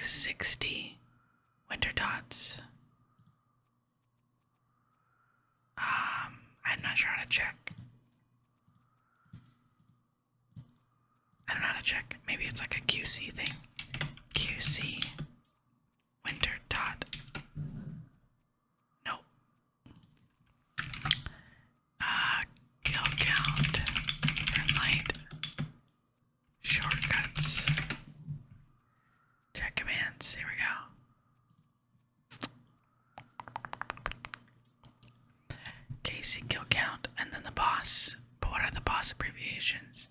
60 winter dots. I'm not sure how to check. I don't know how to check. Maybe it's like a QC thing. QC winter dot. Nope. Kill count for light shortcuts. Check commands. Here we go. KC kill count and then the boss. But what are the boss abbreviations?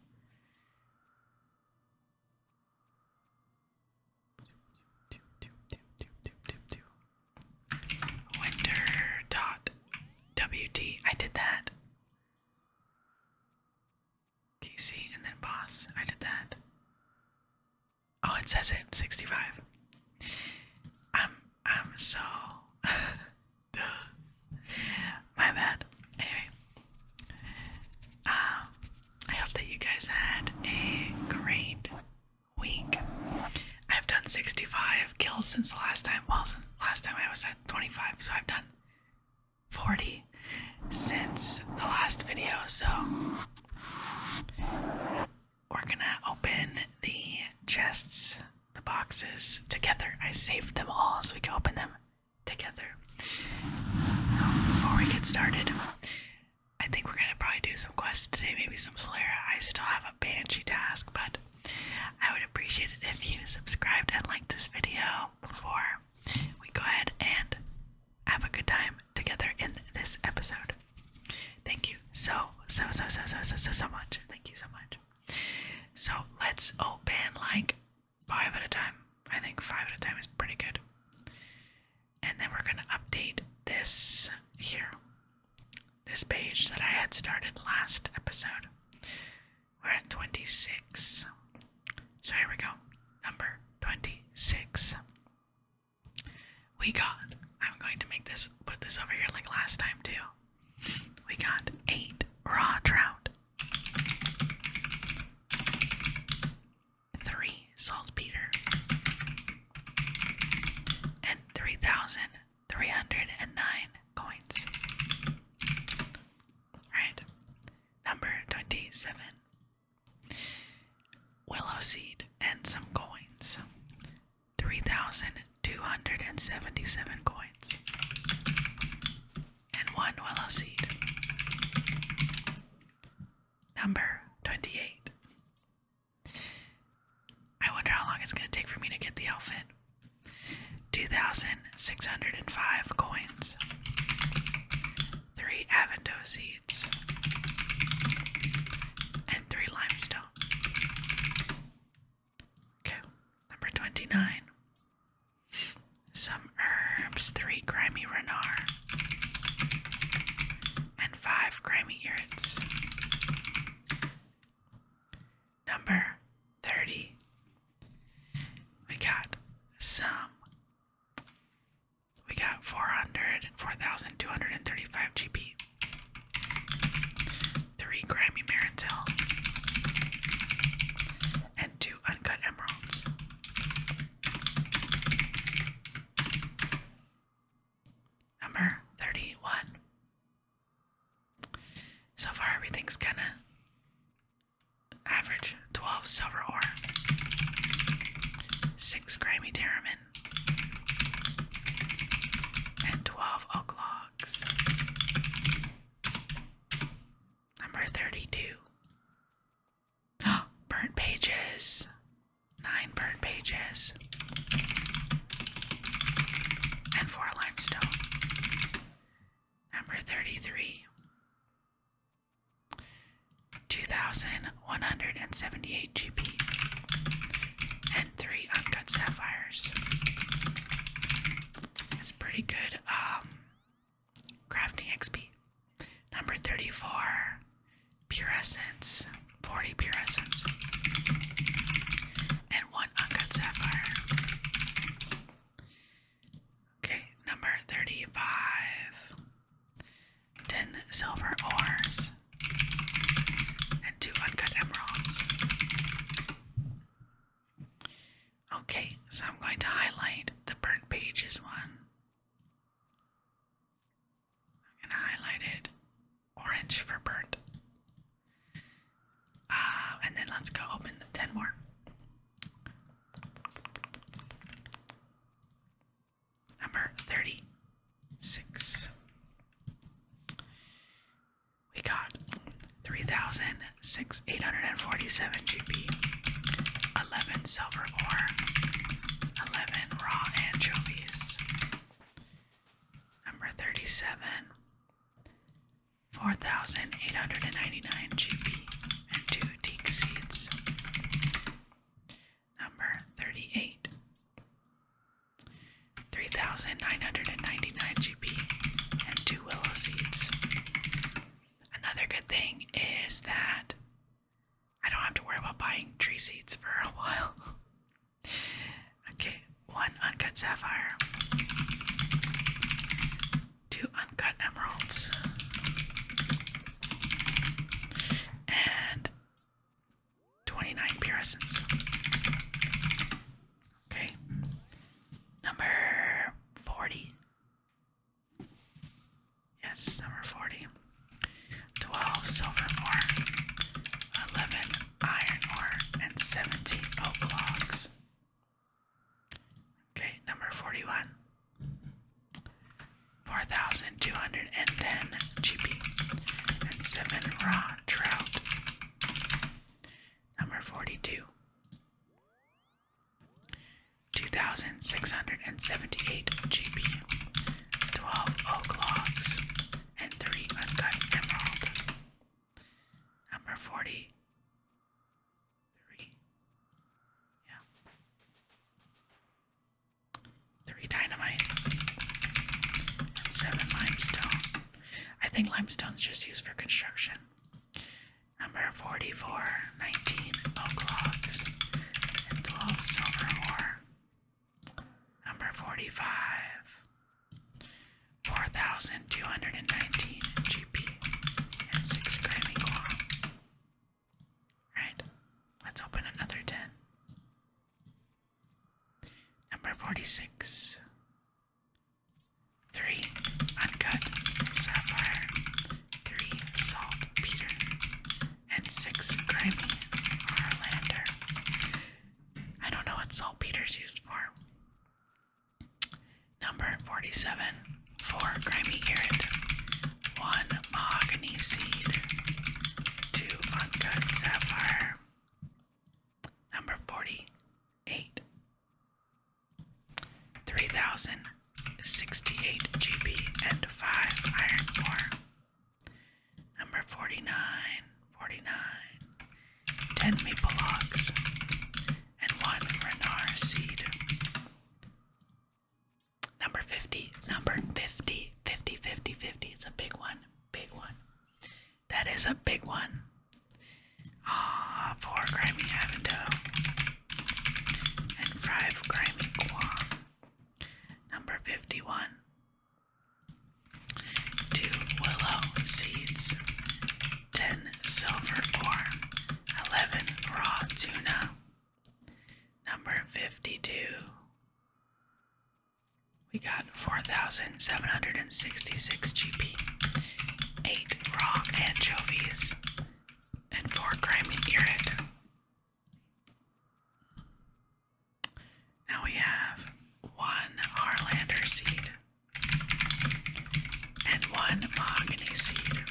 Winter.wt. I did that. KC and then boss. I did that. Oh, it says it. 65. I'm so my bad. Anyway. I hope that you guys had a great week. I've done 65 kills since the last time. Well, since last time I was at 25, so I've done 40 since the last video. So we're gonna open the chests, the boxes together. I saved them all so we can open them together. Before we get started, I think we're gonna probably do some quests today, maybe some Slayer. I still have a Banshee task, but I would appreciate it if you subscribed and liked this video before we go ahead and have a good time together in this episode. Thank you so much. Thank you so much. So let's open like 5 at a time. I think 5 at a time is pretty good. And then we're gonna update this here. This page that I had started last episode. We're at 26. So here we go. Number 26. We got, I'm going to make this, put this over here like last time too. We got 8 raw trout. 3 saltpeter. And 3,309 coins. Right. Number 27. Willow seed and some coins. 3,277 coins. And 1 willow seed. Number 28. I wonder how long it's going to take for me to get the outfit. 2,605 coins. 3 Avento seeds. And 3 limestone. Okay, number 29. Some herbs, 3 grimy renard. And 5 grimy irrits. Number 30. We got 4,235 GP. 3 grimy Marantil. And 2 uncut emeralds. Number 31. So far everything's kinda average. 12 silver ore. 6 grimy Darriman. And 12 oak logs. Number 32. Burnt pages. 9 burnt pages. And 4 limestone. Number 33. 2,178 GP. And 3 uncut sapphires. It's pretty good crafting XP. Number 34. Pure essence. 40 pure essence. And 1 uncut sapphire. Okay, number 35. 10 silver ores. And 2 uncut emeralds. Okay, so I'm going to highlight 847 GP, 11 silver ore, 11 raw anchovies. Number 37, 4,899 GP and 2 teak seeds. Number 38, 3,999 GP and 2 willow seeds. Another good thing is that I don't have to worry about buying tree seeds for a while. Okay, 1 uncut sapphire, 2 uncut emeralds, and 29 pure essence. Okay, number 40. Yes, number 40. 12 silver ore, 11 iron ore, and 17 oak logs. Okay, number 41. 4,210 GP and 7 raw trout. Number 42. 2,678 GP, 12 oak logs, and 3 uncut emerald. Number 43. Yeah. 3 dynamite and 7 limestone. I think limestone's just used for construction. Number 44, 19 oak logs and 12 silver ore. Number 45, 4,219 GP and 6 grimy guam. Right, let's open another 10. Number 46, 3 uncut sapphire, 3 saltpeter, and 6 grimy Harlander. I don't know what saltpeter's used for. Number 47, 4 grimy irit, 1 mahogany seed, 2 uncut sapphire. Number 48, 3,068 GP and 5 iron ore. Number 49, 10 maple logs and 1 renard seed. Number 50, 50. It's a big one. That is a big one. 4 grimy avento and 5 grimy guam. Number 51, 2 willow seeds, 10 silver ore, 11 raw tuna. Number 52, we got 4,766 GP, 8 raw anchovies, and 4 grimy irit. Now we have 1 Harlander seed and 1 mahogany seed.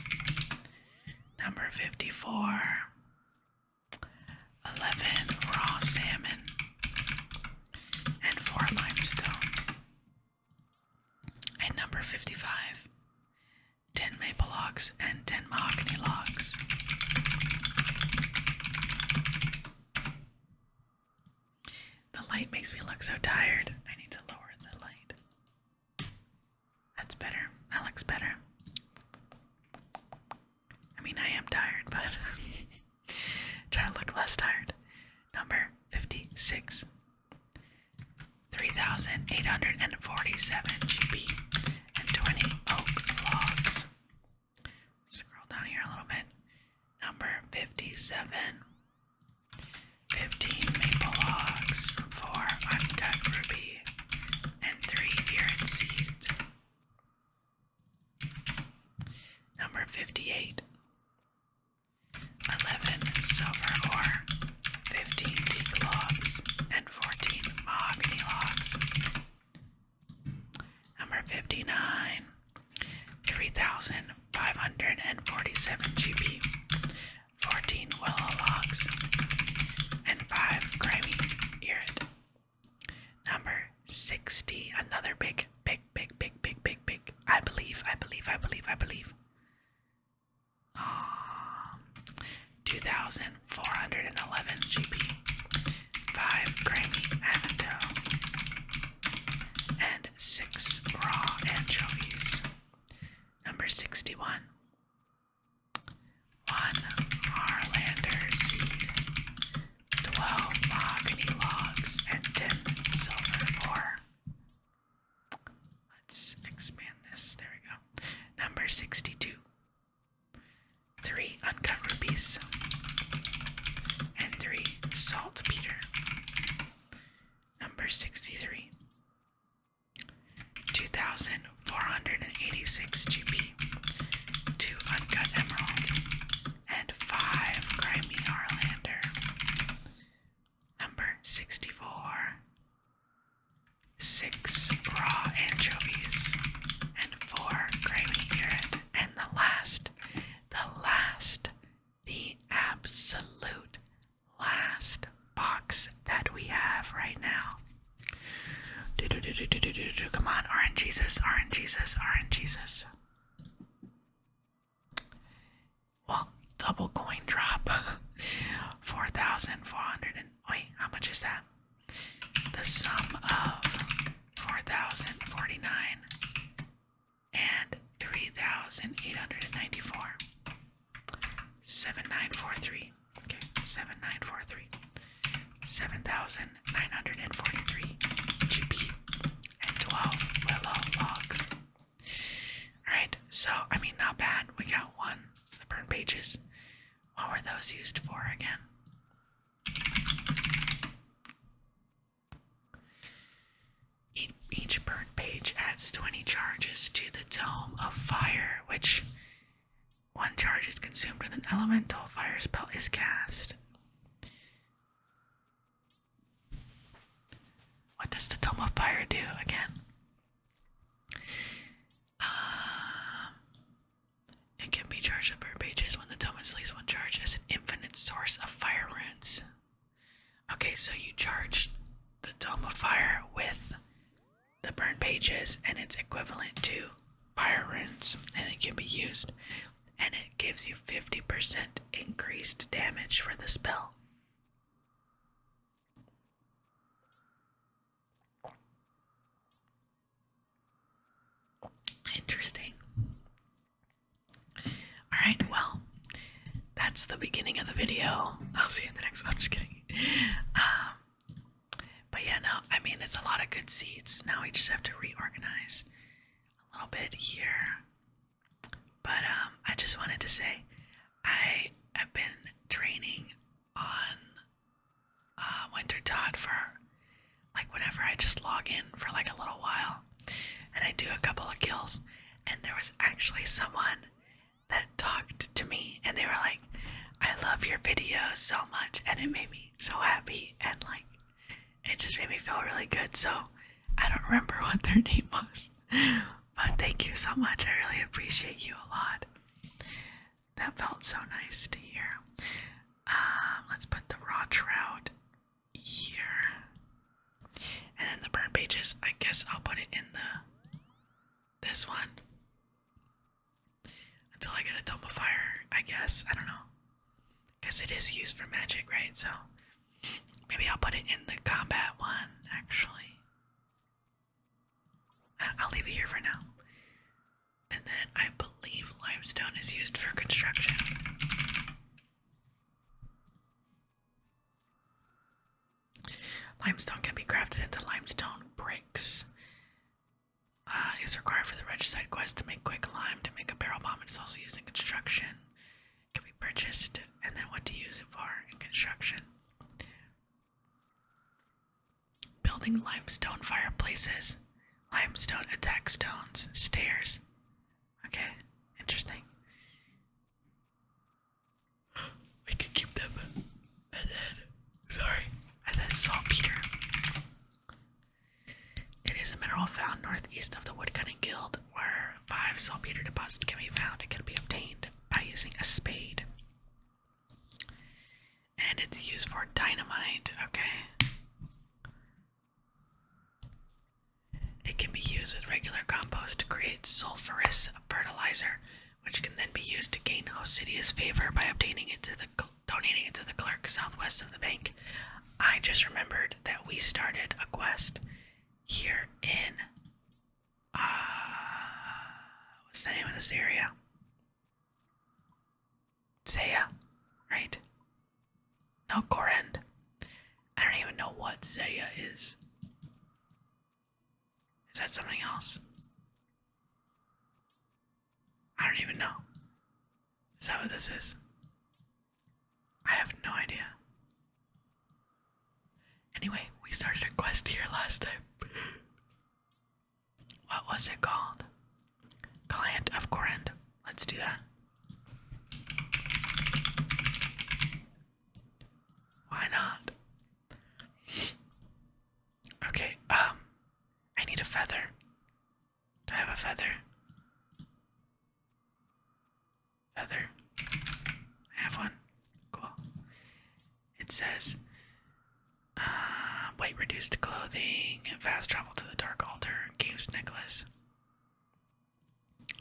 Number 54, 11 raw salmon and 4 limestone. And number 55, 10 maple logs and 10 mahogany logs. The light makes me look so tired. I need to lower the light. That's better. That looks better. I mean, I am tired, but try to look less tired. Number 56, 3,847 GP and 20 oak logs. Scroll down here a little bit. Number 57, 15 maple logs, 4 uncut ruby, and 3 irit seeds. Number 58, 11 silver ore, 15 teak logs, and 14 mahogany logs. Number 59, 3,547 GP, 14 6 GP, 2 uncut emerald, and 5 grimy Arlander. Number 64, 6 raw anchovies, and 4 grimy Erid. And the absolute last box that we have right now. Come on, RNGesus, RNGesus, RNGesus. Well, double coin drop. 4,400 and wait, how much is that? The sum of 4,049 and 3,894. 7943. Okay, 7943. 7,943 GP and 12 willow logs. Alright, so I mean not bad. We got one. The burn pages. What were those used for again? Each burn page adds 20 charges to the Dome of Fire, which one charge is consumed when an elemental fire spell is cast. What does the Dome of Fire do again? It can be charged at burn pages when the dome is at least one charge as an infinite source of fire runes. Okay, so you charge the Dome of Fire with the burn pages and it's equivalent to fire runes, and it can be used, and it gives you 50% increased damage for the spell. Interesting. Alright, well, that's the beginning of the video. I'll see you in the next one. I'm just kidding. But yeah, no, I mean, it's a lot of good seeds. Now we just have to reorganize a little bit here. But I just wanted to say, I have been training on Winter Todd for like whenever I just log in for like a little while. And I do a couple of kills. And there was actually someone that talked to me and they were like, I love your videos so much, and it made me so happy, and like it just made me feel really good. So I don't remember what their name was, but thank you so much. I really appreciate you a lot. That felt so nice to hear. Let's put the raw trout here, and then the burn pages, I guess I'll put it in this one until I get a Dome of Fire, I guess. I don't know. Because it is used for magic, right? So maybe I'll put it in the combat one, actually. I'll leave it here for now. And then I believe limestone is used for construction. Limestone can be crafted into limestone bricks. Is required for the Regicide quest to make quick lime to make a barrel bomb. It's also used in construction. Can be purchased, and then what to use it for in construction. Building limestone fireplaces, limestone attack stones, stairs. Okay, interesting. We could keep them, and then saltpeter. It is a mineral found northeast of the Woodcutting Guild, where 5 saltpeter deposits can be found. It can be obtained by using a spade. And it's used for dynamite, okay? It can be used with regular compost to create sulfurous fertilizer, which can then be used to gain Hosidia's favor by donating it to the clerk southwest of the bank. I just remembered that we started a quest here in what's the name of this area? Zaya, right? No, Korend. I don't even know what Zaya is. Is that something else? I don't even know. Is that what this is? I have no idea. Anyway, we started a quest here last time. What was it called? Clan let's do that. Why not? Okay, I need a feather. Do I have a feather? Feather. I have one. Cool. It says, weight reduced clothing, fast travel to the Dark Altar, Games Necklace.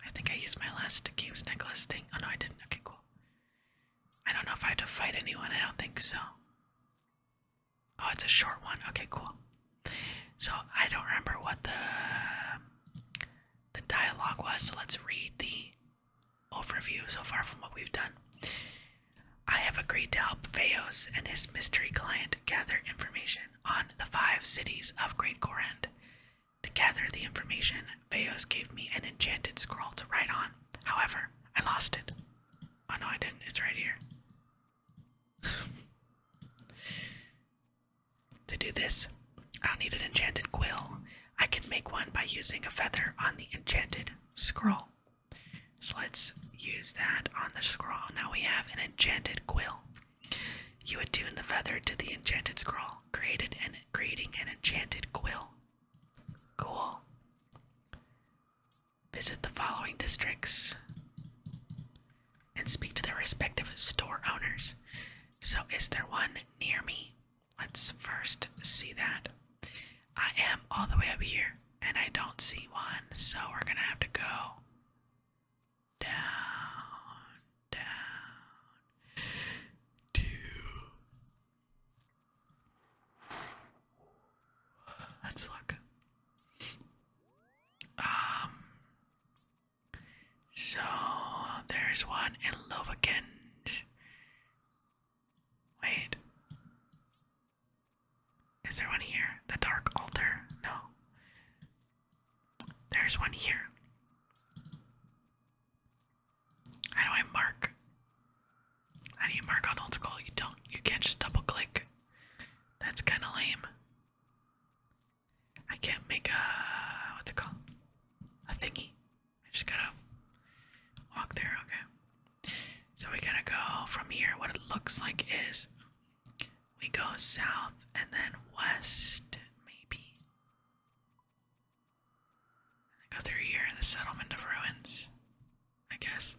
I think I used my last Games Necklace thing. Oh no, I didn't. Okay, cool. I don't know if I have to fight anyone. I don't think so. Oh, it's a short one. Okay, cool. So I don't remember what the dialogue was, so let's read the overview so far from what we've done. I have agreed to help Veos and his mystery client gather information on the 5 cities of Great Korend. To gather the information, Veos gave me an enchanted scroll to write on. However, I lost it. Oh no, I didn't. It's right here. To do this, I'll need an enchanted quill. I can make one by using a feather on the enchanted scroll. So let's use that on the scroll. Now we have an enchanted quill. You attune the feather to the enchanted scroll, creating an enchanted quill. Cool. Visit the following districts and speak to their respective store owners. So is there one near me? Let's first see that. I am all the way up here, and I don't see one, so we're gonna have to go down, to... Let's look. So there's one in Lovakend. Wait. Is there one here? The Dark Altar? No. There's one here. How do I mark? How do you mark on OldSchool? You can't just double click. That's kinda lame. I can't make a, what's it called? A thingy. I just gotta walk there, okay. So we gotta go from here. What it looks like is we go south and then west, maybe. And then go through here in the Settlement of Ruins, I guess.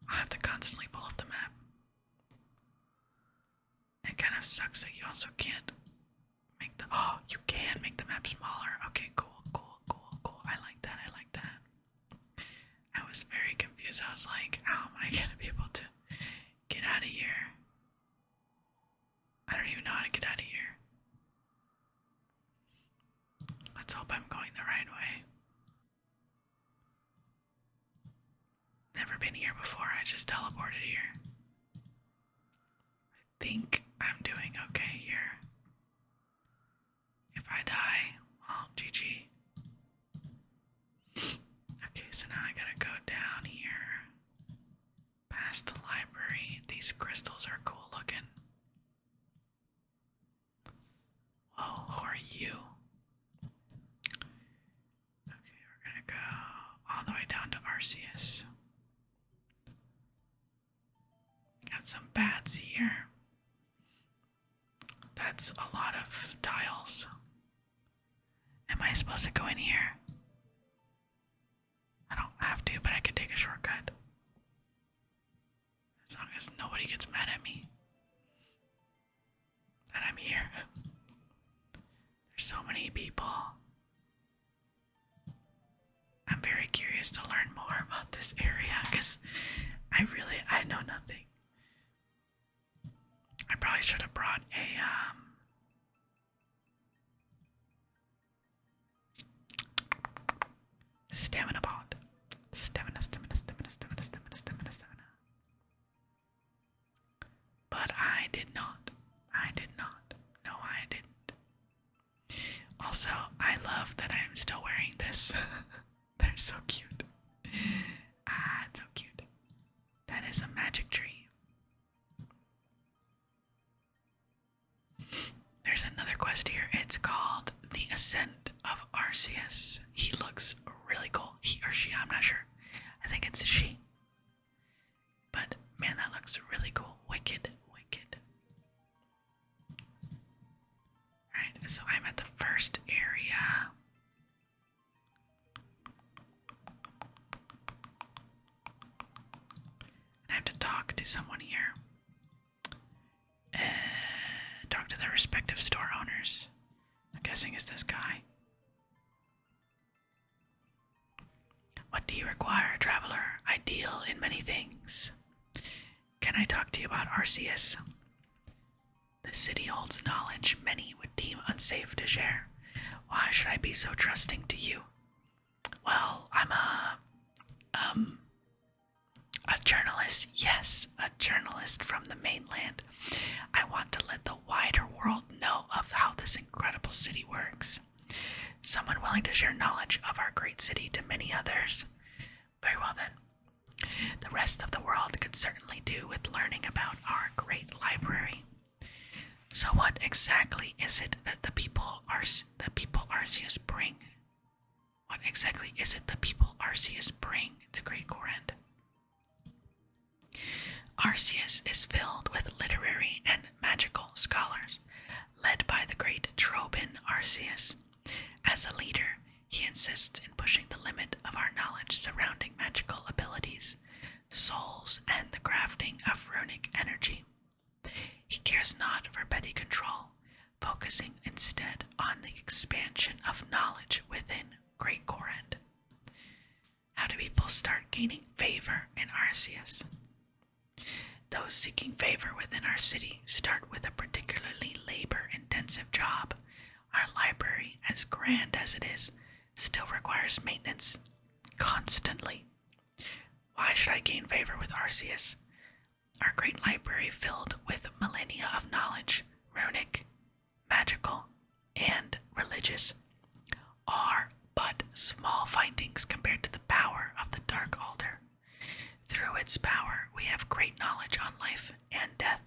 I'll have to constantly pull up the map. It kind of sucks that you also can't make the, oh, you can make the map smaller. Okay, cool. I like that. I was very confused. I was like, how am I gonna be able to get out of here? I don't even know how to get out of here. Let's hope I'm going the right way. Never been here before, I just teleported here. I think I'm doing okay here. If I die, well, GG. Okay, so now I gotta go down here. Past the library. These crystals are cool looking. Whoa, who are you? Okay, we're gonna go all the way down to Arceus. Got some bats here. That's a lot of tiles. Am I supposed to go in here? I don't have to, but I could take a shortcut. As long as nobody gets mad at me that I'm here. There's so many people. I'm very curious to learn more about this area because I know nothing. I probably should have brought a stamina pot. Stamina. But I did not. No, I didn't. Also, I love that I'm still wearing this. They're so cute. Ah, it's so cute. That is a magic tree. There's another quest here. It's called The Ascent of Arceus. He looks really cool. He or she, I'm not sure. I think it's she. Wicked, wicked. Alright, so I'm at the first area. And I have to talk to someone here. Talk to their respective store owners. I'm guessing it's this guy. What do you require, traveler? I deal in many things. Can I talk to you about Arceus? The city holds knowledge many would deem unsafe to share. Why should I be so trusting to you? Well, I'm a journalist. Yes, a journalist from the mainland. I want to let the wider world know of how this incredible city works. Someone willing to share knowledge of our great city to many others. Very well then. The rest of the world could certainly do with learning about our great library. So what exactly is it that the people Arceus bring? What exactly is it the people Arceus bring to Great Corend? Arceus is filled with literary and magical scholars, led by the great Trobin Arceus. As a leader, he insists in pushing the limit of our knowledge surrounding magical abilities, souls, and the crafting of runic energy. He cares not for petty control, focusing instead on the expansion of knowledge within Great Corend. How do people start gaining favor in Arceus? Those seeking favor within our city start with a particularly labor-intensive job. Our library, as grand as it is, still requires maintenance constantly. Why should I gain favor with Arceus? Our great library, filled with millennia of knowledge, runic, magical, and religious, are but small findings compared to the power of the Dark Altar. Through its power, we have great knowledge on life and death.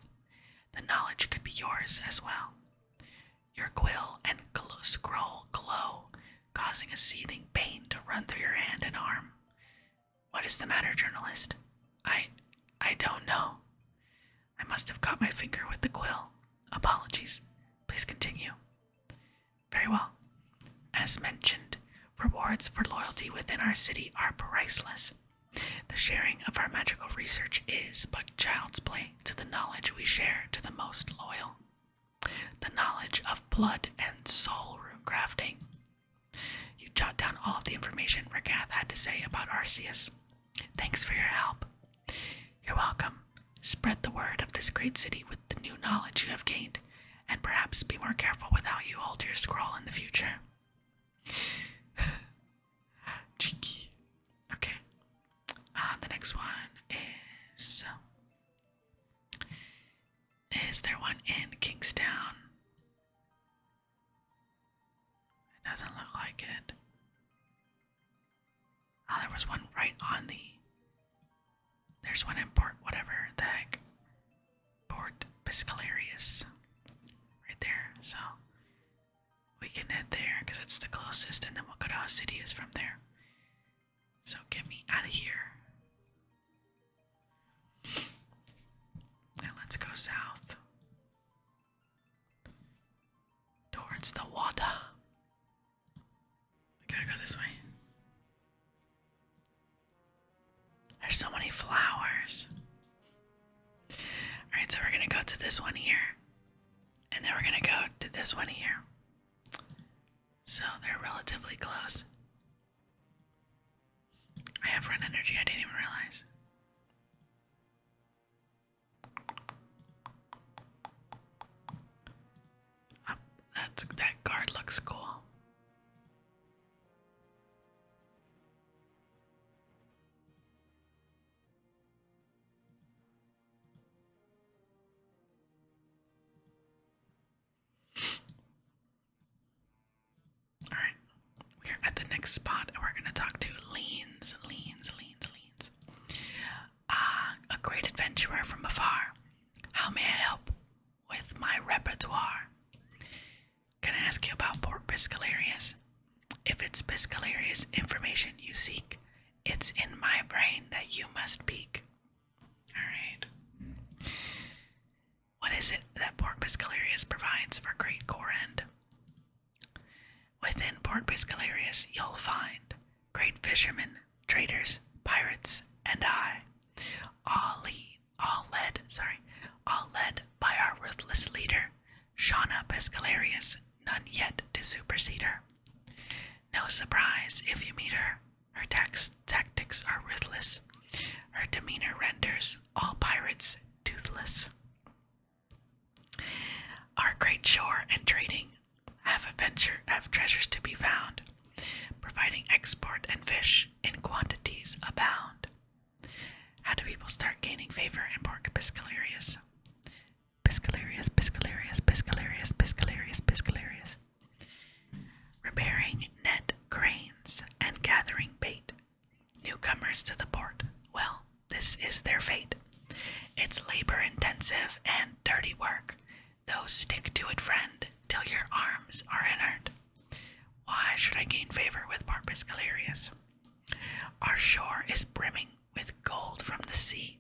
The knowledge could be yours as well. Your quill and scroll glow, causing a seething pain to run through your hand and arm. What is the matter, journalist? I don't know. I must have caught my finger with the quill. Apologies. Please continue. Very well. As mentioned, rewards for loyalty within our city are priceless. The sharing of our magical research is but child's play to the knowledge we share to the most loyal. The knowledge of blood and soul rune crafting. You jot down all of the information Ragath had to say about Arceus. Thanks for your help. You're welcome. Spread the word of this great city with the new knowledge you have gained, and perhaps be more careful with how you hold your scroll in the future. Cheeky. Okay. The next one is there one in Kingstown? It doesn't look like it. Oh, there was one right on the... There's one in Port whatever the heck. Port Piscalarius. Right there, so... We can head there, because it's the closest, and then we'll go to how city is from there. So get me out of here. And let's go south. Towards the water. I gotta go this way. There's so many flowers. Alright, so we're gonna go to this one here. And then we're gonna go to this one here. So they're relatively close. I have run energy, I didn't even realize. That guard looks cool. Alright, we're at the next spot and we're gonna talk to Leans. A great adventurer from afar. How may I help with my repertoire? Can I ask you about Port Piscalarius? If it's Piscalarius information you seek, it's in my brain that you must peek. Alright. What is it that Port Piscalarius provides for Great Corend? Within Port Piscalarius, you'll find great fishermen, traders, pirates, and I, all led by our ruthless leader, Shauna Piscalarius, none yet to supersede her. No surprise if you meet her. Her tactics are ruthless. Her demeanor renders all pirates toothless. Our great shore and trading have treasures to be found, providing export and fish in quantities abound. How do people start gaining favor in Port Piscalarius? Piscalarius, Piscalarius, Piscalarius, Piscalarius, Piscalarius. Repairing net grains and gathering bait. Newcomers to the port, well, this is their fate. It's labor-intensive and dirty work, though stick to it, friend, till your arms are inert. Why should I gain favor with Port Piscalarius? Our shore is brimming with gold from the sea.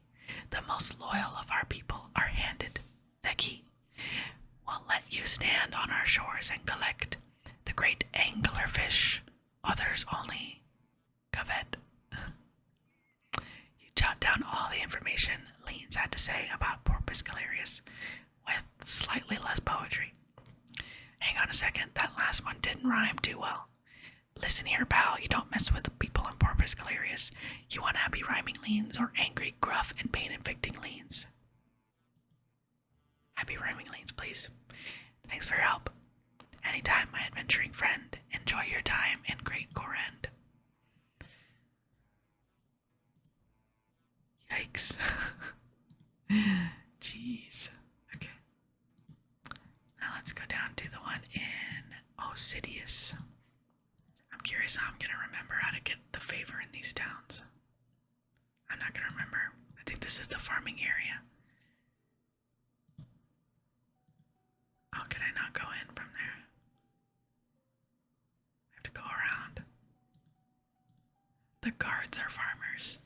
The most loyal of our people are handed the key. We'll let you stand on our shores and collect the great angler fish others only covet. You jot down all the information Leans had to say about Port Piscalarius with slightly less poetry. Hang on a second, that last one didn't rhyme too well. Listen here, pal, you don't mess with the people in Port Piscalarius. You want happy rhyming leans or angry, gruff, and pain-inflicting leans? Happy rhyming leans, please. Thanks for your help. Anytime, my adventuring friend. Enjoy your time in Great Corend. Yikes. Jeez. Okay. Now let's go down to the one in Osidious. I'm curious how I'm going to remember how to get the favor in these towns. I'm not going to remember. I think this is the farming area. Oh, can I not go in from there? I have to go around. The guards are farmers.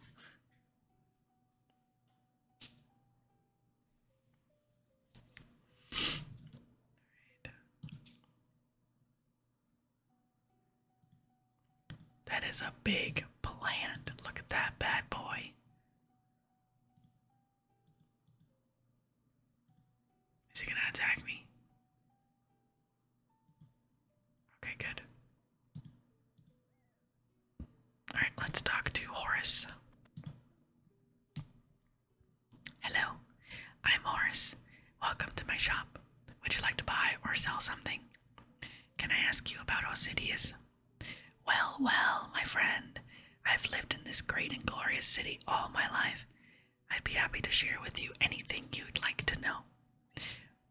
That is a big plant. Look at that bad boy. Is he gonna attack me? Okay, good. Alright, let's talk to Horace. Hello, I'm Horace. Welcome to my shop. Would you like to buy or sell something? Can I ask you about Osidious? Well, my friend, I've lived in this great and glorious city all my life. I'd be happy to share with you anything you'd like to know.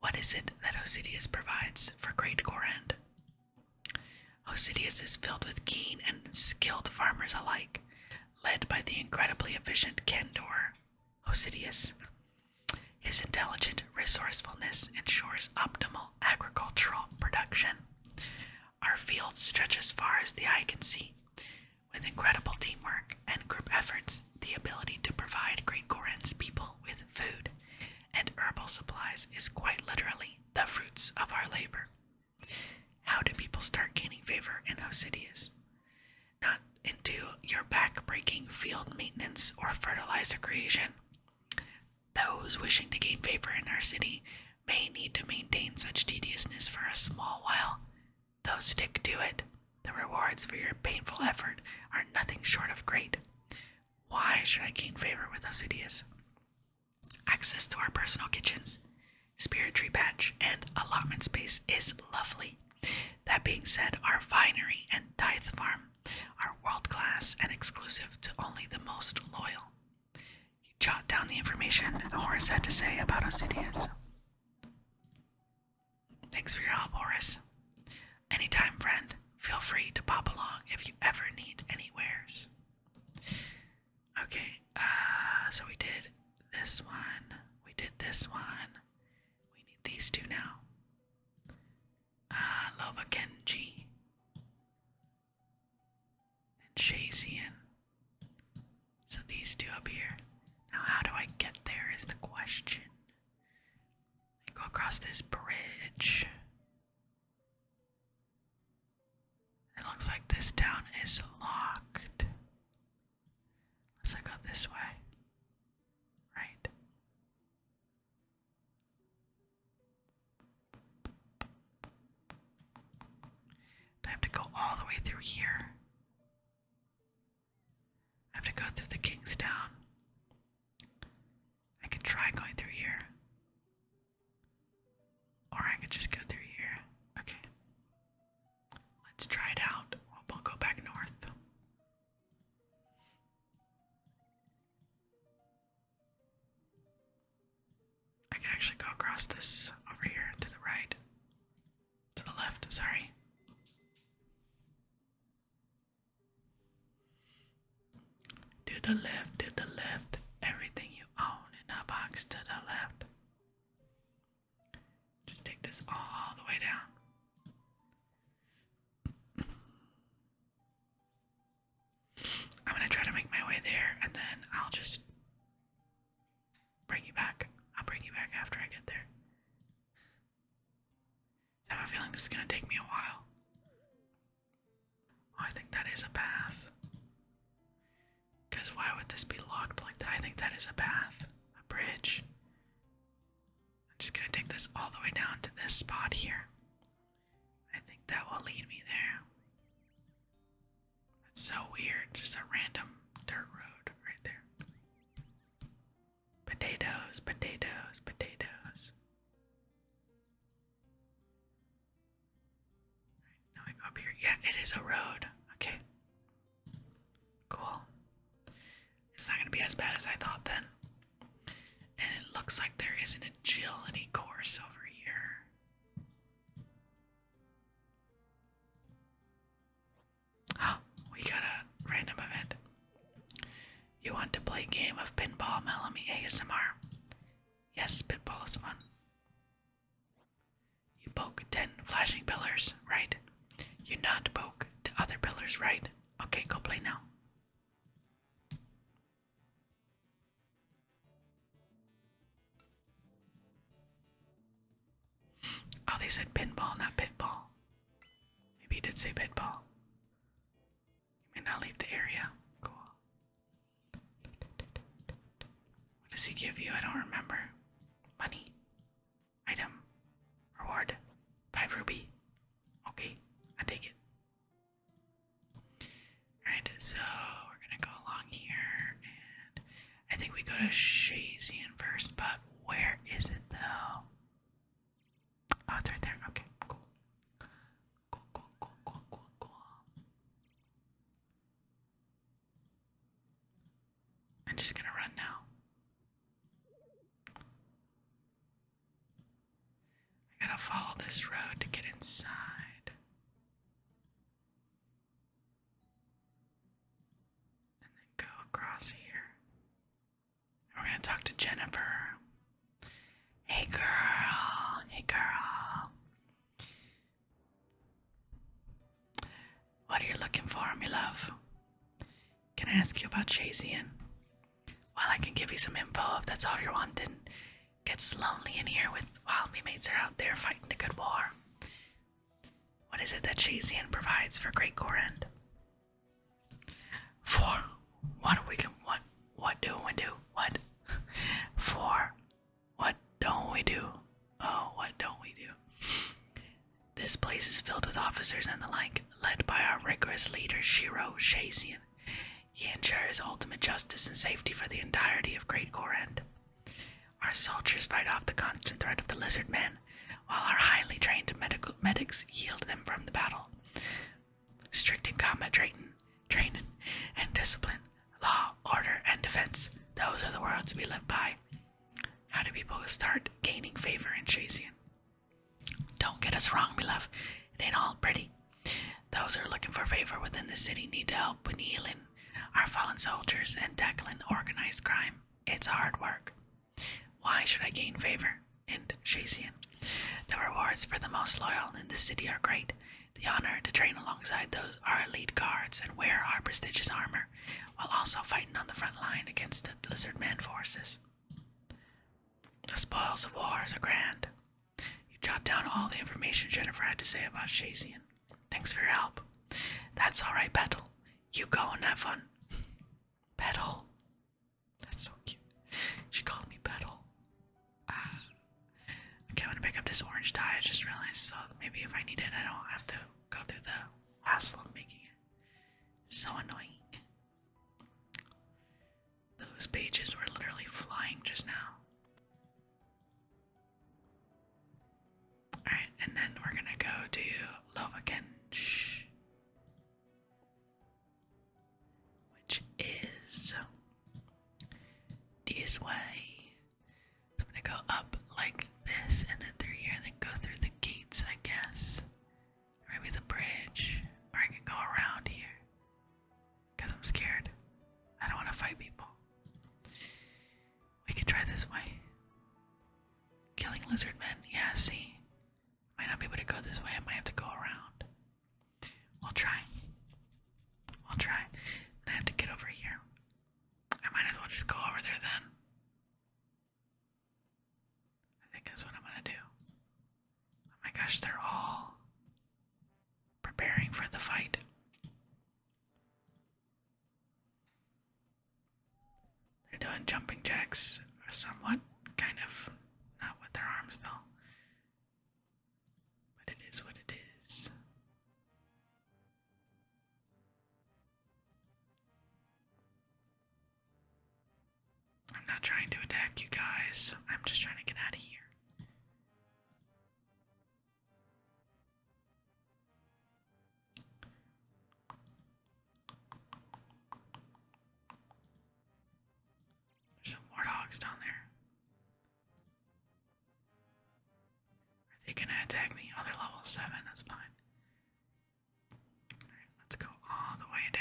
What is it that Osidious provides for Great Corend? Osidious is filled with keen and skilled farmers alike, led by the incredibly efficient Candor Osidious. His intelligent resourcefulness ensures optimal agricultural production. Our field stretch as far as the eye can see. With incredible teamwork and group efforts, the ability to provide Great Corend's people with food and herbal supplies is quite literally the fruits of our labor. How do people start gaining favor in Osidious? Not into your back-breaking field maintenance or fertilizer creation. Those wishing to gain favor in our city may need to maintain such tediousness for a small while. Though stick to it, the rewards for your painful effort are nothing short of great. Why should I gain favor with Osidious? Access to our personal kitchens, spirit tree patch, and allotment space is lovely. That being said, our vinery and tithe farm are world-class and exclusive to only the most loyal. You jot down the information Horace had to say about Osidious. Thanks for your help, Horace. Anytime, friend. Feel free to pop along if you ever need any wares. Okay, so we did this one. We did this one. We need these two now. Lova Kenji. And Shazian. So these two up here. Now how do I get there is the question. all the way through here. I have to go through the King's Town. I could try going through here. Or I could just go through here. Okay. Let's try it out. We'll go back north. I can actually go across this over here to the right. To the left, sorry. To the left, to the left. Everything you own in a box to the left. Just take this all the way down. I'm gonna try to make my way there, and then I'll just bring you back. I'll bring you back after I get there. I have a feeling this is gonna take me a while. Oh, I think that is a path. Because why would this be locked like that? I think that is a path. A bridge. I'm just gonna take this all the way down to this spot here. I think that will lead me there. That's so weird. Just a random dirt road right there. Potatoes, potatoes, potatoes. Right, now I go up here. Yeah, it is a road. Okay. Cool. It's not gonna be as bad as I thought then. And it looks like there is an agility course over here. Oh, we got a random event. You want to play a game of pinball, Melanie ASMR? Yes, pinball is fun. You poke 10 flashing pillars, right? You not poke to other pillars, right? Okay, go play now. Oh, they said pinball, not pitball. Maybe he did say pitball. You may not leave the area. Cool. What does he give you? I don't remember. Money. Item. Reward. 5 ruby. Okay, I take it. Alright, so we're gonna go along here, and I think we go to Shazian first, but where is it though? Oh, it's right there. Okay, cool. Cool, cool, cool, cool, cool, cool. I'm just gonna run now. I gotta follow this road to get inside. And then go across here. And we're gonna talk to Jennifer. Hey girl, hey girl. What are you looking for, me love? Can I ask you about Shazian? Well, I can give you some info if that's all you're wanting. Gets lonely in here while me mates are out there fighting the good war. What is it that Shazian provides for Great Corend? For what do we what do we do? What? For what don't we do? Oh, what don't we do? This place is filled with officers and the like, led by our rigorous leader Shiro Shazian. He ensures ultimate justice and safety for the entirety of Great Corend. Our soldiers fight off the constant threat of the lizard men, while our highly trained medics yield them from the battle. Strict in combat training, and discipline, law, order, and defense. Those are the words we live by. How do people start gaining favor in Shazian? Don't get us wrong, me love. It ain't all pretty. Those who are looking for favor within the city need help with healing our fallen soldiers and tackling organized crime. It's hard work. Why should I gain favor in Shazian? The rewards for the most loyal in the city are great. The honor to train alongside those our elite guards and wear our prestigious armor, while also fighting on the front line against the lizard man forces. The spoils of wars are grand. You jot down all the information Jennifer had to say about Shazian. Thanks for your help. That's alright, Petal. You go and have fun. Petal. That's so cute. She called me Petal. Okay, I'm gonna pick up this orange dye. I just realized, so maybe if I need it, I don't have to go through the hassle of making it so annoying. Those pages were literally flying just now. Alright, and then we're gonna go to Lovakench, which is this way. So I'm gonna go up like this and then through here and then go through the gates, I guess. Or maybe the bridge. Or I can go around here. Because I'm scared. I don't want to fight people. We could try this way. Killing lizard men. Yeah, see? Might not be able to go this way. I might have to go around. We'll try. We'll try. And I have to get over here. I might as well just go over there then. I think that's what I'm gonna do. Oh my gosh, they're all preparing for the fight. They're doing jumping jacks, or somewhat, kind of, not with their arms though. But it is what it is. I'm not trying to attack you guys. I'm just trying to get out of here. There's some warthogs down there. Are they gonna attack me? Oh, they're level 7. That's fine. Alright, let's go all the way down.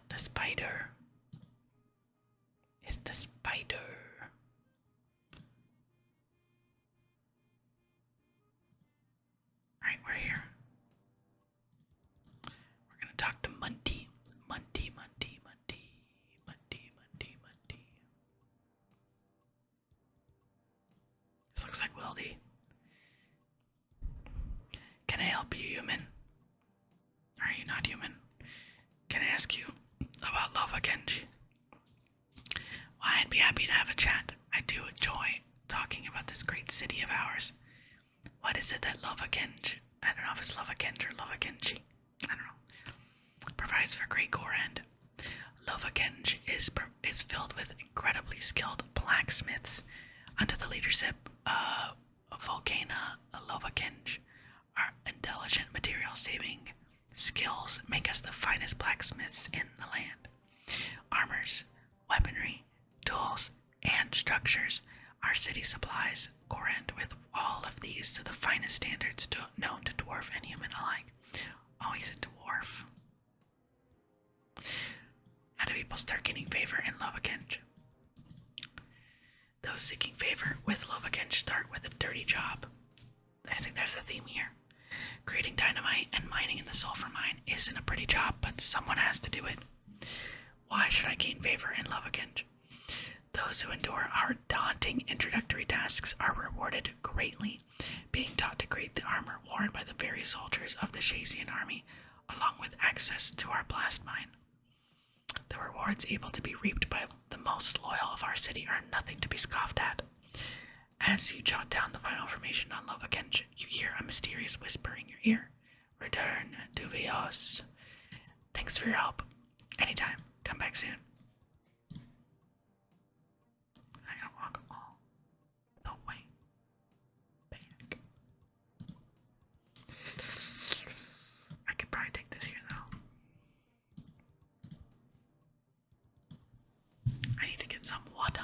The spider. It's the spider. Alright, we're here. We're gonna talk to Munty. Munty. This looks like Wildy. Can I help you, human? Are you not human? Can I ask you about Lovakench? Well, I'd be happy to have a chat. I do enjoy talking about this great city of ours. What is it that Lovakench, I don't know if it's Lovakench or Lovakenchi, I don't know, provides for great gore end? Lovakench is filled with incredibly skilled blacksmiths under the leadership of Volcana Lovakench. Our intelligent material saving skills make us the finest blacksmiths in the land. Armors, weaponry, tools, and structures. Our city supplies Corend with all of these to the finest standards known to dwarf and human alike. Oh, he's a dwarf. How do people start gaining favor in Lovakench? Those seeking favor with Lovakench start with a dirty job. I think there's a theme here. Creating dynamite and mining in the sulfur mine isn't a pretty job, but someone has to do it. Why should I gain favor in Lovakench? Those who endure our daunting introductory tasks are rewarded greatly, being taught to create the armor worn by the very soldiers of the Shazian army, along with access to our blast mine. The rewards able to be reaped by the most loyal of our city are nothing to be scoffed at. As you jot down the final information on Lovakench, you hear a mysterious whisper in your ear. Return to Vios. Thanks for your help. Anytime. Come back soon. I gotta walk all the way back. I could probably take this here though. I need to get some water.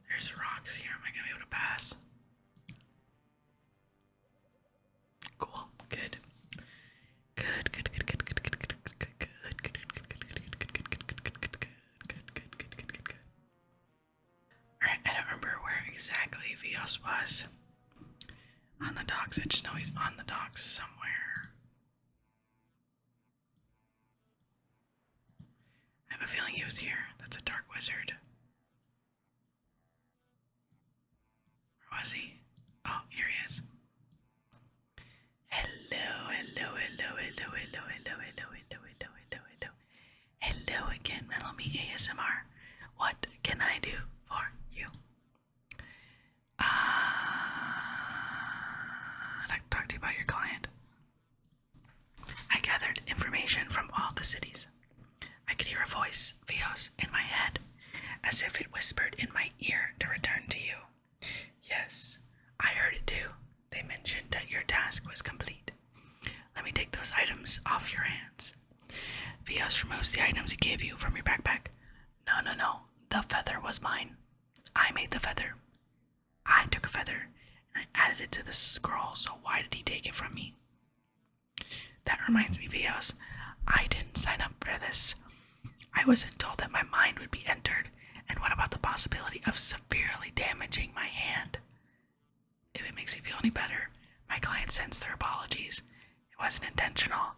There's rocks here. Am I gonna be able to pass? Cool. Good. Alright, I don't remember where exactly Vios was on the docks. I just know he's on the docks somewhere. I have a feeling he was here. That's a dark wizard. Where was he? Oh, here he is. Hello. ASMR. What can I do for you? Talk to you about your client. I gathered information from all the cities. I could hear a voice, Vios, in my head, as if it whispered in my ear to return to you. Yes, I heard it too. They mentioned that your task was complete. Let me take those items off your hands. Vios removes the items he gave you from your backpack. No. The feather was mine. I made the feather. I took a feather and I added it to the scroll, so why did he take it from me? That reminds me, Vios, I didn't sign up for this. I wasn't told that my mind would be entered, and what about the possibility of severely damaging my hand? If it makes you feel any better, my client sends their apologies. It wasn't intentional.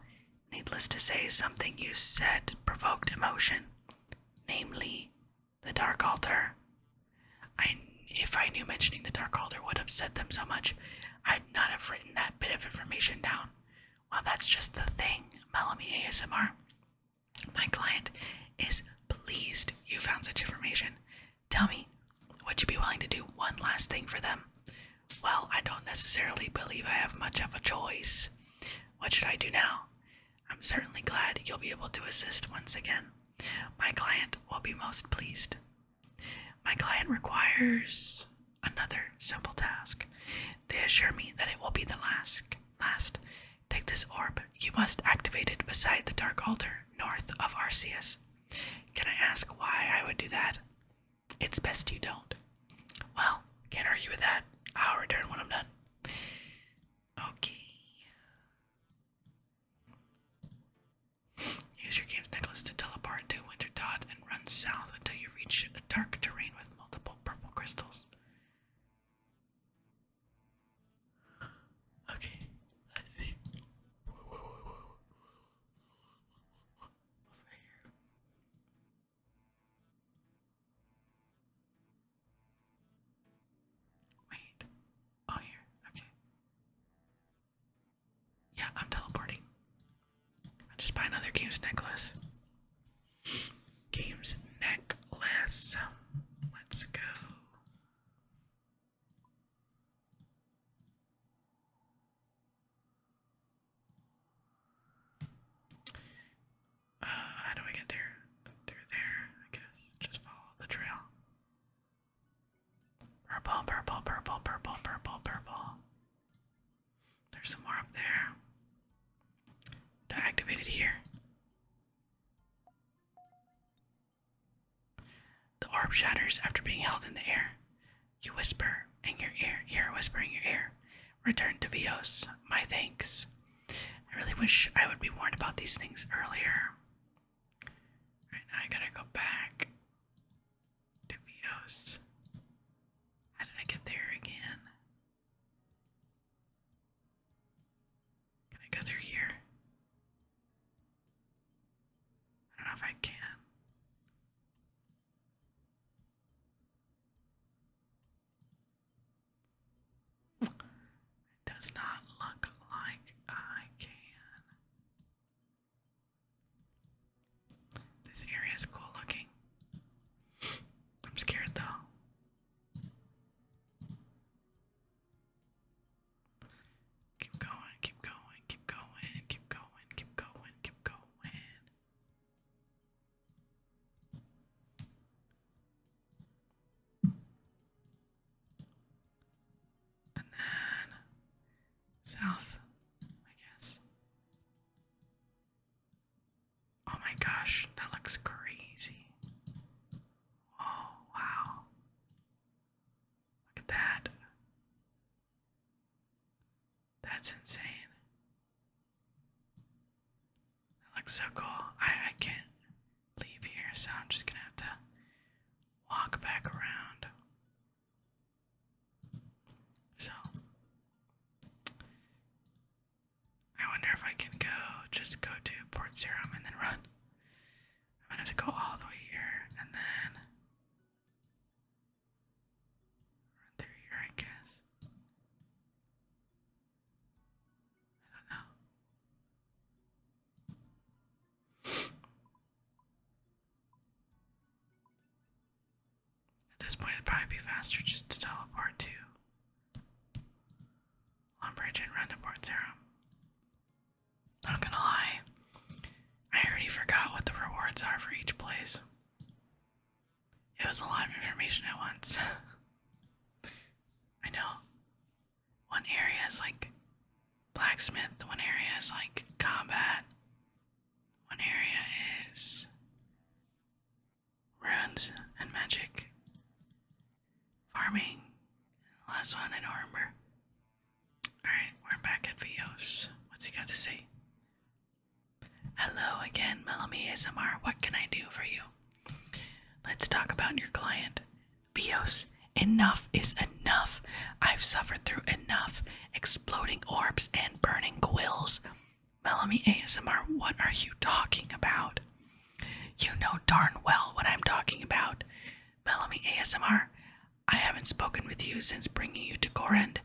Needless to say, something you said provoked emotion, namely the Dark Altar. If I knew mentioning the Dark Altar would upset them so much, I'd not have written that bit of information down. Well, that's just the thing, Melanie ASMR. My client is pleased you found such information. Tell me, would you be willing to do one last thing for them? Well, I don't necessarily believe I have much of a choice. What should I do now? I'm certainly glad you'll be able to assist once again. My client will be most pleased. My client requires another simple task. They assure me that it will be the last. Take this orb. You must activate it beside the Dark Altar, north of Arceus. Can I ask why I would do that? It's best you don't. Well, can't argue with that. I'll return when I'm done. Okay. Use your game's necklace to teleport to Winter Dot and run south until you reach a dark terrain with multiple purple crystals. Okay, let's see. Over here. Wait. Oh, here. Okay. Yeah, I'm teleporting. I'll just buy another game's necklace. Game's necklace. Let's go. How do I get there? Through there, I guess. Just follow the trail. Purple, purple, purple, purple, purple, purple. There's some more up there. To activate it here. The orb shatters after being held in the air. You whisper in your ear. You're whispering in your ear. Return to Vios. My thanks. I really wish I would be warned about these things earlier. Right now I gotta go back to Vios. How did I get there again? Can I go through here? I don't know if I can. It does not look like I can. This area is cool looking. I'm scared though. Keep going, keep going, keep going, keep going, keep going, keep going. And then south, I guess. Oh my gosh, that looks crazy. Oh, wow. Look at that. That's insane. That looks so cool. I can't leave here, so I'm just gonna have to walk back around. So, I wonder if I can just go to Port Serum and then run. I'm gonna have to go all the way here and then run through here, I guess. I don't know. this point, it'd probably be faster just to teleport to Lumbridge and run to Port Zero. Not gonna lie, I already forgot what the rewards are for each place. It was a lot of information at once. I know. One area is like blacksmith, one area is like combat, one area is runes and magic, farming, last one in armor. Alright, we're back at Vios. What's he got to say? Hello again, Melanie ASMR. What can I do for you? Let's talk about your client. Vios, enough is enough. I've suffered through enough. Exploding orbs and burning quills. Melanie ASMR, what are you talking about? You know darn well what I'm talking about. Melanie ASMR, I haven't spoken with you since bringing you to Gorend.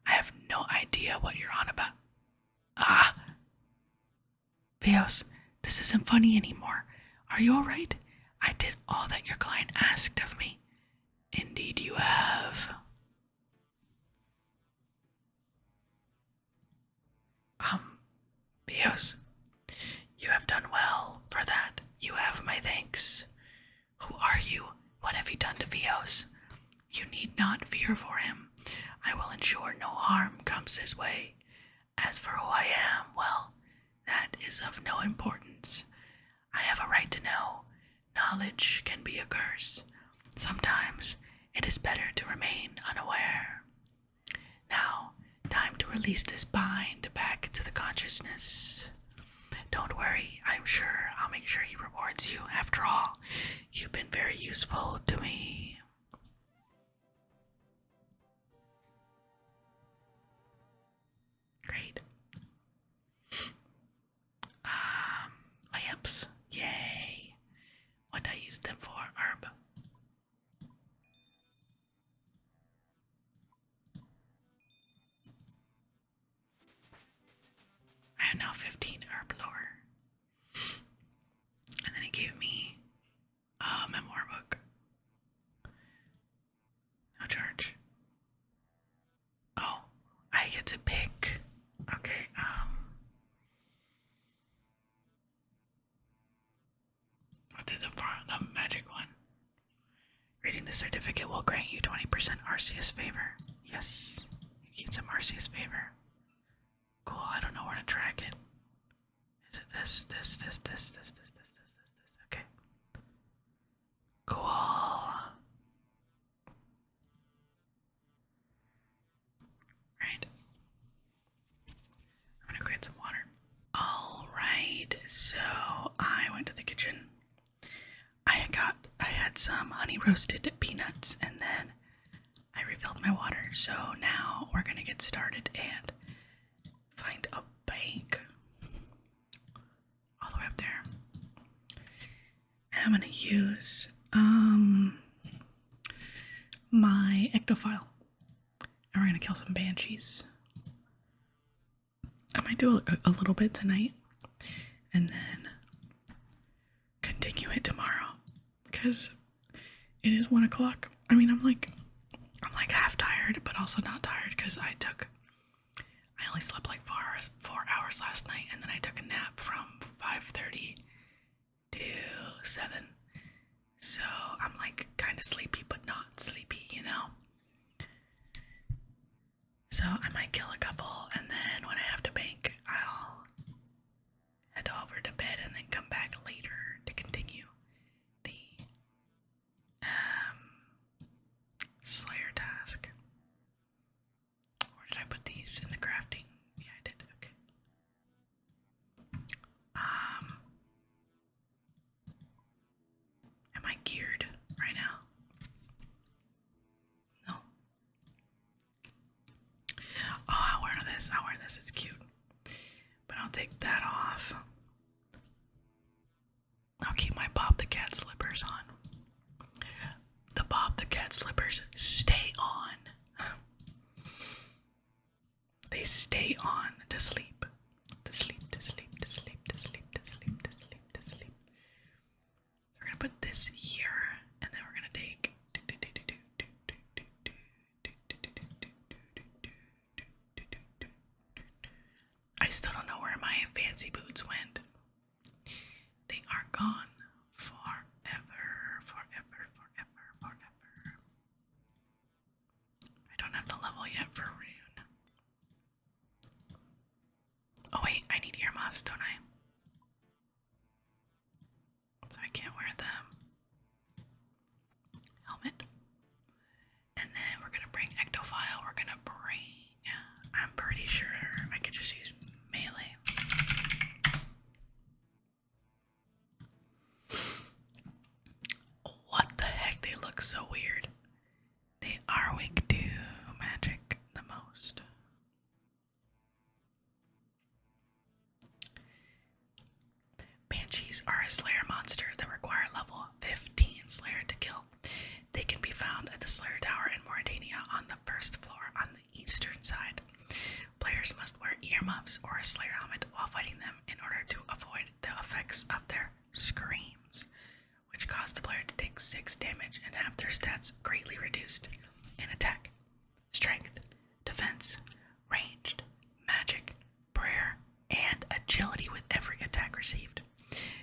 I have no idea what you're on about. Ah! Vios, this isn't funny anymore. Are you alright? I did all that your client asked of me. Indeed you have. Vios, you have done well. For that, you have my thanks. Who are you? What have you done to Vios? You need not fear for him. I will ensure no harm comes his way. As for who I am, well, that is of no importance. I have a right to know. Knowledge can be a curse. Sometimes it is better to remain unaware. Now, time to release this bind back into the consciousness. Don't worry, I'll make sure he rewards you. After all, you've been very useful to me. Great. Lamps. Yay. What do I use them for? Herb. I have now 15 herb lore. And then it gave me a memoir book. No charge. Oh, I get to pick. Okay, I'll do the magic one. Reading the certificate will grant you 20% Arceus favor. Yes, you get some Arceus favor. Cool, I don't know where to track it. Is it this? Okay. Cool. Right. I'm gonna create some water. Alright, so I went to the kitchen. I had some honey roasted peanuts and then I refilled my water. So now we're gonna get started and find a bank all the way up there. And I'm gonna use my ectophile. And we're gonna kill some banshees. I might do a little bit tonight and then continue it tomorrow because it is 1 o'clock. I mean, I'm like half tired, but also not tired because I only slept like 4 hours last night, and then I took a nap from 5:30 to 7. So I'm like kind of sleepy, but not sleepy, you know? So I might kill a couple, and then when I have to bank, I'll head over to bed and then come back later to continue the Slayer task. Where did I put these? In the crafting? Yeah, I did. Okay. Am I geared right now? No. Oh, I'll wear this. It's cute. But I'll take that off. I'll keep my Bob the Cat slippers on. The Bob the Cat slippers stay on. They stay on to sleep. To sleep. So we're gonna put this here, and then we're gonna take still don't know where my fancy boots went. They are gone forever, forever, forever, forever. I don't have the level yet for Rune. Oh wait, I need earmuffs, don't I? So I can't wear them. Helmet. And then we're gonna bring Ectophile. We're gonna bring... I'm pretty sure I could just use melee. What the heck? They look so weird. They are weak to magic the most. Banshees are a Slayer monster that require level 15 Slayer to kill. They can be found at the Slayer Tower in Mauritania on the first floor on the eastern side. Players must wear earmuffs or a Slayer helmet while fighting them in order to avoid the effects of their screams, which cause the player to take 6 damage and have their stats greatly reduced in attack, strength, defense, ranged, magic, prayer, and agility with every attack received.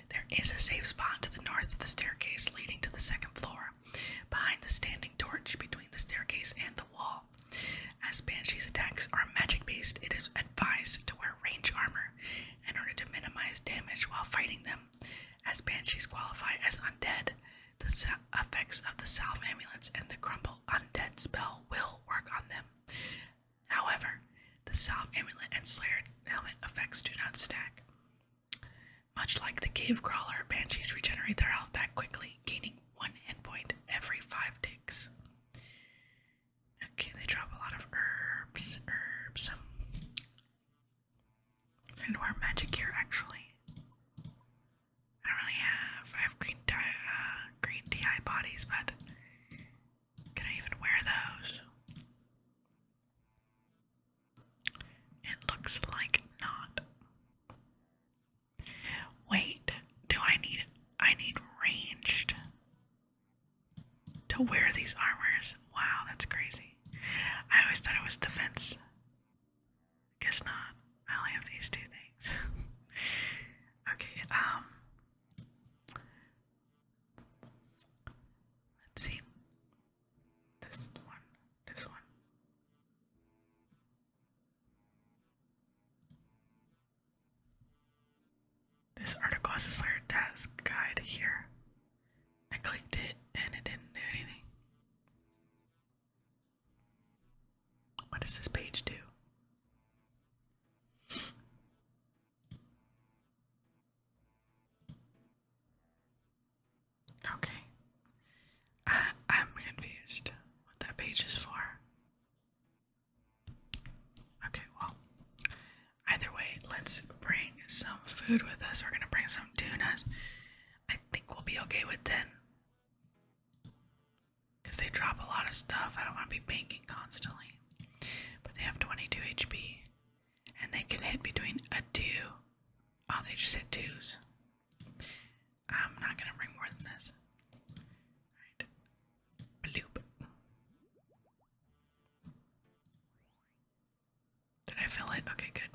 There is a safe spot to the north of the staircase leading to the second floor, behind the standing torch between the staircase and the wall. As Banshee's attacks are magic-based, it is advised to wear range armor in order to minimize damage while fighting them. As Banshees qualify as undead, the effects of the Salve amulets and the Crumble Undead spell will work on them. However, the Salve amulet and Slayer helmet effects do not stack. Much like the Cave Crawler, Banshees regenerate their health back quickly, gaining 1 hit point every 5 ticks. Okay, they drop a lot of herbs. I know where magic here, actually. I don't really have. I have green DI bodies, but can I even wear those? It looks like not. Wait, do I need ranged to wear these armors? Wow, that's crazy. I always thought it was defense. Guess not. I only have these 2 things. Okay, let's see. This one. This article has a Slayer task guide here. I clicked it and it didn't do anything. What does this page do? Okay. I'm confused what that page is for. Okay, well, either way, let's bring some food with us. We're gonna bring some tunas. I think we'll be okay with 10. Because they drop a lot of stuff. I don't want to be banking constantly. But they have 22 HP. And they can hit between a 2. Oh, they just hit 2s. I'm not gonna bring more than this. Alright. Bloop. Did I fill it? Okay, good.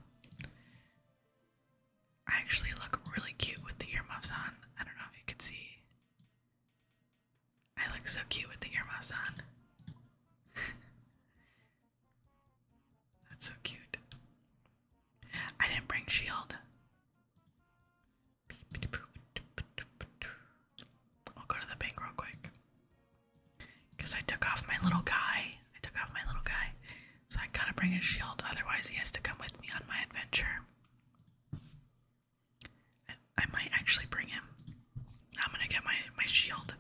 I actually look really cute with the earmuffs on. I don't know if you could see. I look so cute with the earmuffs on. That's so cute. I didn't bring shield. I'll go to the bank real quick. Because I took off my little guy. So I gotta bring a shield, otherwise he has to come with me on my adventure. I might actually bring him. I'm gonna get my shield.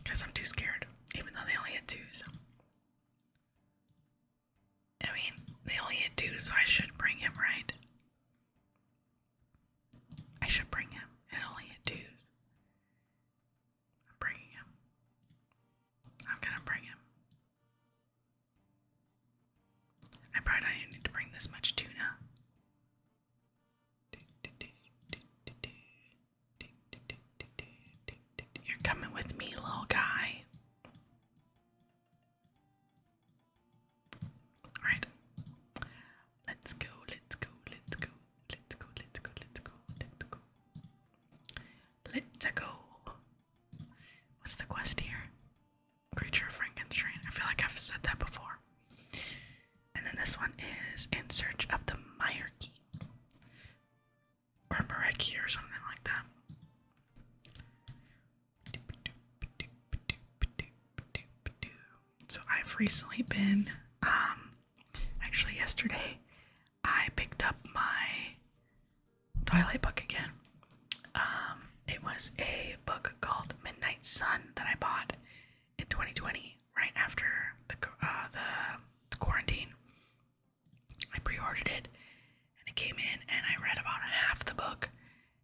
Because I'm too scared, even though they only hit 2s. I mean, they only hit 2s, so I should bring him, right? I should bring him. It only hit 2s. I'm bringing him. I'm gonna bring him. I probably don't even need to bring this much tuna. You're coming with me, little guy. Alright. Let's go to go. What's the quest here? Creature of Frankenstein. I feel like I've said that before. And then this one is In Search of the Meyer Key. Or Meret Key or something like that. So I've recently been, actually yesterday, I picked up my Twilight book again. It was a book called Midnight Sun that I bought in 2020, right after the quarantine. I pre-ordered it, and it came in, and I read about half the book,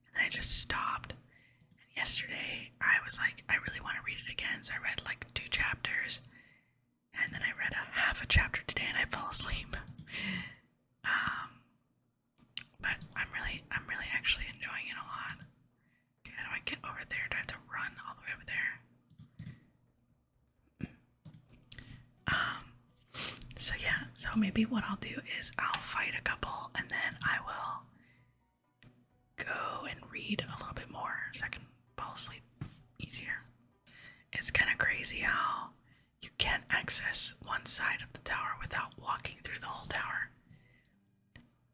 and then I just stopped. And yesterday, I was like, I really want to read it again, so I read like 2 chapters, and then I read a half a chapter today, and I fell asleep. But I'm really actually enjoying it a lot. Okay, how do I get over there? Do I have to run all the way over there? So yeah, so maybe what I'll do is I'll fight a couple, and then I will go and read a little bit more so I can fall asleep easier. It's kind of crazy how you can't access one side of the tower without walking through the whole tower.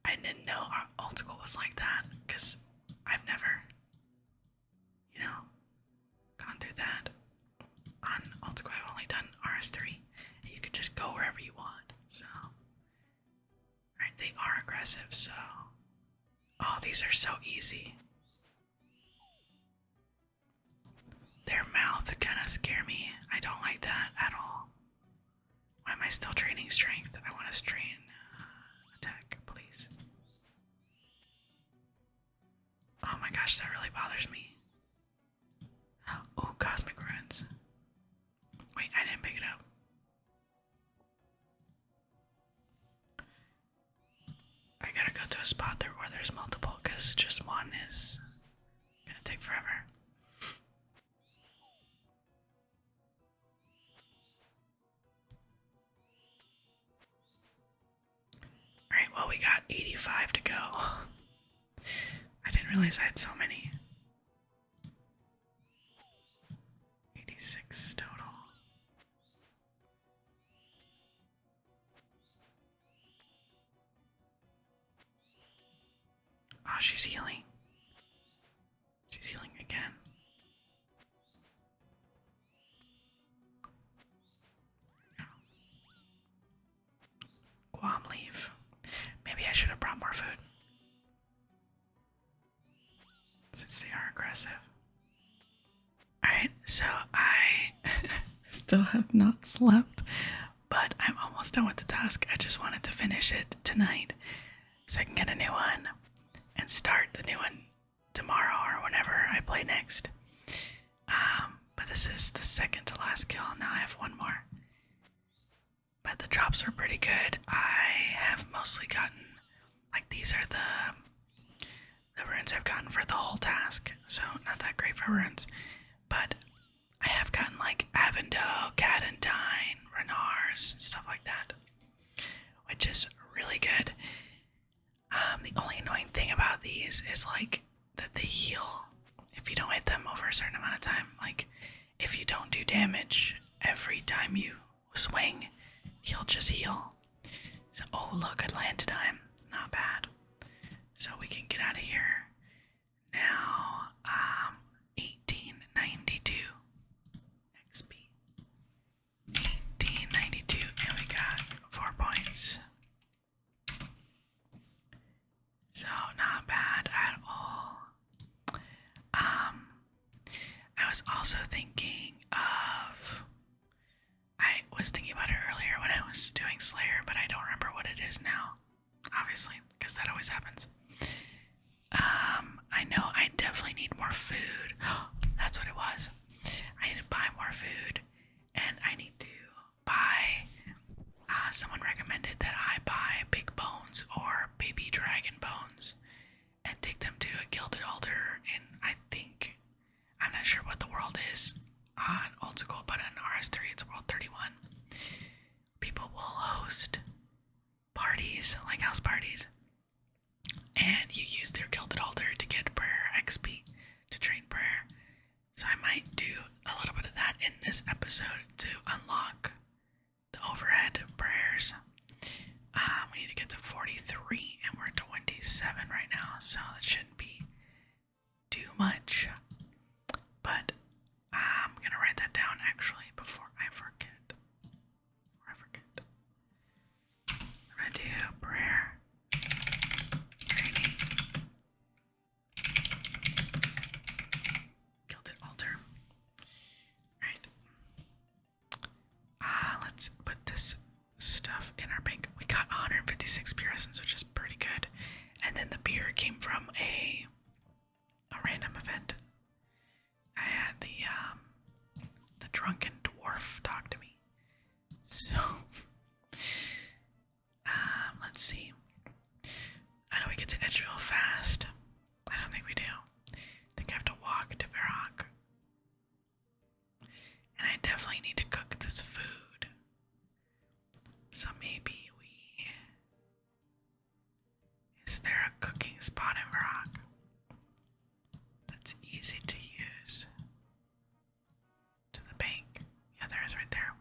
I didn't know our old school was like that, because I've never, gone through that. On old school, I've only done RS3. And you could just go wherever you want, so. Right, they are aggressive, so. Oh, these are so easy. Their mouths kind of scare me. I don't like that at all. Why am I still training strength? I want to train attack, please. Oh my gosh, that really bothers me. Oh, Cosmic Ruins. Wait, I didn't pick it up. I gotta go to a spot there where there's multiple, because just one is gonna take forever. Alright, well, we got 85 to go. I didn't realize I had so many. 86 total. Oh, she's healing. She's healing again. Guam leave. Maybe I should have brought more food, since they are aggressive. Alright, so I still have not slept, but I'm almost done with the task. I just wanted to finish it tonight so I can get a new one and start the new one tomorrow or whenever I play next. But this is the second to last kill. Now I have one more. But the drops were pretty good. I have mostly gotten, like, these are the runes I've gotten for the whole task, so not that great for runes. But I have gotten like Avondale, Cadentine, Renars, stuff like that, which is really good. The only annoying thing about these is like that they heal if you don't hit them over a certain amount of time. Like if you don't do damage every time you swing, he'll just heal. So, oh look, Atlantidime, not bad. So we can get out of here now. 1892 XP. 1892, and we got 4 points. So not bad at all. I was also thinking of, I was thinking about it earlier when I was doing Slayer, but I don't remember what it is now, obviously, because that always happens. I know I definitely need more food. That's what it was. I need to buy more food, and I need to buy, someone recommended that I buy big bones or baby dragon bones and take them to a gilded altar in, I think, I'm not sure what the world is on Old School, but on RS3 it's World 31. People will host parties, like house parties, and you use their gilded altar to get prayer XP, to train prayer. this episode to unlock the overhead prayers. We need to get to 43, and we're at 27 right now, so it shouldn't be too much. But I'm gonna write that down actually before I forget. I'm gonna do prayer training. Gilded altar. Right. Let's put this stuff in our bank. We got 156 pure essence, which is pretty good. And then the beer came from a random event. I had the drunken dwarf talk to me. So let's see. How do we get to Edgeville fast? I don't think we do. I think I have to walk to Varrock. And I definitely need to cook this food. So maybe is there a cooking spot in Varrock that's easy to use? To the bank. Yeah, there is right there.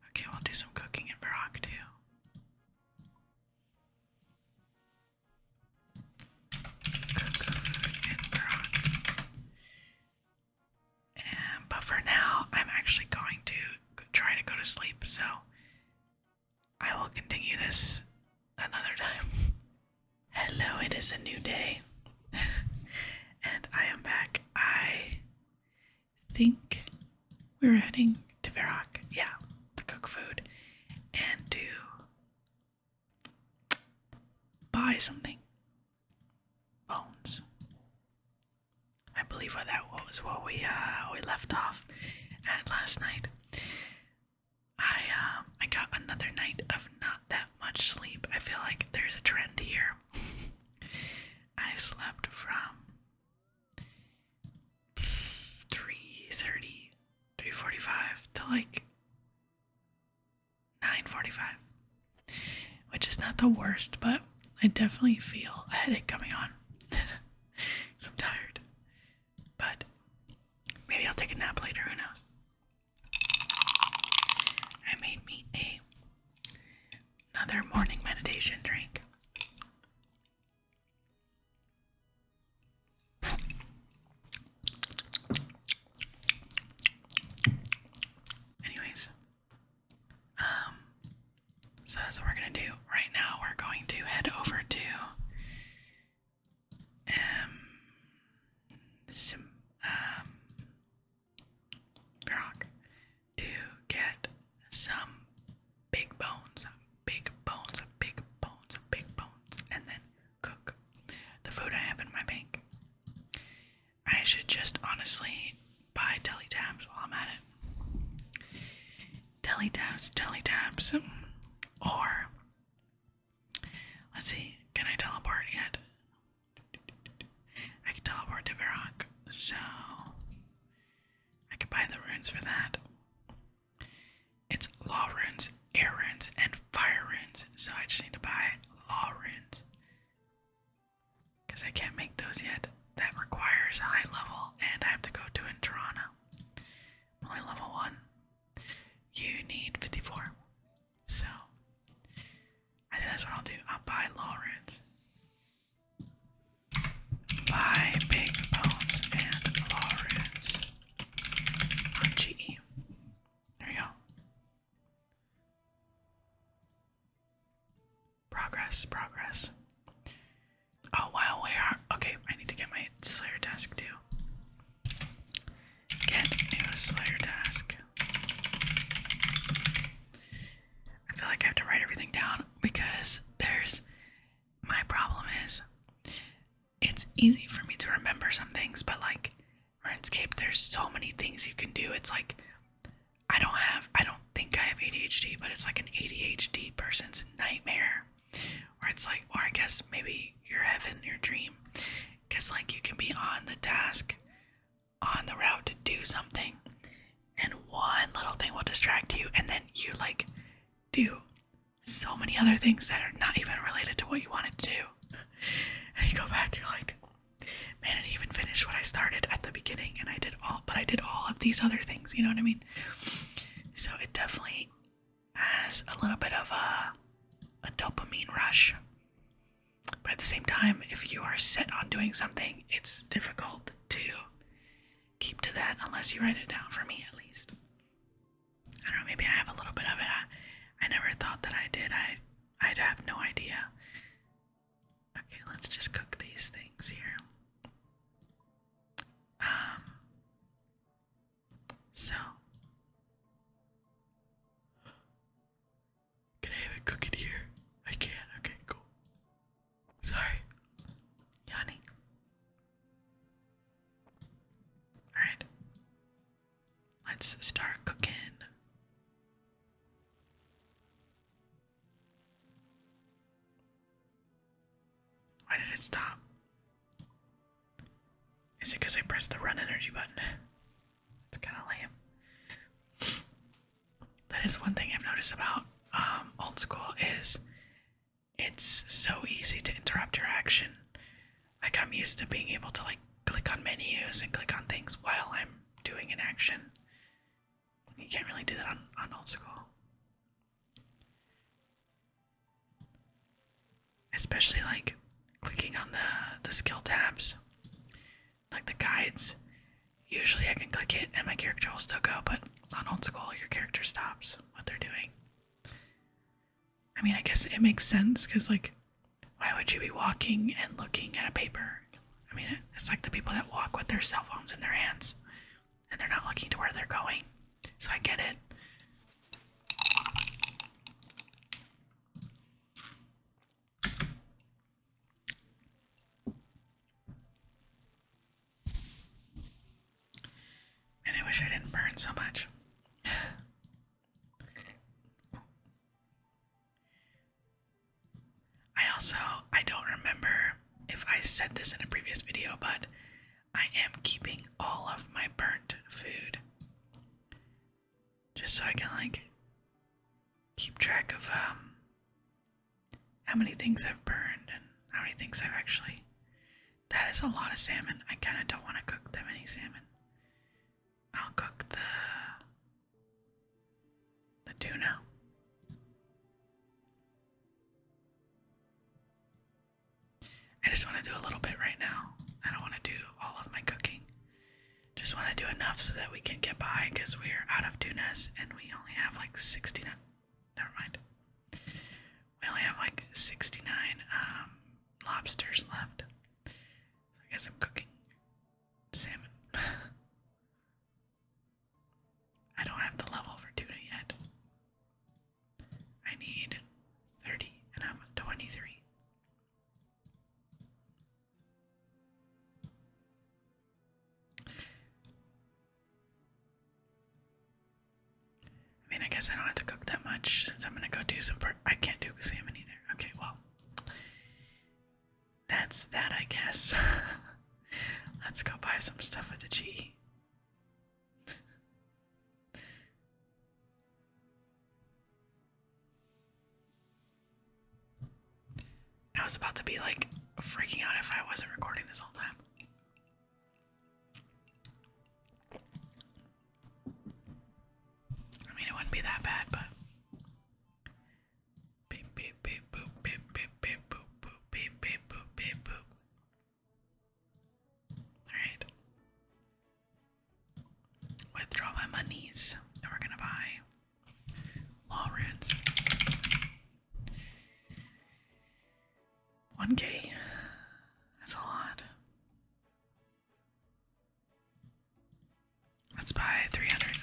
Okay, we'll do some cooking in Varrock too. But for now, I'm actually going to try to go to sleep, so I will continue this another time. Hello, it is a new day, and I am back. I think we're heading to Varrock, yeah, to cook food and to buy something. Bones. I believe that was what we left off at last night. I got another night of not that much sleep. I feel like there's a trend here. I slept from 3:30, 3:45 to like 9:45, which is not the worst, but I definitely feel a headache coming on. So I'm tired. But maybe I'll take a nap later, who knows. I made me another morning meditation drink. Anyways, so that's what we're gonna do. Right now we're going to head over to Varrock to get some big bones, and then cook the food I have in my bank. I should just honestly buy deli tabs while I'm at it. Deli tabs. Or, let's see, can I teleport yet? I can teleport to Varrock, so I can buy the runes for that. It's law runes, air runes, and fire runes, so I just need to buy law runes. Because I can't make those yet. That requires a high level, and I have to go to Intrana. I'm only level 1. You need 54. So, I think that's what I'll do. I'll buy law runes. Buy big bones and law runes on GE. There you go. Progress. Oh wow, we are. Okay, I need to get my Slayer task too. Get new Slayer task. I feel like I have to write everything down because my problem is it's easy for me to remember some things, but like RuneScape, there's so many things you can do. It's like I don't think I have ADHD, but it's like an ADHD person's nightmare. Where it's like, or I guess maybe your heaven, your dream. Because like you can be on the task, on the route to do something, and one little thing will distract you, and then you like do so many other things that are not even related to what you wanted to do. And you go back, you're like, man, I didn't even finish what I started at the beginning and I did all of these other things, you know what I mean? So it definitely has a little bit of a dopamine rush. But at the same time, if you are set on doing something, it's difficult to keep to that unless you write it down, for me at least. I don't know, maybe I have a little bit of it. I never thought that I did. I'd have no idea. Okay, let's just cook these things here. So can I even cook it here? I can. Okay, cool. Sorry. Yawning. Alright. Let's start cooking. Why did it stop? Is it because I pressed the run energy button? It's kind of lame. That is one thing I've noticed about OldSchool is it's so easy to interrupt your action. Like, I'm used to being able to like click on menus and click on things while I'm doing an action. You can't really do that on OldSchool. Especially like clicking on the skill tabs, like the guides. Usually I can click it and my character will still go, but on OldSchool your character stops what they're doing. I mean, I guess it makes sense because, like, why would you be walking and looking at a paper? I mean, it's like the people that walk with their cell phones in their hands and they're not looking to where they're going. So I get it. And I wish I didn't burn so much. I don't remember if I said this in a previous video, but I am keeping all of my burnt food. Just so I can, like, keep track of how many things I've burned and how many things I've actually... That is a lot of salmon. I kind of don't want to cook that many salmon. I'll cook the tuna. I just want to do a little bit right now. I don't want to do all of my cooking. Just want to do enough so that we can get by because we're out of tunas and we only have like 69. Never mind. We only have like 69 lobsters left. So I guess I'm cooking salmon. I don't have the level for tuna yet. I need 30 and I'm at 23. I mean, I guess I don't have to cook that much since I'm gonna go do some I can't do salmon either. Okay, well, that's that, I guess. Let's go buy some stuff at the G. I was about to be like freaking out if I wasn't recording this whole time. I mean, it wouldn't be that bad, but beep beep beep boop beep beep beep boop boop beep beep boop beep boop. Alright. Withdraw my monies. And we're gonna buy law runes. 1K. That's a lot. Let's buy 300.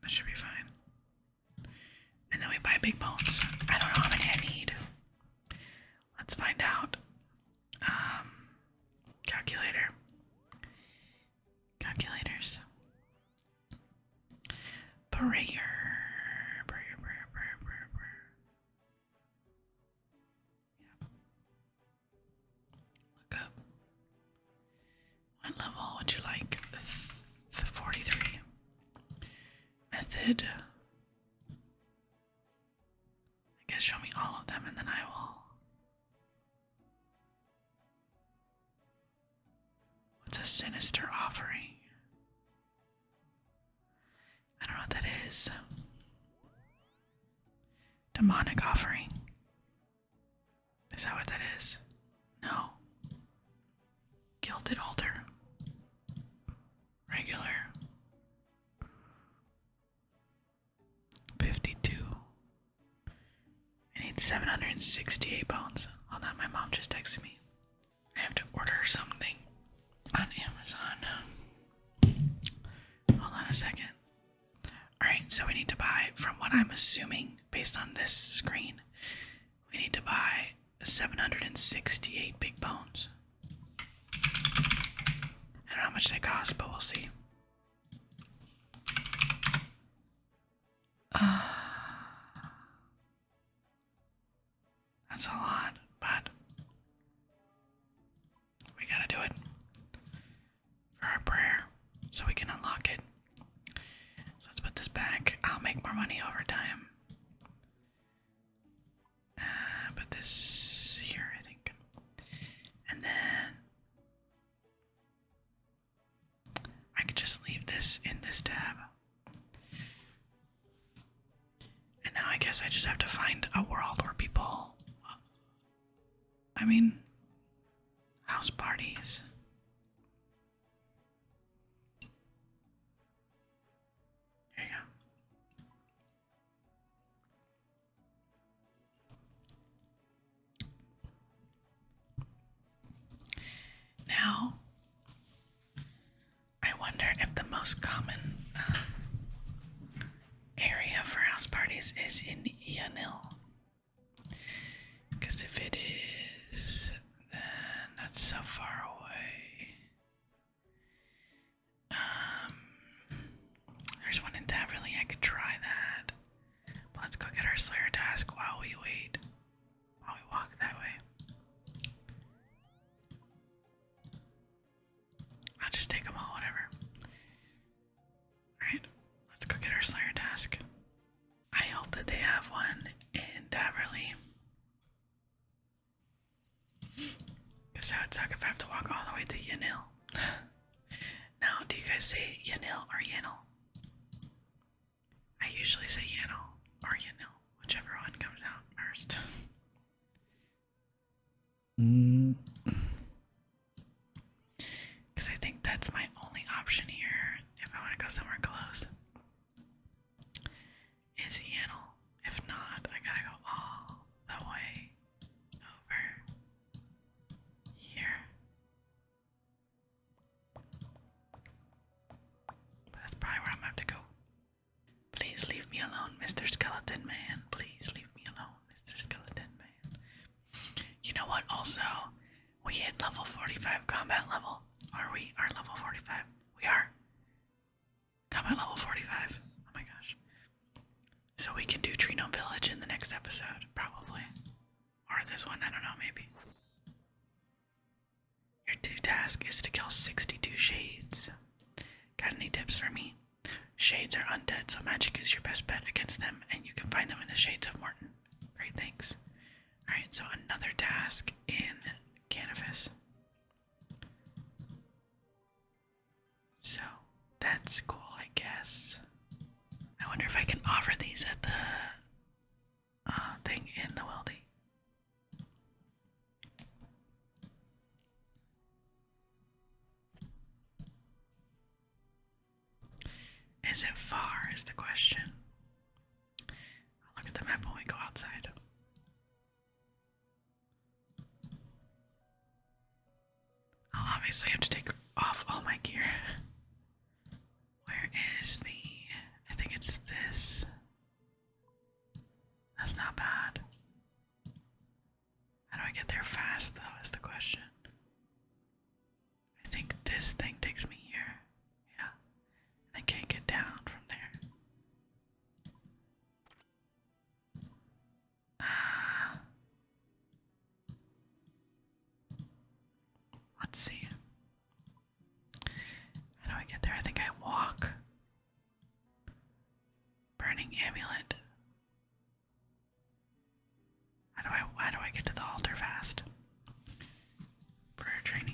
That should be fine. And then we buy big bones. I don't know how many I need. Let's find out. Calculator. Calculators. Prayer. Look up. What level would you like? 43. Method. I guess show me all of them and then I will. a sinister offering. I don't know what that is. Demonic offering. Is that what that is? No. Gilded altar. Regular. 52. I need 768 bones. Hold on, my mom just texted me. I have to order something on Amazon. Hold on a second. Alright, so we need to buy, from what I'm assuming, based on this screen, we need to buy 768 big bones. I don't know how much they cost, but we'll see. That's a lot, but we gotta do it for our prayer so we can unlock it. So let's put this back. I'll make more money over time. Put this here, I think. And then I could just leave this in this tab. And now I guess I just have to find a world where people, house parties. Here you go. Now, I wonder if the most common area for house parties is in Yanil. Because if it is, then that's so far away. There's one in Taverley. I could try that. But let's go get our Slayer task while we wait. While we walk that way. I'll just take them all, whatever. Alright, let's go get our Slayer task. I hope that they have one in Taverley. Because that would suck if I have to walk all the way to Yanil. Now, do you guys say Yanil or Yanil? I usually say Yanil or Yanil, whichever one comes out first. Because I think that's my only option here if I want to go somewhere close. Is Yanil. If not, I gotta go all the way over here. But that's probably where I'm gonna have to go. Please leave me alone, Mr. Skeleton Man. Please leave me alone, Mr. Skeleton Man. You know what, also? We hit level 45 combat level. Are we? Are level 45? We are. Combat level 45. Oh my gosh. So we can do Trino Village in the next episode, probably. Or this one, I don't know, maybe. Your 2 task is to kill 62 shades. Got any tips for me? Shades are undead, so magic is your best bet against them, and you can find them in the Shades of Morton. Great, thanks. Alright, so another task in Canifis. So, that's cool, I guess. I wonder if I can offer these at the thing in the Wildy. Is it far, is the question. I'll look at the map when we go outside. I'll obviously have to take off all my gear. Where is the... I think it's this. That's not bad. How do I get there fast, though, is the question. I think this thing takes me here. Yeah. I can't get down from there. Let's see. How do I get there? I think I walk. Burning amulet. How do I get to the altar fast? Prayer training.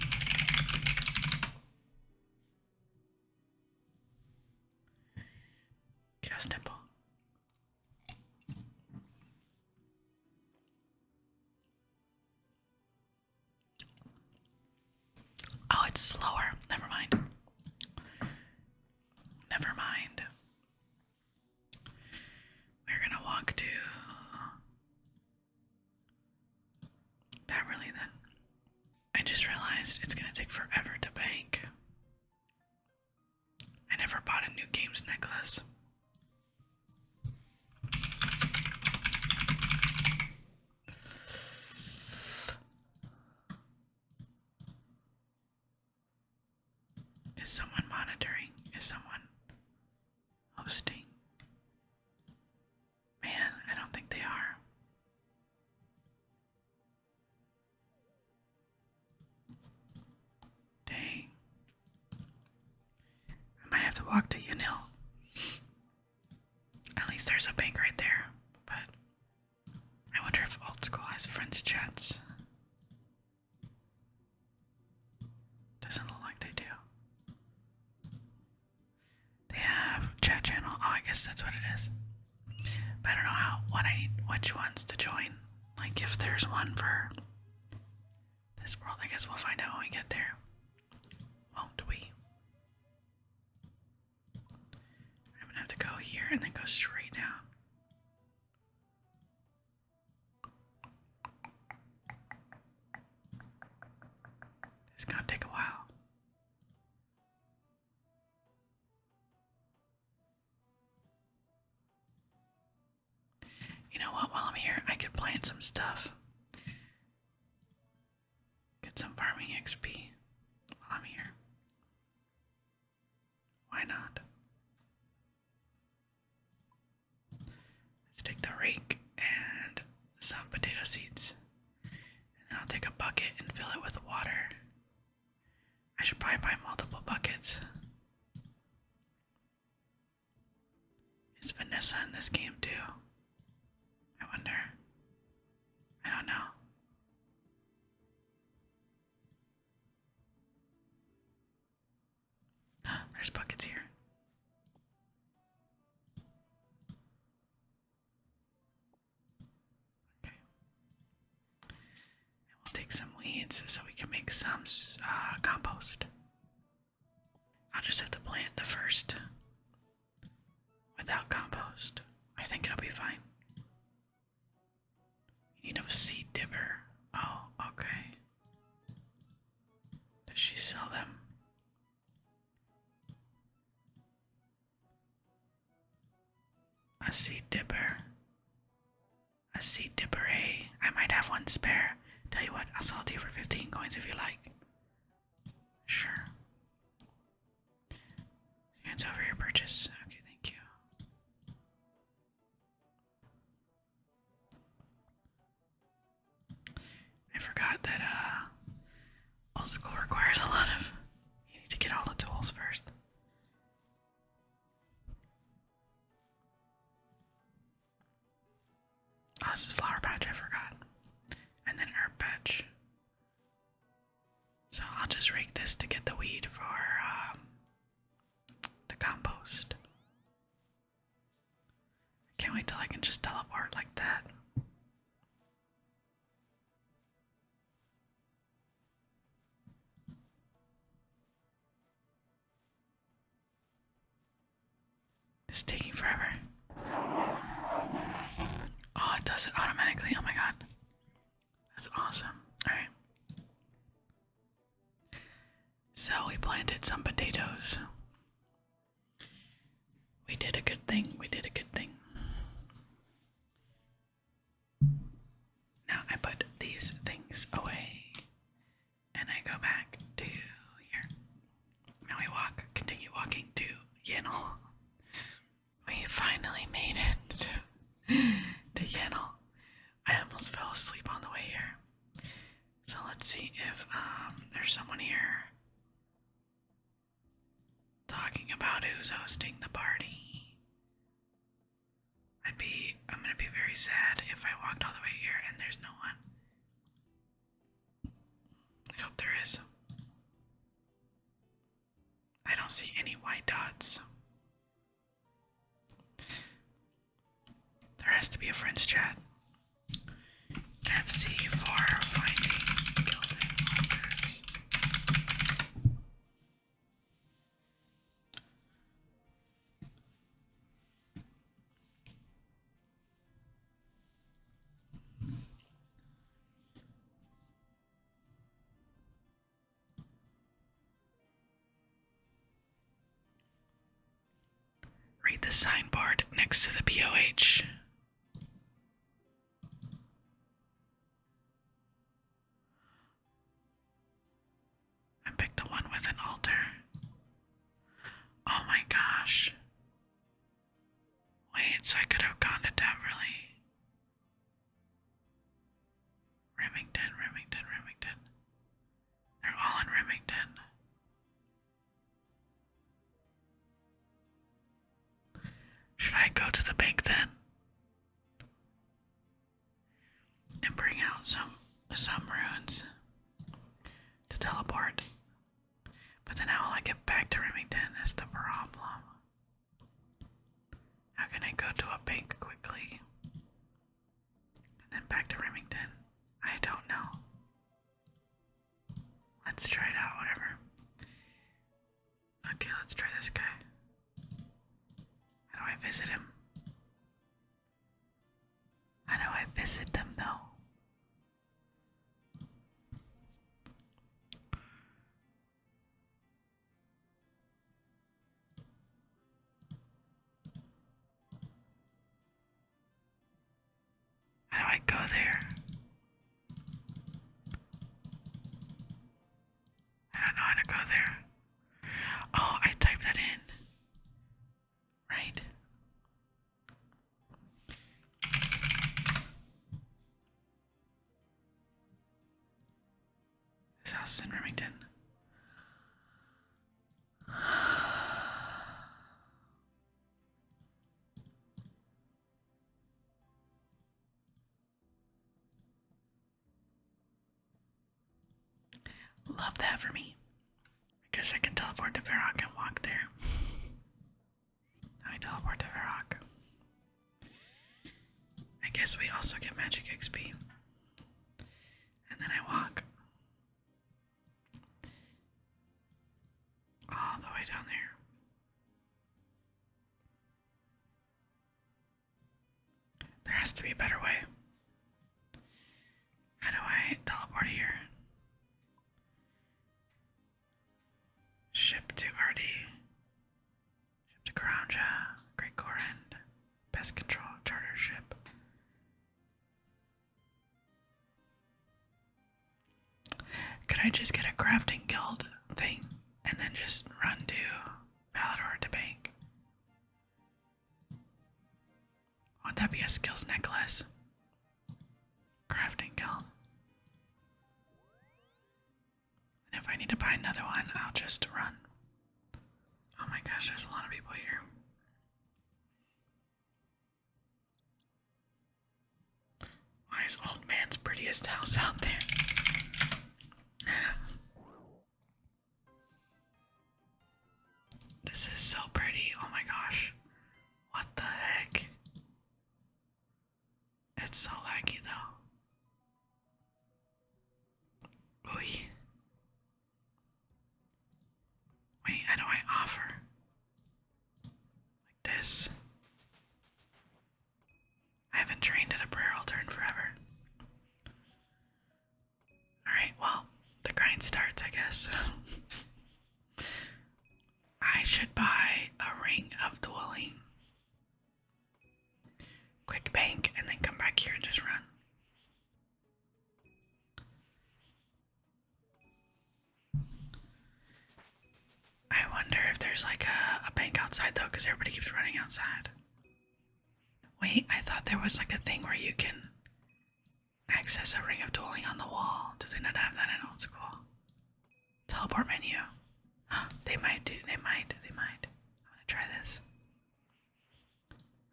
it's slower. Never mind. Never mind. We're gonna walk to Beverly then. I just realized it's gonna take forever to bank. I never bought a new games necklace. Is someone monitoring? Is someone hosting? Man, I don't think they are. Dang. I might have to walk to Unil. At least there's a bank right there. But I wonder if OldSchool has friends chats. Doesn't look like they do. They have chat channel. Oh, I guess that's what it is. But I don't know what I need, which ones to join. Like if there's one for this world, I guess we'll find out when we get there. Won't we? I'm gonna have to go here and then go straight down. It's gonna take a while. You know what? While I'm here, I could plant some stuff. Get some farming XP while I'm here. Why not? Let's take the rake and some potato seeds. And then I'll take a bucket and fill it with water. I should probably buy multiple buckets. Is Vanessa in this game too? I wonder. I don't know. There's buckets here. Okay. And we'll take some weeds so we can make some compost. I'll just have to plant the first without compost. I think it'll be fine. You need a seed dipper. Oh, okay. Does she sell them? A seed dipper. A seed dipper, eh? I might have one spare. Tell you what, I'll sell it to you for 15 coins if you like. Sure. Hands over your purchase. Okay, thank you. I forgot that OldSchool requires a lot of. You need to get all the tools first. Oh, this is flower patch, I forgot. And then herb patch. So I'll just rake this to get the weed for the compost. Can't wait till I can just teleport like that. It's taking forever. Oh, it does it automatically. Oh my god. That's awesome. Alright. So we planted some potatoes. We did a good thing. We did a good thing. Now I put these things away. And I go back to here. Now we continue walking to Yennel. We finally made it to Yennel. I almost fell asleep on the way here. So let's see if there's someone here talking about who's hosting the party. I'm gonna be very sad if I walked all the way here and there's no one. I hope there is. I don't see any white dots. There has to be a friend's chat. FC for finding gilded altars. read the signboard next to the BOH. I picked the one with an altar. Oh my gosh. Wait, so I could have gone to Beverly. Remington, Remington, Remington. They're all in Remington. Should I go to the bank then? And bring out some runes to teleport. But then how will I get back to Remington is the problem. How can I go to a bank quickly? And then back to Remington? I don't know. Let's try it out, whatever. Okay, let's try this guy. How do I visit him? How do I visit them though? How do I go there? I don't know how to go there. Oh, I typed that in. Right? This house is in Remington. Love that for me. I guess I can teleport to Varrock and walk there. Now I teleport to Varrock. I guess we also get magic XP. And then I walk all the way down there. There has to be a better way. How do I teleport here? Ship to RD. Ship to Karanja. Great Corend. Pest Control Charter Ship. Could I just get a crafting guild thing and then just run to Valador to bank? Would that be a skills necklace? Crafting guild. And if I need to buy another one, I'll just run. Oh my gosh, there's a lot of people here. Why is Old Man's prettiest house out there? This is so pretty. Oh my gosh. What the heck? It's so laggy though. Ooh. Wait, how do I offer? Like this. I haven't trained at a prayer altar in forever. Alright, well, the grind starts, I guess. I should buy a ring of dwelling. Quick bank and then come back here and just run. I wonder if there's like a bank outside though, because everybody keeps running outside. Wait, I thought there was like a thing where you can access a ring of dueling on the wall. Do they not have that in OldSchool? Teleport menu. They might do. They might. I'm gonna try this.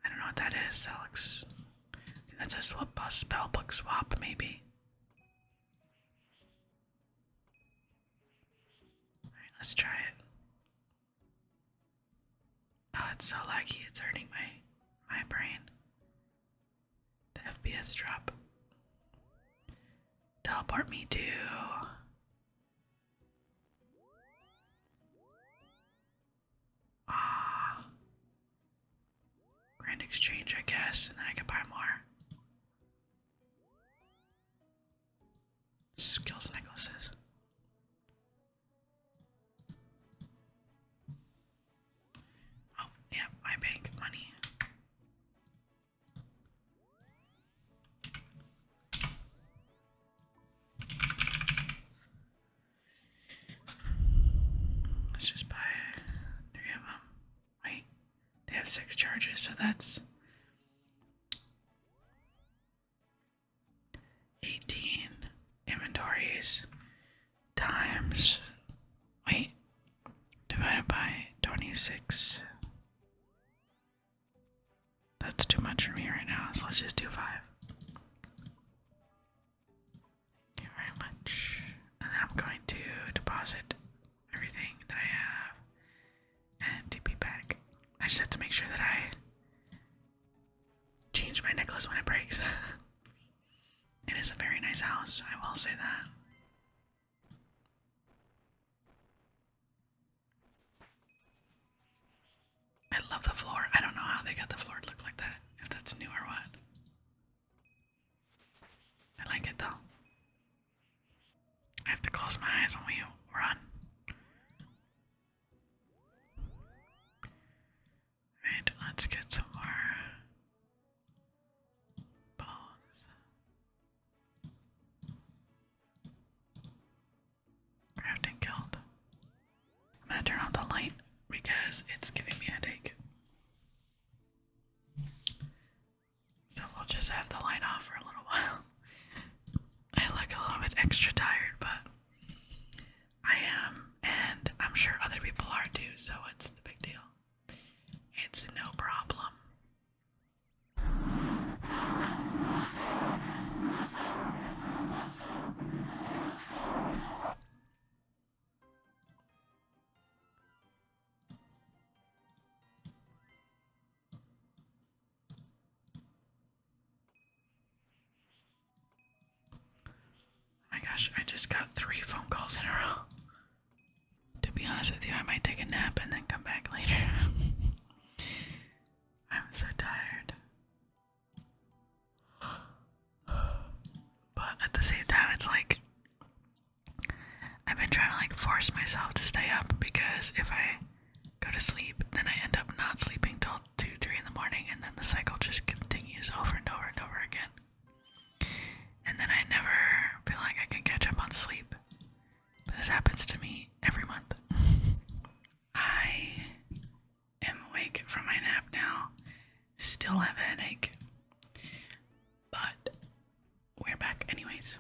I don't know what that is. That looks. I think that's a spell book swap, maybe. Alright, let's try it. Oh, it's so laggy. It's hurting my brain. The FPS drop. Teleport me to. Grand exchange, I guess, and then I can buy more. Skills necklaces. Oh, yeah, my bank. charges, so that's 18 inventories times, wait, divided by 26. That's too much for me right now, so let's just do 5. Thank you very much. And then I'm going to deposit everything that I have and TP back. I just have to make sure that I change my necklace when it breaks. It is a very nice house, I will say that. I love the floor. I don't know how they got the floor to look like that, if that's new or what. I like it though. I have to close my eyes when we run. Right, let's get some more bones. Crafting guild. I'm gonna turn off the light because it's giving me a headache. So we'll just have the light off for a little while. I look a little bit extra tired, but I am, and I'm sure other people are too, so what's the big deal? It's no problem. Oh my gosh, I just got 3 phone calls in a row. To be honest with you, I might take a nap and then come back later. I'm so tired. But at the same time, it's like I've been trying to like force myself to stay up, because if I go to sleep, then I end up not sleeping till 2, 3 in the morning, and then the cycle just continues over and over and over again. And then I never feel like I can catch up on sleep. But this happens to me every month. I am awake from my nap now. Still have a headache. But we're back anyways.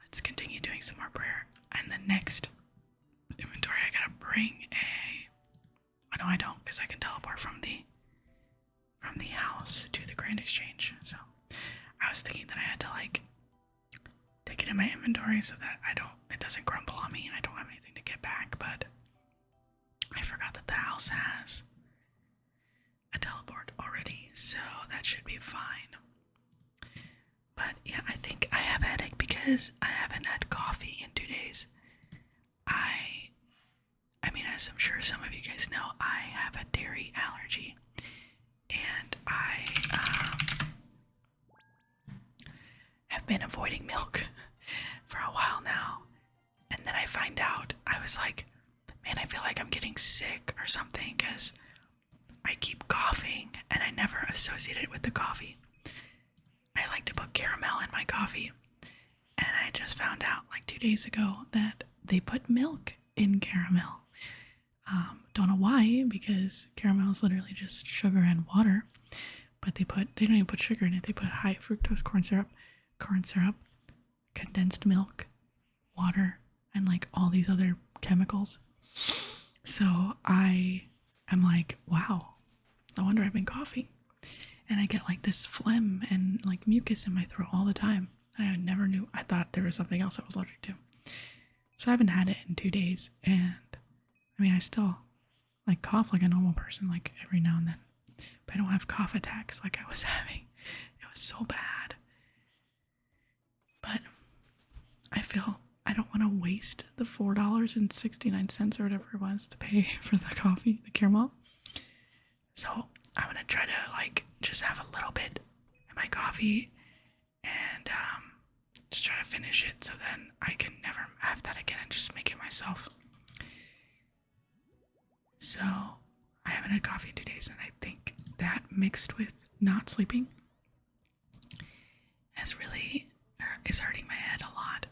Let's continue doing some more prayer. And the next inventory, I gotta bring a... Oh no, I don't, because I can teleport from the house to the Grand Exchange. So I was thinking that I had to like take it in my inventory so that it doesn't crumble on me and I don't have anything to get back, but I forgot that the house has a teleport already, so that should be fine. But yeah, I think I have a headache because I haven't had coffee in 2 days. I mean, as I'm sure some of you guys know, I have a dairy allergy, and I have been avoiding milk for a while now. And then I find out, I was like, man, I feel like I'm getting sick or something, because I keep coughing and I never associate it with the coffee. I like to put caramel in my coffee, and I just found out like 2 days ago that they put milk in caramel. Don't know why, because caramel is literally just sugar and water, but they don't even put sugar in it. They put high fructose corn syrup, condensed milk, water, and like all these other chemicals. So I am like, wow, no wonder I've been coughing. And I get like this phlegm and like mucus in my throat all the time. I never knew. I thought there was something else I was allergic to. So I haven't had it in 2 days, and I mean, I still like cough like a normal person, like every now and then, but I don't have cough attacks like I was having. It was so bad. But I feel I don't want to waste the $4.69 or whatever it was to pay for the coffee, the caramel. So I'm gonna try to like just have a little bit in my coffee and just try to finish it, so then I can never have that again and just make it myself. So I haven't had coffee in 2 days, and I think that mixed with not sleeping is hurting my head a lot.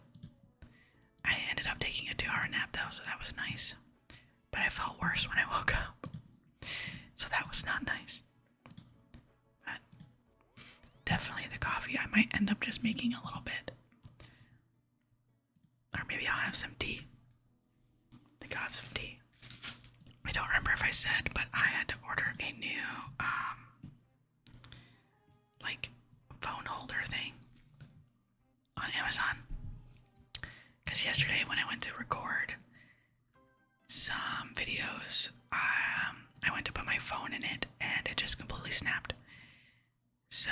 I ended up taking a 2-hour nap though, so that was nice. But I felt worse when I woke up. so that was not nice. But definitely the coffee. I might end up just making a little bit. Or maybe I'll have some tea. I think I'll have some tea. I don't remember if I said, but I had to order a new, like, phone holder thing on Amazon. Because yesterday when I went to record some videos, I went to put my phone in it and it just completely snapped. So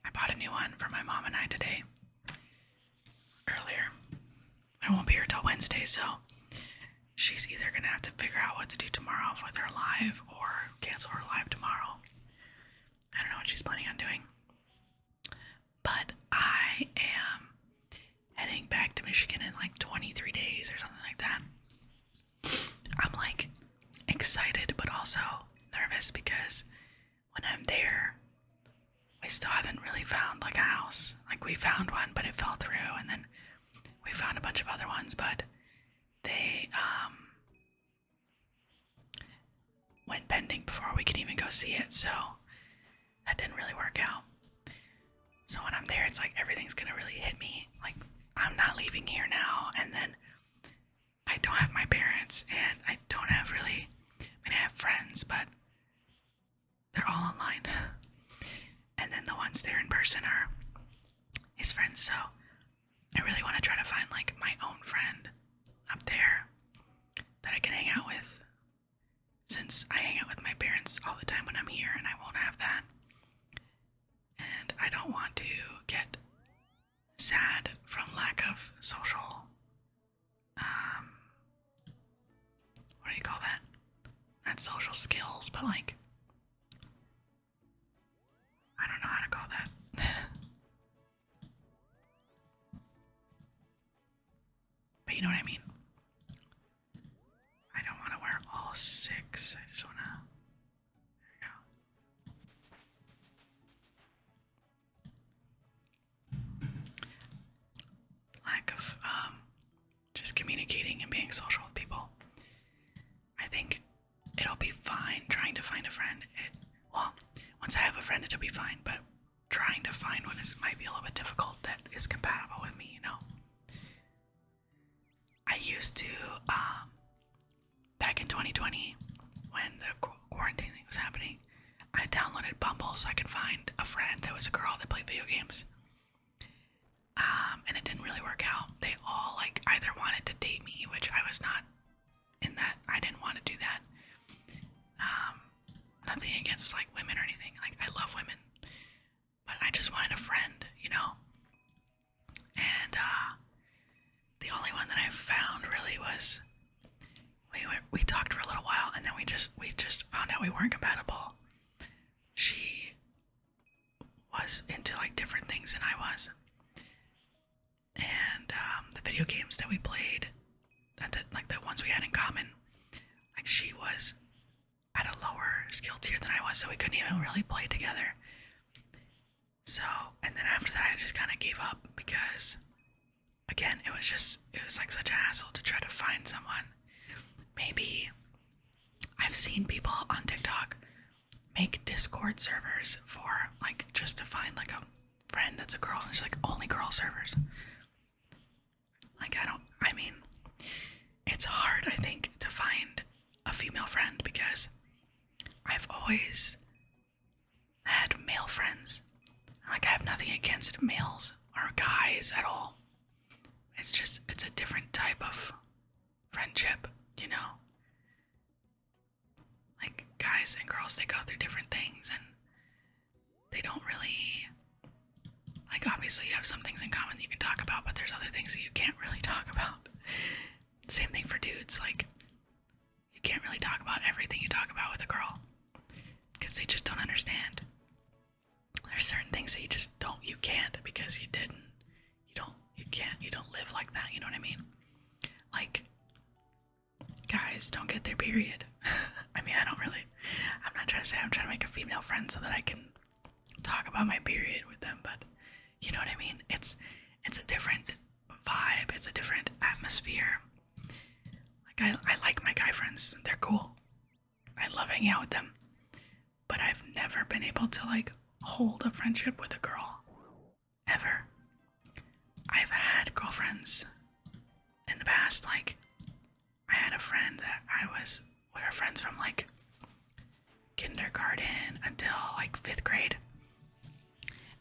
I bought a new one for my mom and I today. Earlier. I won't be here till Wednesday, so she's either gonna have to figure out what to do tomorrow with her live or cancel her live tomorrow. I don't know what she's planning on doing. But I am heading back to Michigan in like 23 days or something like that. I'm like excited but also nervous because when I'm there, we still haven't really found like a house. Like we found one but it fell through, and then we found a bunch of other ones but they went pending before we could even go see it, so that didn't really work out. So when I'm there, it's like everything's gonna really hit me. Like, I'm not leaving here now, and then I don't have my parents, and I don't have really, I mean, I have friends, but they're all online. And then the ones there in person are his friends, so I really want to try to find, like, my own friend up there that I can hang out with, since I hang out with my parents all the time when I'm here, and I won't have that. And I don't want to get sad from lack of social, what do you call that? Not social skills, but like, I don't know how to call that. But you know what I mean? I don't want to wear all 6. I just want to, there we go. Lack of just communicating and being social with people. I think it'll be fine trying to find a friend. Well, once I have a friend, it'll be fine, but trying to find one might be a little bit difficult that is compatible with me, you know? I used to, back in 2020, when the quarantine thing was happening, I downloaded Bumble so I could find a friend that was a girl that played video games. And it didn't really work out. They all, like, either wanted to date me, which I was not in that. I didn't want to do that. Nothing against, like, women or anything. Like, I love women. But I just wanted a friend, you know? And, the only one that I found really was, we talked for a little while, and then we just found out we weren't compatible. She was into, like, different things than I was. And the video games that we played, like the ones we had in common, like she was at a lower skill tier than I was, so we couldn't even really play together. So, and then after that I just kind of gave up because, again, it was like such a hassle to try to find someone. Maybe I've seen people on TikTok make Discord servers for, like, just to find like a friend that's a girl, and it's like only girl servers. Like, I mean, it's hard, I think, to find a female friend because I've always had male friends. Like, I have nothing against males or guys at all. It's just, it's a different type of friendship, you know? Like, guys and girls, they go through different things and they don't really, like, obviously you have some things in common that you can talk about, but there's other things that you can't really talk about. Same thing for dudes, like, you can't really talk about everything you talk about with a girl because they just don't understand. There's certain things that you can't because you don't live like that, you know what I mean? Like, guys don't get their period. I mean, I'm not trying to say I'm trying to make a female friend so that I can talk about my period with them, but you know what I mean? It's a different vibe, it's a different atmosphere. Like, I like my guy friends. They're cool. I love hanging out with them. But I've never been able to like hold a friendship with a girl. Ever. I've had girlfriends in the past. Like, I had a friend that we were friends from like kindergarten until like 5th grade.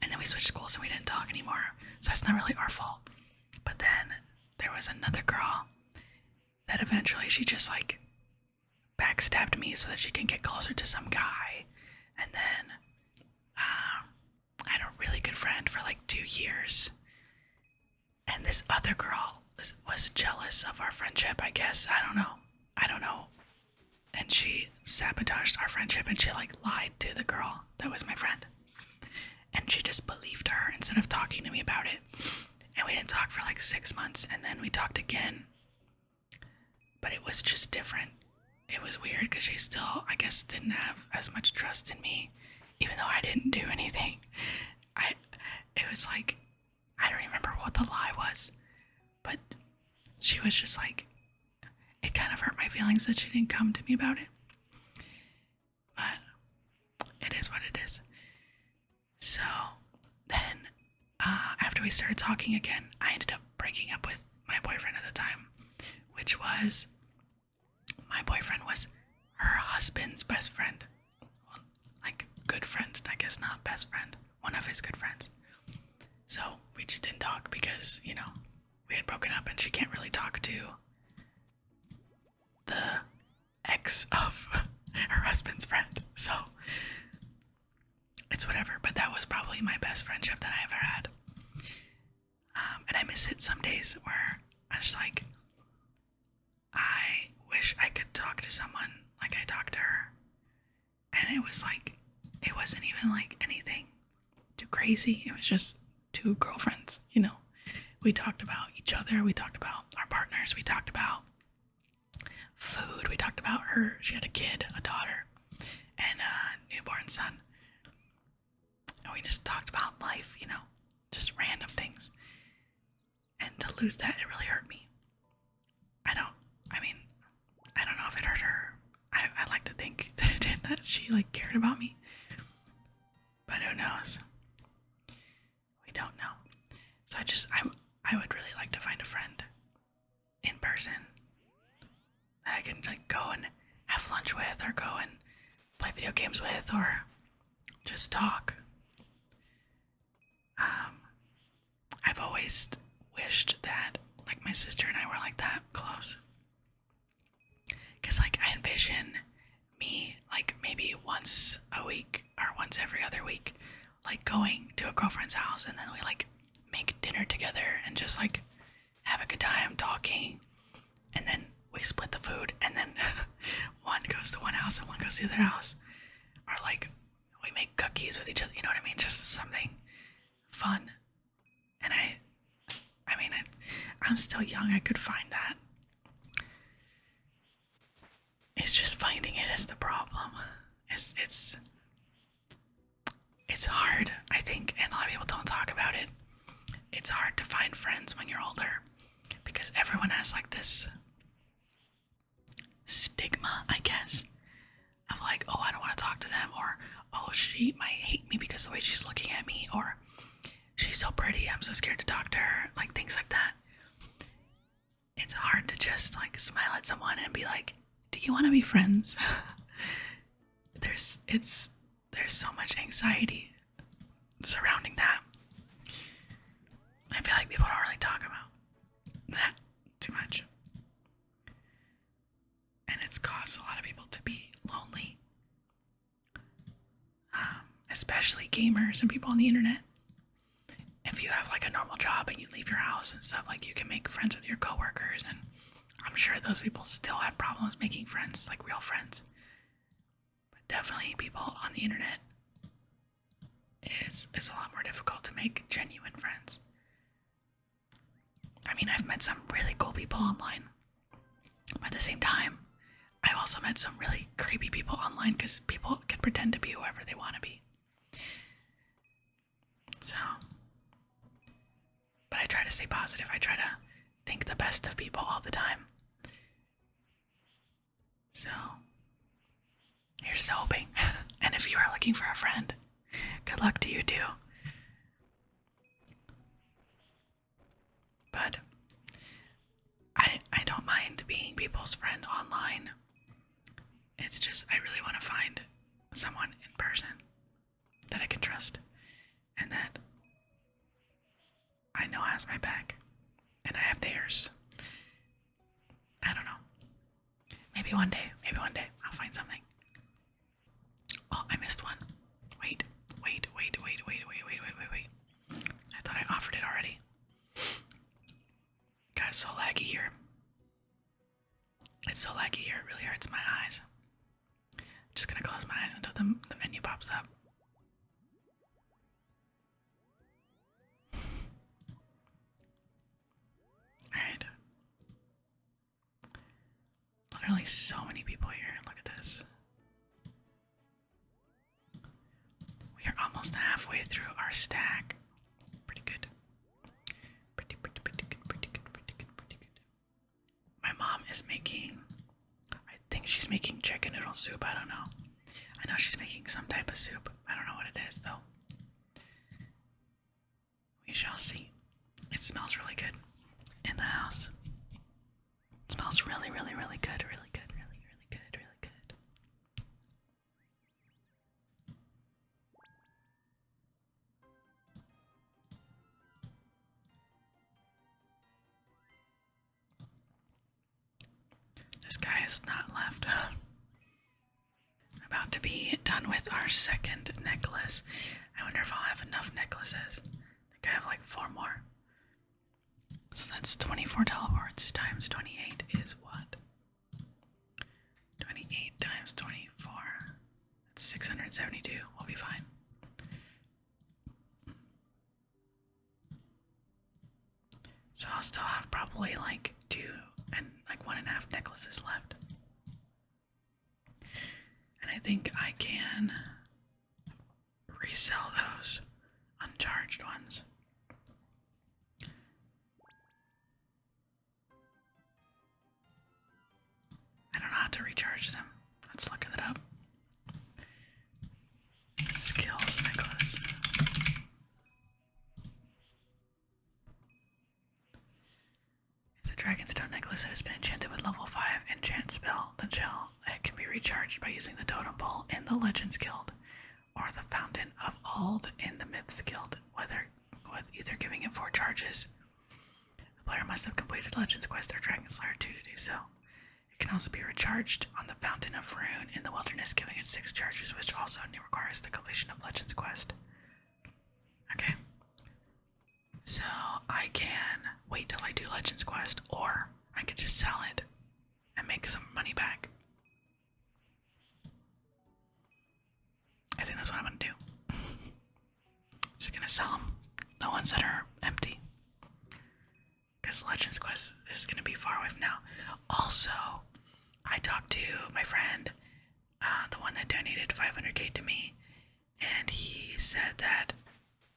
And then we switched schools and we didn't talk anymore. So that's not really our fault. But then there was another girl that eventually she just like backstabbed me so that she can get closer to some guy. And then I had a really good friend for like 2 years. And this other girl was jealous of our friendship, I guess. I don't know. And she sabotaged our friendship and she like lied to the girl that was my friend. And she just believed her instead of talking to me about it. And we didn't talk for like 6 months, and then we talked again. But it was just different. It was weird because she still, I guess, didn't have as much trust in me, even though I didn't do anything. It was like, I don't remember what the lie was, but she was just like, it kind of hurt my feelings that she didn't come to me about it. But it is what it is. So then, after we started talking again, I ended up breaking up with my boyfriend at the time, which was, my boyfriend was her husband's best friend. Like, good friend, I guess, not best friend. One of his good friends. So we just didn't talk because, you know, we had broken up and she can't really talk to the ex of her husband's friend. So it's whatever, but that was probably my best friendship that I ever had. And I miss it some days where I was like, I wish I could talk to someone like I talked to her. And it was like, it wasn't even like anything too crazy. It was just 2 girlfriends, you know. We talked about each other, we talked about our partners, we talked about food, we talked about her. She had a kid, a daughter, and a newborn son. And we just talked about life, you know, just random things. And to lose that, it really hurt me. I don't know if it hurt her. I like to think that it did, that she like cared about me. But who knows? We don't know. So I would really like to find a friend in person that I can like go and have lunch with, or go and play video games with, or just talk. I've always wished that like my sister and I were like that close. Cause like I envision me like maybe once a week or once every other week, like going to a girlfriend's house, and then we like make dinner together and just like have a good time talking, and then we split the food, and then one goes to one house and one goes to the other house, or like we make cookies with each other, you know what I mean, just something fun. And I'm still young, I could find that. It's just finding it is the problem. It's hard, I think, and a lot of people don't talk about it. It's hard to find friends when you're older because everyone has like this stigma, I guess, of like, oh, I don't want to talk to them, or oh, she might hate me because the way she's looking at me, or she's so pretty, I'm so scared to talk to her, like things like that. It's hard to just like smile at someone and be like, do you want to be friends? There's so much anxiety surrounding that. I feel like people don't really talk about that too much. And it's caused a lot of people to be lonely. Especially gamers and people on the internet. If you have like a normal job and you leave your house and stuff, like you can make friends with your coworkers, and I'm sure those people still have problems making friends, like real friends. But definitely people on the internet, it's a lot more difficult to make genuine friends. I mean, I've met some really cool people online. But at the same time, I've also met some really creepy people online because people can pretend to be whoever they want to be. So, but I try to stay positive. I try to think the best of people all the time. So, here's to hoping. And if you are looking for a friend, good luck to you too. But I don't mind being people's friend online. It's just I really want to find someone in person that I can trust and that I know has my back and I have theirs. I don't know. Maybe one day I'll find something. Oh, I missed one. Wait. I thought I offered it already. God, it's so laggy here. It's so laggy here, it really hurts my eyes. I'm just gonna close my eyes until the menu pops up. Alright. Literally so many people here. Look at this. We are almost halfway through our stack. Pretty good. Pretty good. My mom is making, I think she's making chicken noodle soup. I don't know. I know she's making some type of soup. I don't know what it is though. We shall see. It smells really good in the house. It smells really good. Really good. This guy is not left. About to be done with our second necklace. I wonder if I'll have enough necklaces. I think I have like 4 more. So that's 24 teleports times 28 is what? 28 times 24. That's 672. We'll be fine. So I'll still have probably like 2 and like 1.5 necklaces left. And I think I can resell those uncharged ones. I don't know how to recharge them. Let's look it up. Skills necklace. It's a dragonstone necklace that has been enchanted with level 5 enchant spell. The gel it can be recharged by using the totem pole in the Legends Guild or the Fountain of Ald in the Myths Guild, with either giving it 4 charges. The player must have completed Legends Quest or Dragon Slayer 2 to do so. It can also be recharged on the Fountain of Rune in the Wilderness, giving it 6 charges, which also requires the completion of Legends Quest. Okay. So I can wait till I do Legends Quest, or I could just sell it and make some money back. I think that's what I'm gonna do. Just gonna sell them, the ones that are empty, because Legends Quest is gonna be far away from now. Also, I talked to my friend, the one that donated 500k to me, and he said that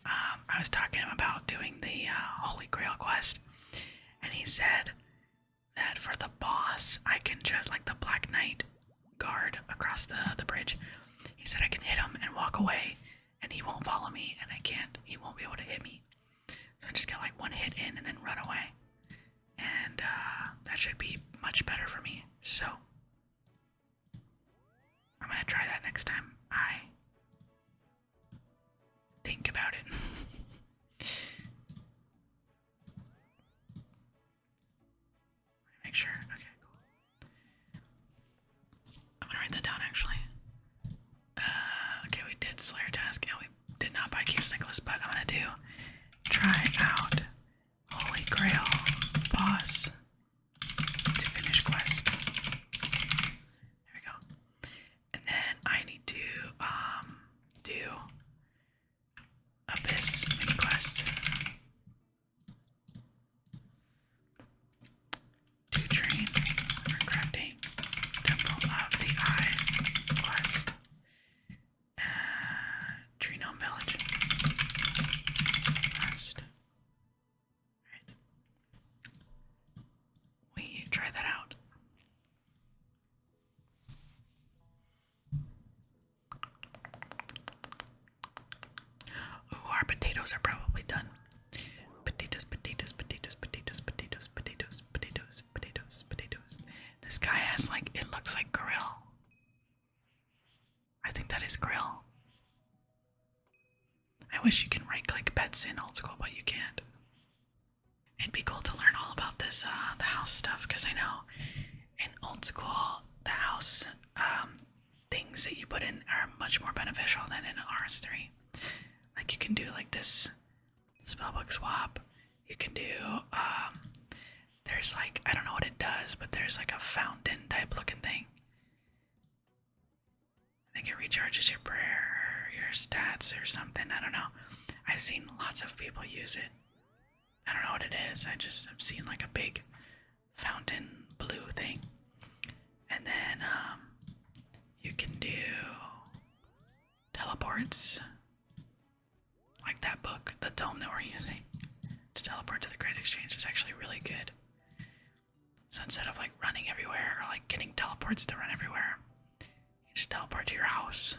I was talking to him about doing the Holy Grail quest, and he said that for the boss, I can just, like the Black Knight guard across the bridge, he said I can hit him and walk away, and he won't follow me, and he won't be able to hit me. So I just get like 1 hit in and then run away. And that should be much better for me. So I'm gonna try that next time I think about it. Make sure. Okay, cool. I'm gonna write that down actually. Okay, we did Slayer task and we did not buy Cave's necklace, but I'm gonna do try out Holy Grail boss to finish quest. There we go. And then I need to do Abyss mini quest. To train for crafting Temple of the Eye quest. Tree Gnome Village quest. Right. potatoes are probably done. Potatoes, potatoes, potatoes, potatoes, potatoes, potatoes, potatoes, potatoes, potatoes. This guy has like, it looks like grill. I think that is grill. I wish you can right click pets in Old School, but you can't. It'd be cool to learn all about this, the house stuff, because I know in Old School, the house things that you put in are much more beneficial than in RS3. Like you can do like this spellbook swap. You can do, there's like, I don't know what it does, but there's like a fountain type looking thing. I think it recharges your prayer or your stats or something. I don't know. I've seen lots of people use it. I don't know what it is. I've seen like a big fountain blue thing. And then you can do teleports. Like that book, the tome that we're using to teleport to the Great Exchange is actually really good. So instead of like running everywhere or like getting teleports to run everywhere, you just teleport to your house.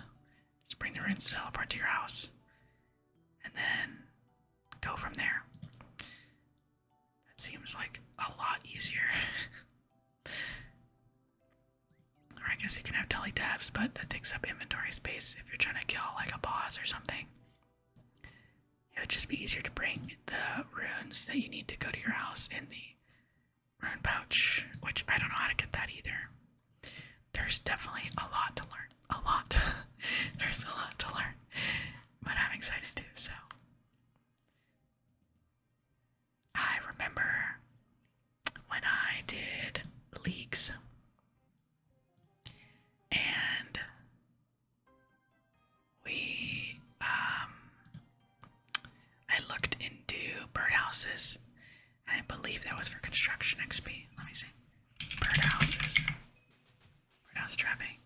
Just bring the runes to teleport to your house. And then go from there. That seems like a lot easier. Or I guess you can have teletabs, but that takes up inventory space if you're trying to kill like a boss or something. It would just be easier to bring the runes that you need to go to your house in the rune pouch, which I don't know how to get that either. There's definitely a lot to learn. A lot. There's a lot to learn. But I'm excited too, so. I remember when I did leagues and I looked into birdhouses, and I believe that was for construction XP. Let me see. Birdhouses. Birdhouse trapping.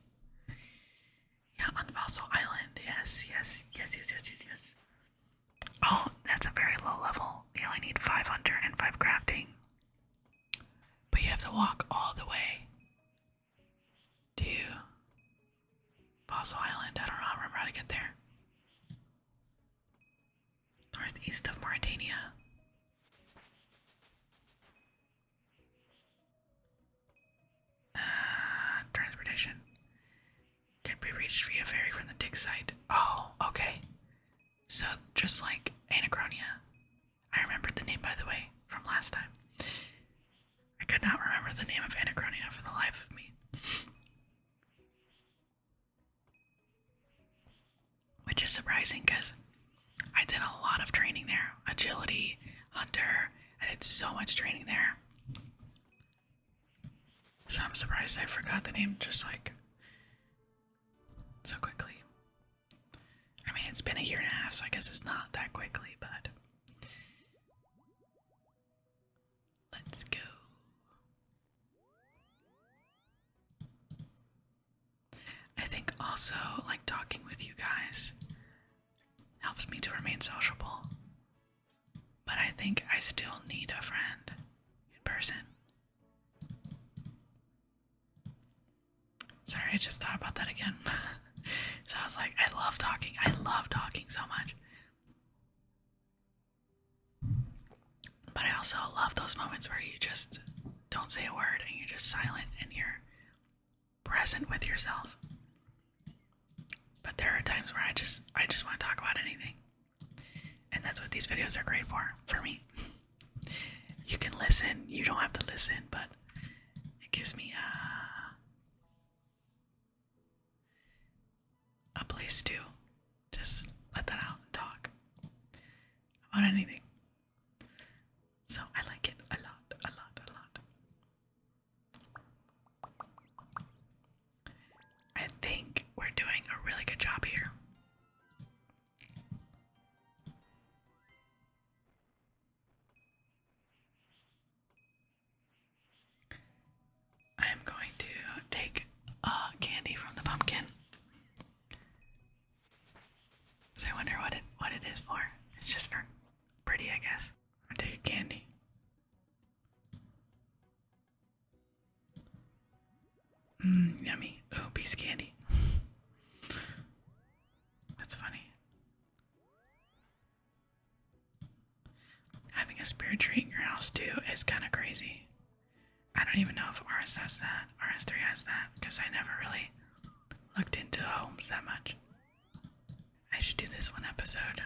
Yeah, on Fossil Island. Yes. Oh, that's a very low level. You only need 5 hunter and 5 crafting. But you have to walk all the way to Fossil Island. I don't know. I remember how to get there. Northeast of Mauritania. Transportation can be reached via ferry from the dig site. Oh, okay. So just like Anachronia. I remembered the name, by the way, from last time. I could not remember the name of Anachronia for the life of me. Which is surprising because I did a lot of training there. Agility, Hunter, I did so much training there. So I'm surprised I forgot the name just like so quickly. I mean, it's been a year and a half, so I guess it's not that quickly, but let's go. I think also, like, talking with you guys helps me to remain sociable. But I think I still need a friend in person. Sorry, I just thought about that again. So I was like, I love talking. I love talking so much. But I also love those moments where you just don't say a word and you're just silent and you're present with yourself. But there are times where I just want to talk about anything. And that's what these videos are great for me. You can listen, you don't have to listen, but it gives me a place to just let that out and talk about anything. So I like it a lot, a lot, a lot. I think we're doing a really good job here. I'm going to take candy from the pumpkin. So I wonder what it is for. It's just for pretty, I guess. I'll take a candy. Yummy. Oh, piece of candy. That's funny. a spirit tree in your house too is kind of crazy. I don't even know if RS has that. RS3 has that, because I never really looked into homes that much. I should do this one episode.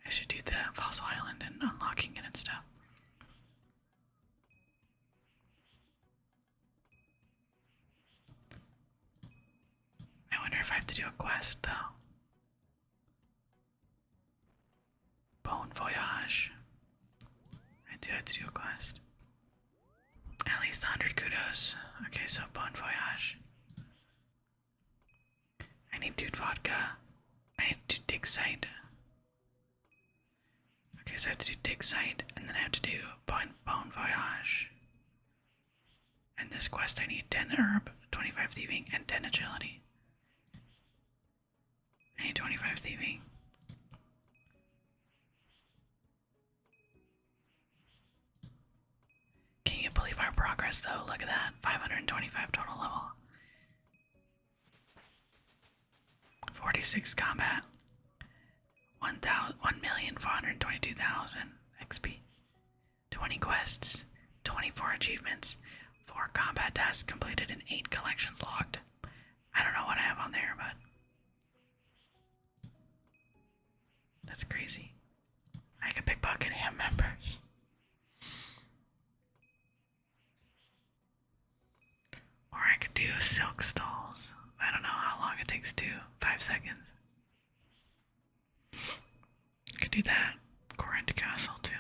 I should do the fossil island and unlocking it and stuff. I wonder if I have to do a quest though. Bon voyage. I do have to do a quest. At least 100 kudos. Okay, so bon voyage. I need dude vodka. I need to dig site. Okay, so I have to do dig site, and then I have to do bon voyage. And this quest I need 10 herb, 25 thieving, and 10 agility. I need 25 thieving. Can you believe our progress though? Look at that. 525 total level. 46 combat. 1,422,000 XP. 20 quests. 24 achievements. 4 combat tasks completed and 8 collections logged. I don't know what I have on there, but that's crazy. I can pickpocket him members. Or I could do silk stalls. I don't know how long it takes to. 5 seconds. I could do that. Corinth Castle too.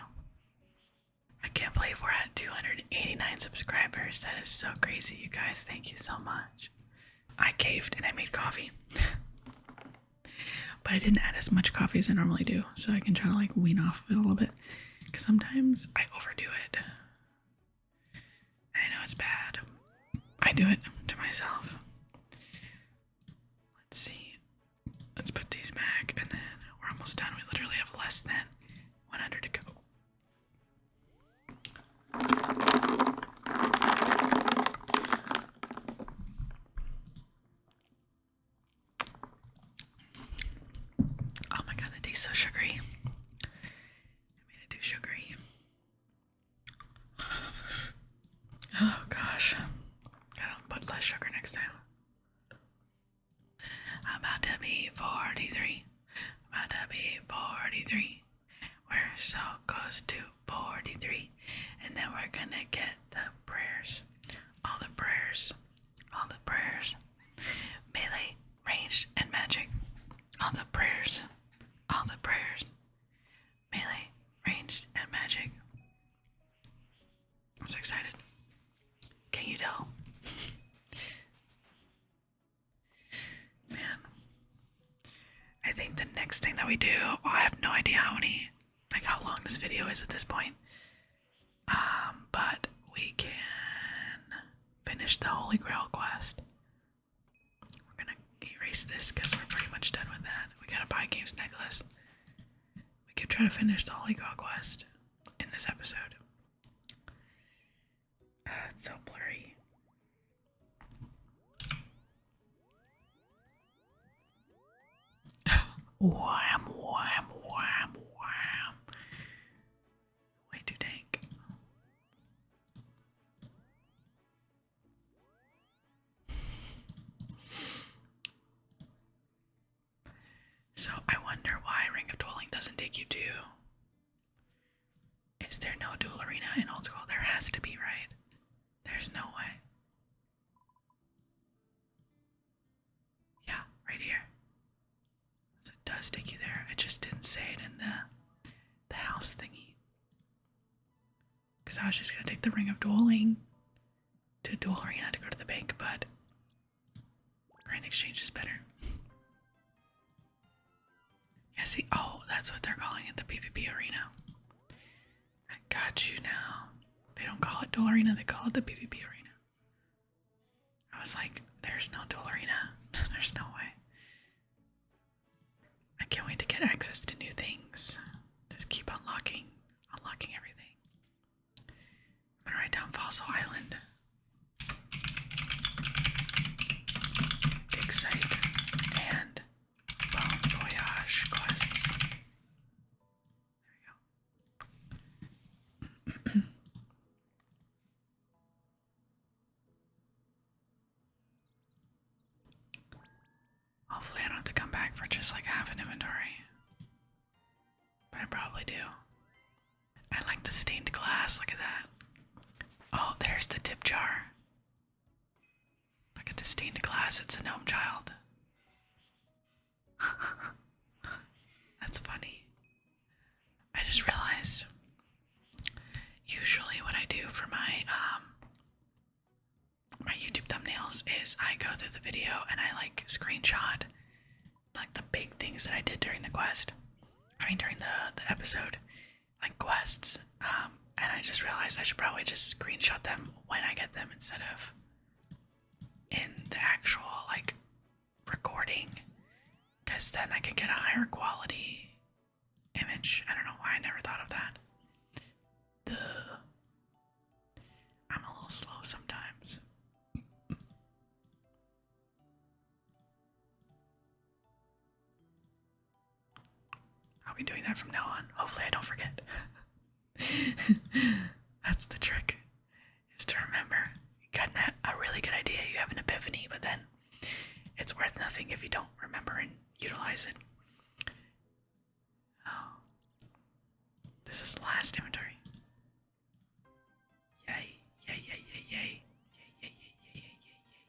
I can't believe we're at 289 subscribers. That is so crazy, you guys. Thank you so much. I caved and I made coffee. But I didn't add as much coffee as I normally do, so I can try to like wean off of it a little bit. Because sometimes I overdo it. I know it's bad. I do it to myself. Let's see. Let's put these back, and then we're almost done. We literally have less than 100 to go. Oh my god, that tastes so sugary. I made it too sugary. Oh gosh. Gotta put less sugar next time. I'm about to be 43. About to be 43. We're so close to 43. And then we're gonna get the prayers. All the prayers. All the prayers. Melee, ranged, and magic. All the prayers. All the prayers. Melee, ranged, and magic. I'm so excited. Can you tell? Man. I think the next thing that we do, I have no idea how long this video is at this point. But we can finish the Holy Grail quest. We're gonna erase this because we're pretty much done with that. We gotta buy Games Necklace. We could try to finish the Holy Grail quest in this episode. It's so blurry. Wham, wham, wham, wham. Way too dank. So I wonder why Ring of Dueling doesn't take you to. Is there no duel arena in Old School? There has to be, right? There's no way. Yeah, right here. So it does take you there. I just didn't say it in the house thingy. Because I was just gonna take the Ring of Dueling to Duel Arena to go to the bank, but Grand Exchange is better. Yeah, see, oh, that's what they're calling it, the PvP Arena. I got you now. They don't call it Duel Arena, they call it the PvP Arena. I was like, there's no Duel Arena. There's no way. I can't wait to get access to new things. Just keep unlocking everything. I'm gonna write down Fossil Island. Dig site and Bon Voyage quests. There we go. just like half an inventory. But I probably do. I like the stained glass, look at that. Oh, there's the tip jar. Look at the stained glass, it's a gnome child. That's funny. I just realized, usually what I do for my my YouTube thumbnails is I go through the video and I like screenshot like the big things that I did during the quest. I mean during the episode, like quests. And I just realized I should probably just screenshot them when I get them instead of in the actual like recording, because then I can get a higher quality image. I don't know why I never thought of that. Duh. I'm a little slow sometimes. I'll be doing that from now on. Hopefully I don't forget. That's the trick, is to remember. You got a really good idea, you have an epiphany, but then it's worth nothing if you don't remember and utilize it. Oh. This is the last inventory. Yay, yay, yay, yay, yay. Yay, yay, yay, yay, yay, yay, yay,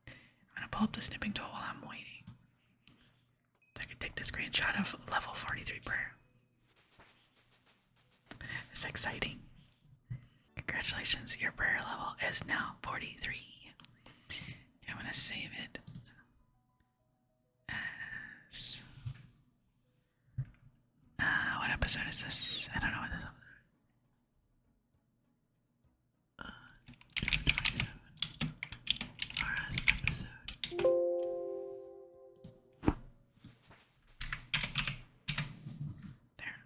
yay. I'm gonna pull up the snipping tool while I'm waiting. So I can take the screenshot of level 43 prayer. It's exciting. Congratulations, your prayer level is now 43. Okay, I'm gonna save it as what episode is this? I don't know what this is. 27. RS episode. There.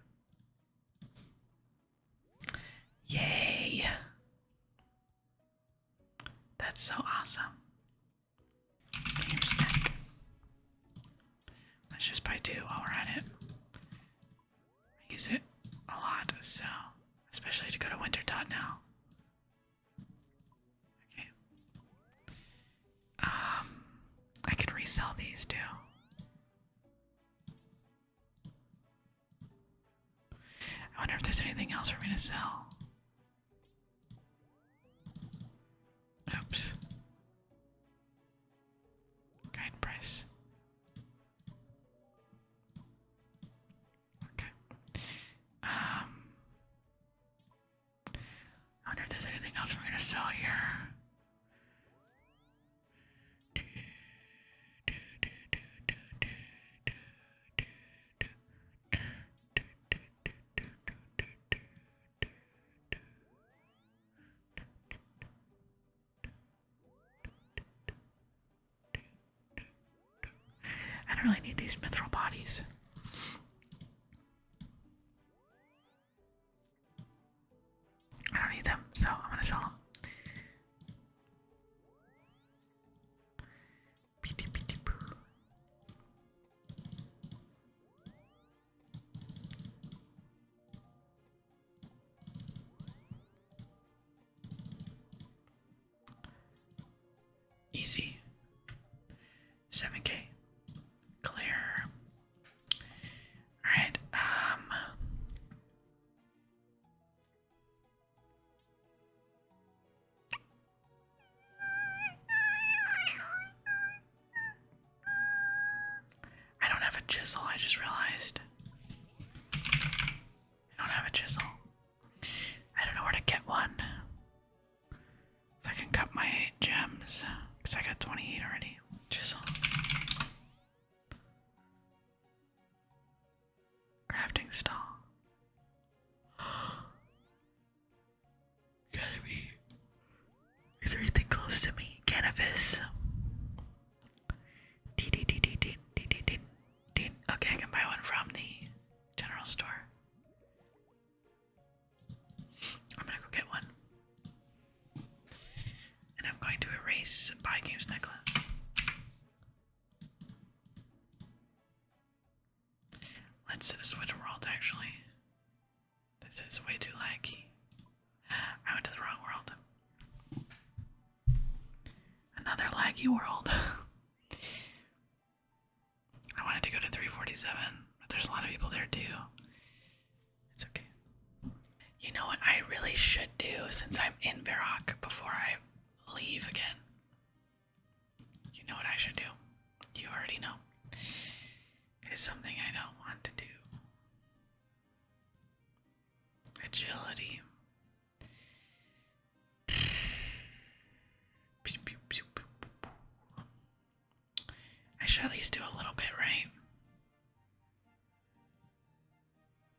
Yay! That's so awesome. Game snack. Let's just buy 2 while we're at it. I use it a lot, so especially to go to Winter Dot now. Okay. I could resell these too. I wonder if there's anything else for me to sell. Oops. Guide price. Okay. I wonder if there's anything else we're gonna sell here. I don't really need these mithril bodies. I don't need them, so I'm gonna sell them. Easy. 7K. Clear. Alright, I don't have a chisel, I just realized. I don't have a chisel. I don't know where to get one. So I can cut my gems, because I got 28 already. Chisel. Crafting stall. Gotta be. Is there anything close to me? Cannabis. Okay, I can buy one from the general store. I'm gonna go get one. And I'm going to erase Buy Games necklace. Let's switch worlds actually. This is way too laggy. I went to the wrong world. Another laggy world. I 47, but there's a lot of people there too. It's okay. You know what I really should do since I'm in Varrock before I leave again? You know what I should do? You already know. It's something I don't want to do. Agility. I should at least do a little bit, right?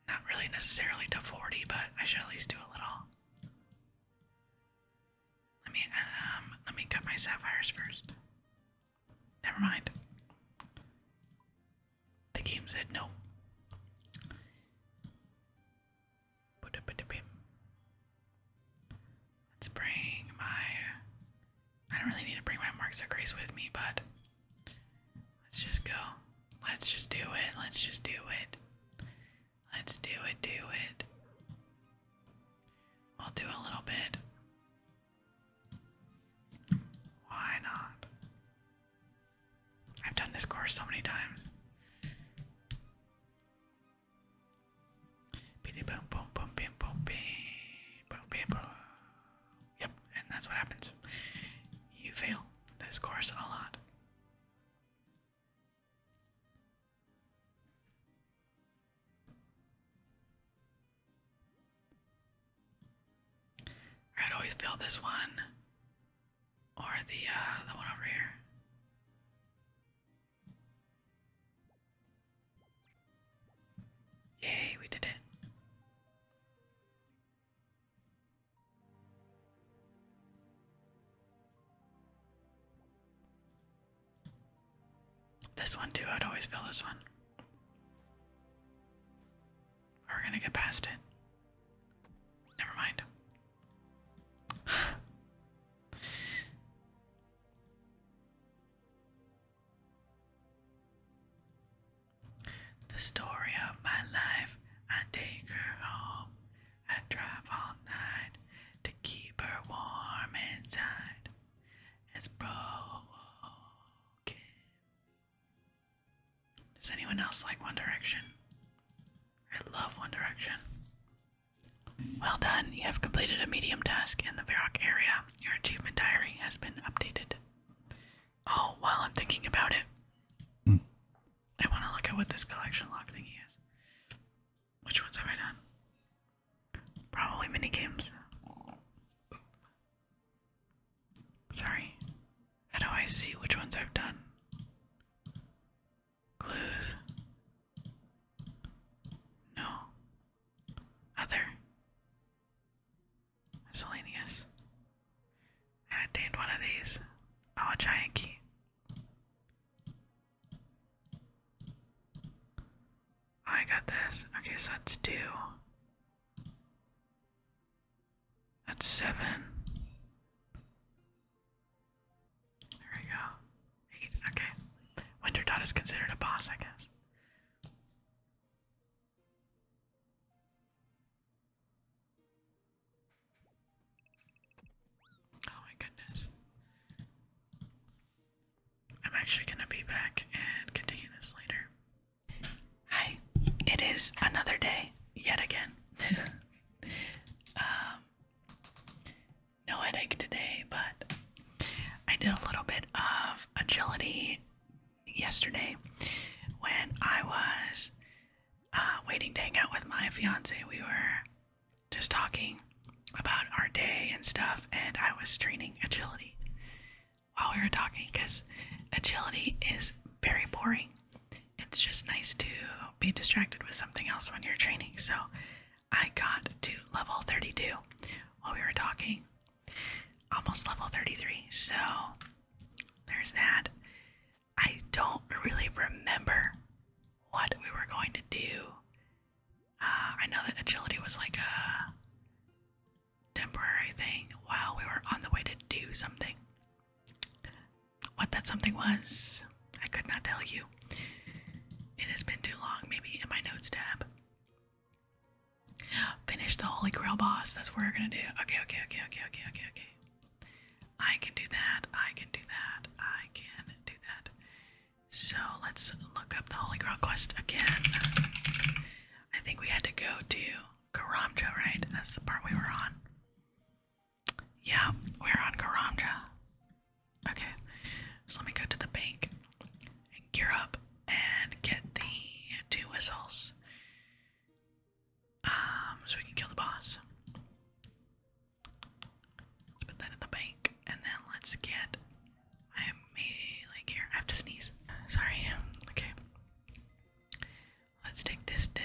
Not really necessarily to 40, but I should at least do a little. Let me cut my sapphires first. Never mind. The game said no. Let's bring my... I don't really need to bring my marks of grace with me, but let's just go. Let's just do it. Let's just do it. Let's do it, do it. We'll do a little bit. Why not? I've done this course so many times. Yep, and that's what happens. You fail this course a lot. I'd always fail this one or the one over here. Yay, we did it. This one too, I'd always fail this one. We're gonna get past it. Never mind. The story of my life, I take her home. I drive all night to keep her warm inside. It's broken. Does anyone else like One Direction? I love One Direction. Well done, you have completed a medium task in the Varrock area. Your achievement diary has been updated. Oh, while I'm thinking about it, I want to look at what this collection log thingy is. Which ones have I done? Probably minigames. Sorry. How do I see which ones I've done? Clues. No. Other. Miscellaneous. I attained one of these. Oh, a giant key. I got this. Okay, so that's 2. That's 7. There we go. 8. Okay. Winter Dot is considered a boss, I guess. Oh my goodness. I'm actually gonna be back and continue this later. Hi, it is another day, yet again. No headache today, but I did a little bit of agility yesterday when I was waiting to hang out with my fiance. We were just talking about our day and stuff, and I was training agility while we were talking because agility is very boring. It's just nice to be distracted with something else when you're training. So I got to level 32 while we were talking. Almost level 33. So there's that. I don't really remember what we were going to do. I know that agility was like a temporary thing while we were on the way to do something. What that something was, I could not tell you. It has been too long, maybe in my notes tab. Finish the Holy Grail boss, that's what we're gonna do. Okay. I can do that, I can do that, I can do that. So, So let's look up the Holy Grail quest again. I think we had to go to Karamja, right? That's the part we were on. Yeah, we're on Karamja. Okay, so let me go to the bank and gear up and get the 2 whistles. So we can kill the boss. Let's put that in the bank, and then let's get. I am like here. I have to sneeze. Sorry. Okay. Let's take this, and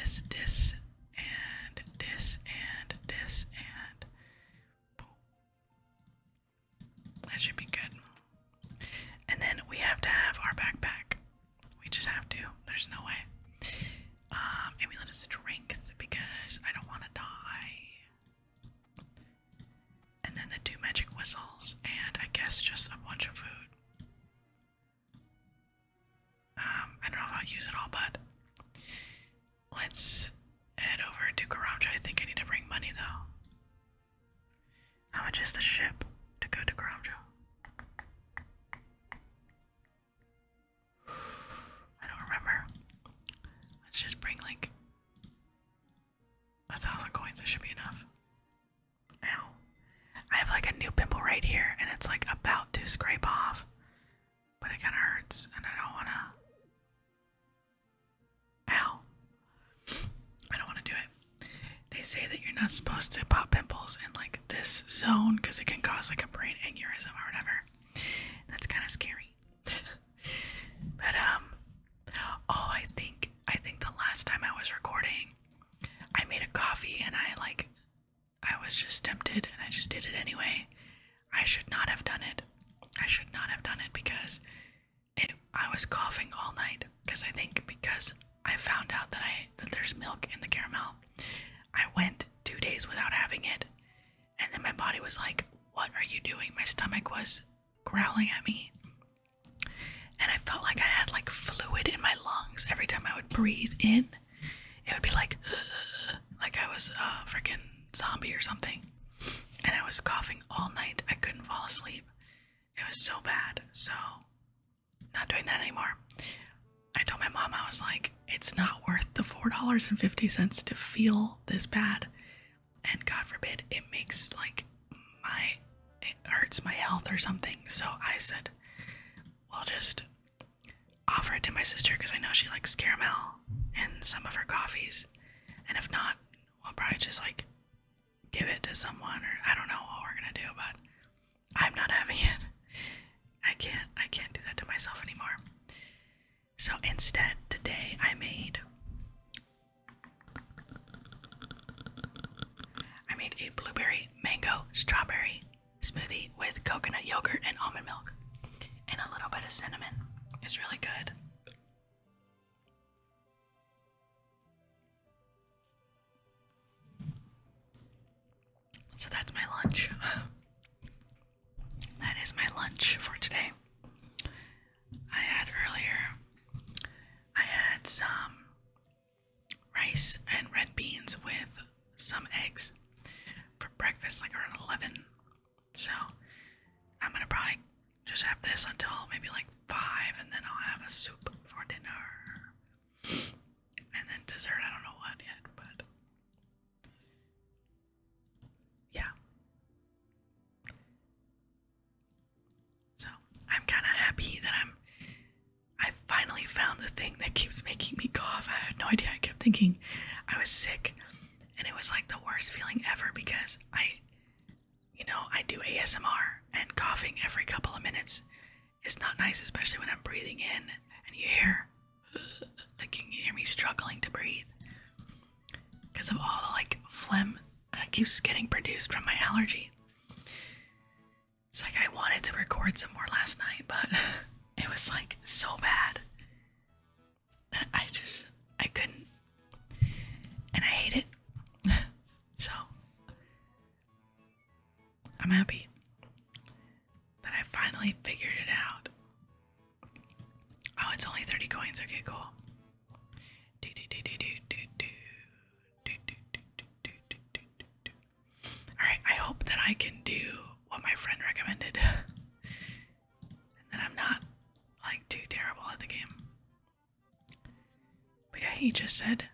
this, and this, and boom. That should be good. And then we have to have our backpack. We just have to. There's no way. Amulet of strength because I don't want to die. And then the 2 magic whistles, and I guess just a bunch of food. I don't know if I'll use it all, but let's head over to Karamja. I think I need to bring money though. How much is the ship to go to Karamja? I don't remember. Let's just bring like 1,000 coins. That should be enough. Ow. I have like a new pimple right here, and it's like about to scrape off. But it kind of hurts, and I don't want to. Ow. I don't want to do it. They say that you're not supposed to pop pimples in like this zone because it can cause like a brain aneurysm or whatever. That's kind of scary. But oh, I think the last time I was recording, I made a coffee and I was just tempted and I just did it anyway. I should not have done it. I should not have done it because I was coughing all night because I found out that there's milk in the caramel. I went 2 days without having it, and then my body was like, "What are you doing?" My stomach was growling at me, and I felt like I had like fluid in my lungs every time I would breathe in. It would be like I was a freaking zombie or something, and I was coughing all night. I couldn't fall asleep. It was so bad. So, not doing that anymore. I told my mom, I was like, it's not worth the $4.50 to feel this bad. And God forbid it makes it hurts my health or something. So I said, well, just offer it to my sister because I know she likes caramel in some of her coffees. And if not, we'll probably just like give it to someone, or I don't know what we're gonna do, but I'm not having it. I can't do that to myself anymore. So instead, today I made a blueberry, mango, strawberry smoothie with coconut yogurt and almond milk and a little bit of cinnamon. It's really good. So that's my lunch. That is my lunch for today. I had some rice and red beans with some eggs for breakfast, like around 11. So I'm gonna probably just have this until maybe like 5, and then I'll have a soup for dinner. And then dessert, I don't know what yet, but yeah. So I'm kind of happy that I finally found the thing that keeps making me cough. I had no idea. I kept thinking I was sick, and it was like the worst feeling ever because I do ASMR, and coughing every couple of minutes is not nice, especially when I'm breathing in and you hear like you can hear me struggling to breathe because of all the like phlegm that keeps getting produced from my allergy. It's like I wanted to record some more last night, but it was like so bad that I couldn't, and I hate it. So I'm happy that I finally figured it out. Oh, it's only 30 coins. Okay, cool. Alright, I hope that I can do what my friend recommended. And that I'm not like too terrible at the game. he just said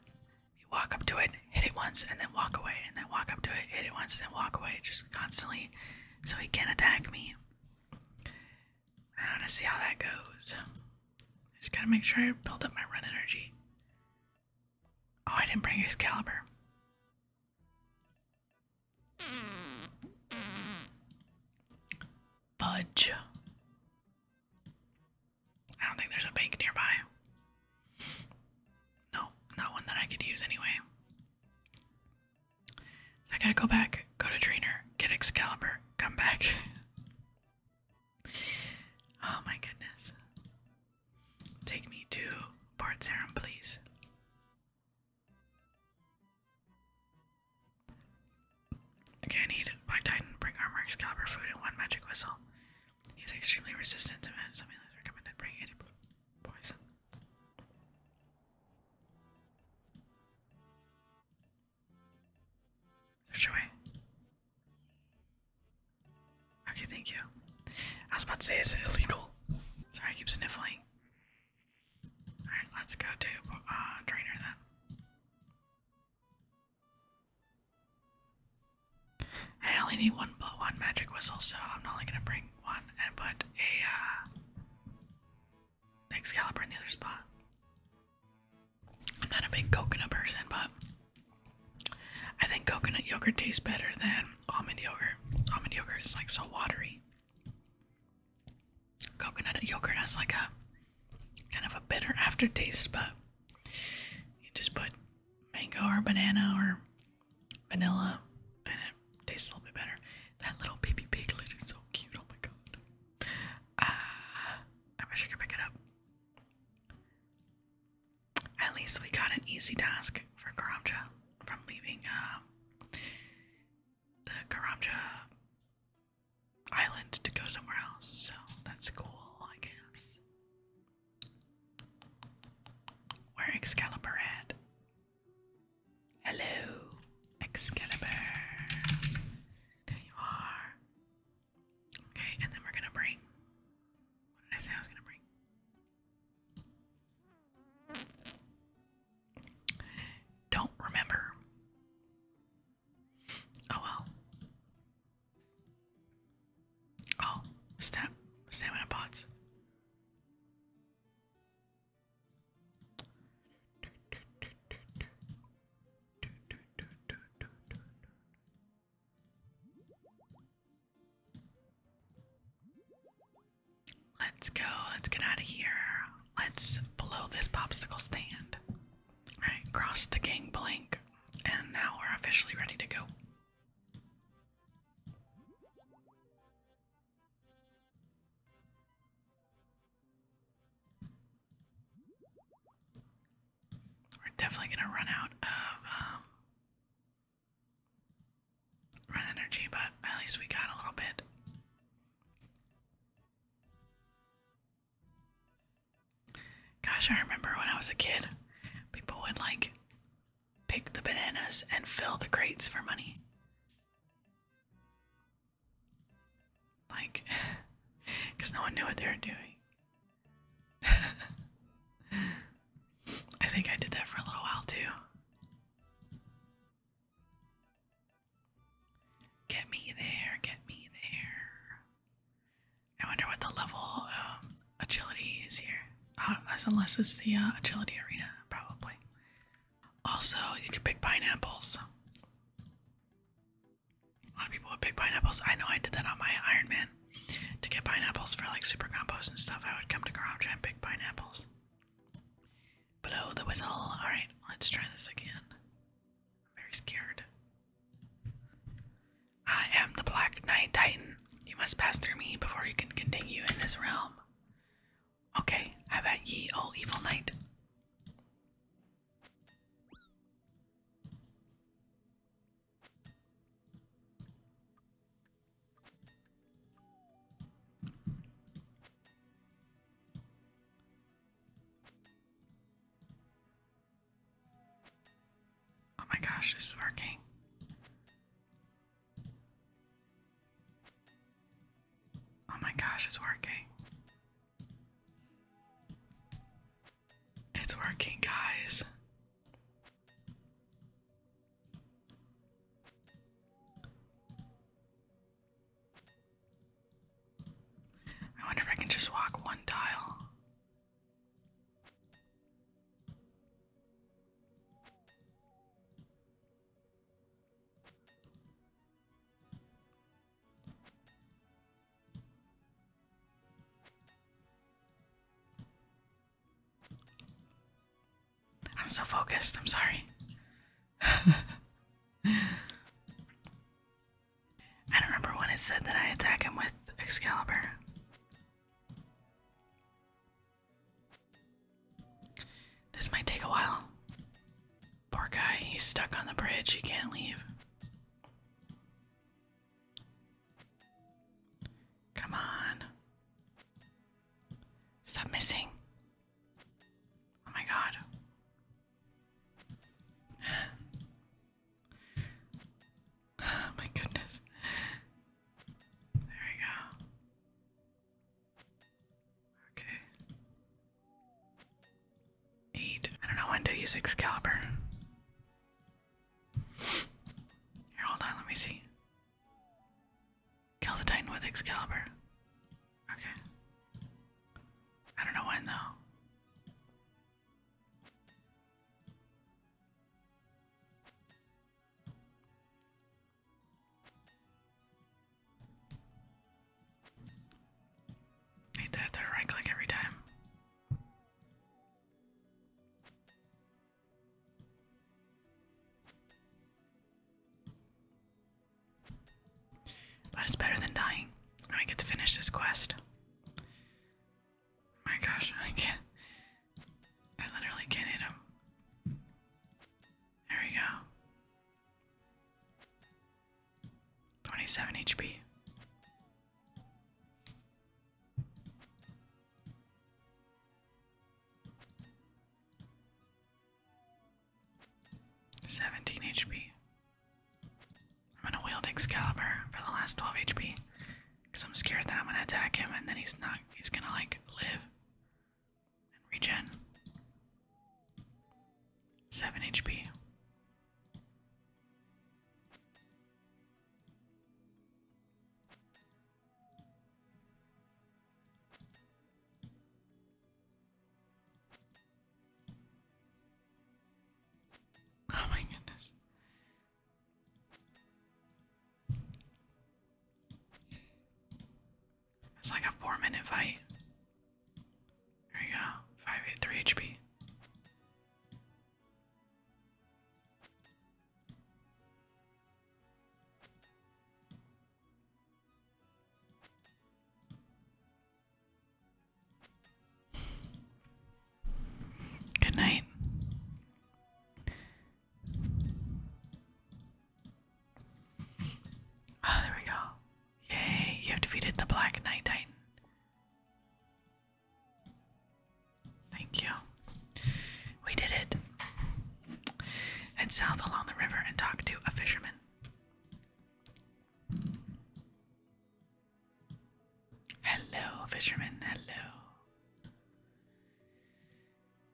you walk up to it, hit it once, and then walk away, and then walk up to it, hit it once, and then walk away, just constantly, so he can't attack me. I want to see how that goes. Just gotta make sure I build up my run energy. Oh, I didn't bring Excalibur. Fudge. I don't think there's a bank nearby. No, not one that I could use anyway. So I gotta go back, go to trainer, get Excalibur, come back. Oh my goodness. Take me to Port Serum, please. Okay, I need Black Titan, bring armor, Excalibur, food, and one magic whistle. He's extremely resistant to something that's recommended. Bring 80 poison. Search away. Okay, thank you. I was about to say, is it illegal? Sorry, I keep sniffling. Alright, let's go to trainer then. I only need one magic whistle, so I'm only gonna bring one and put a Excalibur in the other spot. I'm not a big coconut person, but I think coconut yogurt tastes better than almond yogurt. Almond yogurt is like so watery. Coconut yogurt has like a kind of a bitter aftertaste, but you just put mango or banana or vanilla and it tastes a little bit better. That little baby piglet is so cute, oh my god. I wish I could pick it up. At least we got an easy task for Karamja from leaving the Karamja island to go somewhere else, so that's cool, I guess. Where Excalibur at? Hello, Excalibur. There you are. Okay, and then we're gonna bring. What did I say I was gonna bring? Don't remember. Oh well. Oh, stamina pots. Let's go. Let's get out of here. Let's blow this popsicle stand. Alright, cross the gangplank. And now we're officially ready to go. We're definitely gonna run out of run energy, but at least we got a little bit. Gosh, I remember when I was a kid, people would like pick the bananas and fill the crates for money. Like, because no one knew what they were doing. I think I did that for a little while too. Get me there, get me there. I wonder what the level agility is here. Unless it's the agility arena, probably. Also, you can pick pineapples. A lot of people would pick pineapples. I know I did that on my Iron Man. To get pineapples for like super combos and stuff, I would come to Karamja and pick pineapples. Blow the whistle. Alright, let's try this again. I'm very scared. I am the Black Knight Titan. You must pass through me before you can continue in this realm. Okay, have at ye, O evil knight. Oh my gosh, this is working. Oh my gosh, it's working. It's working, guys. I'm so focused. I'm sorry. I don't remember when it said that I attack him with Excalibur. This might take a while. Poor guy, he's stuck on the bridge. He can't leave. Come on. Stop missing. Oh my god. Oh my goodness. There we go. Okay. 8. I don't know when to use Excalibur. Here, hold on, let me see. Kill the Titan with Excalibur. Okay. I don't know when though. Need to hit the right click every time. But it's better than dying. I get to finish this quest. My gosh, I can't. I literally can't hit him. There we go. 27 HP. HP. I'm gonna wield Excalibur for the last 12 HP. Because I'm scared that I'm gonna attack him and then he's gonna like live and regen. 7 HP. Oh my goodness. It's like a 4-minute fight. There you go. 583 HP. Good night. Oh, there we go. Yay, you have defeated the Black Knight Titan. Thank you. We did it. Head south along the river and talk to a fisherman. Hello, fisherman. Hello.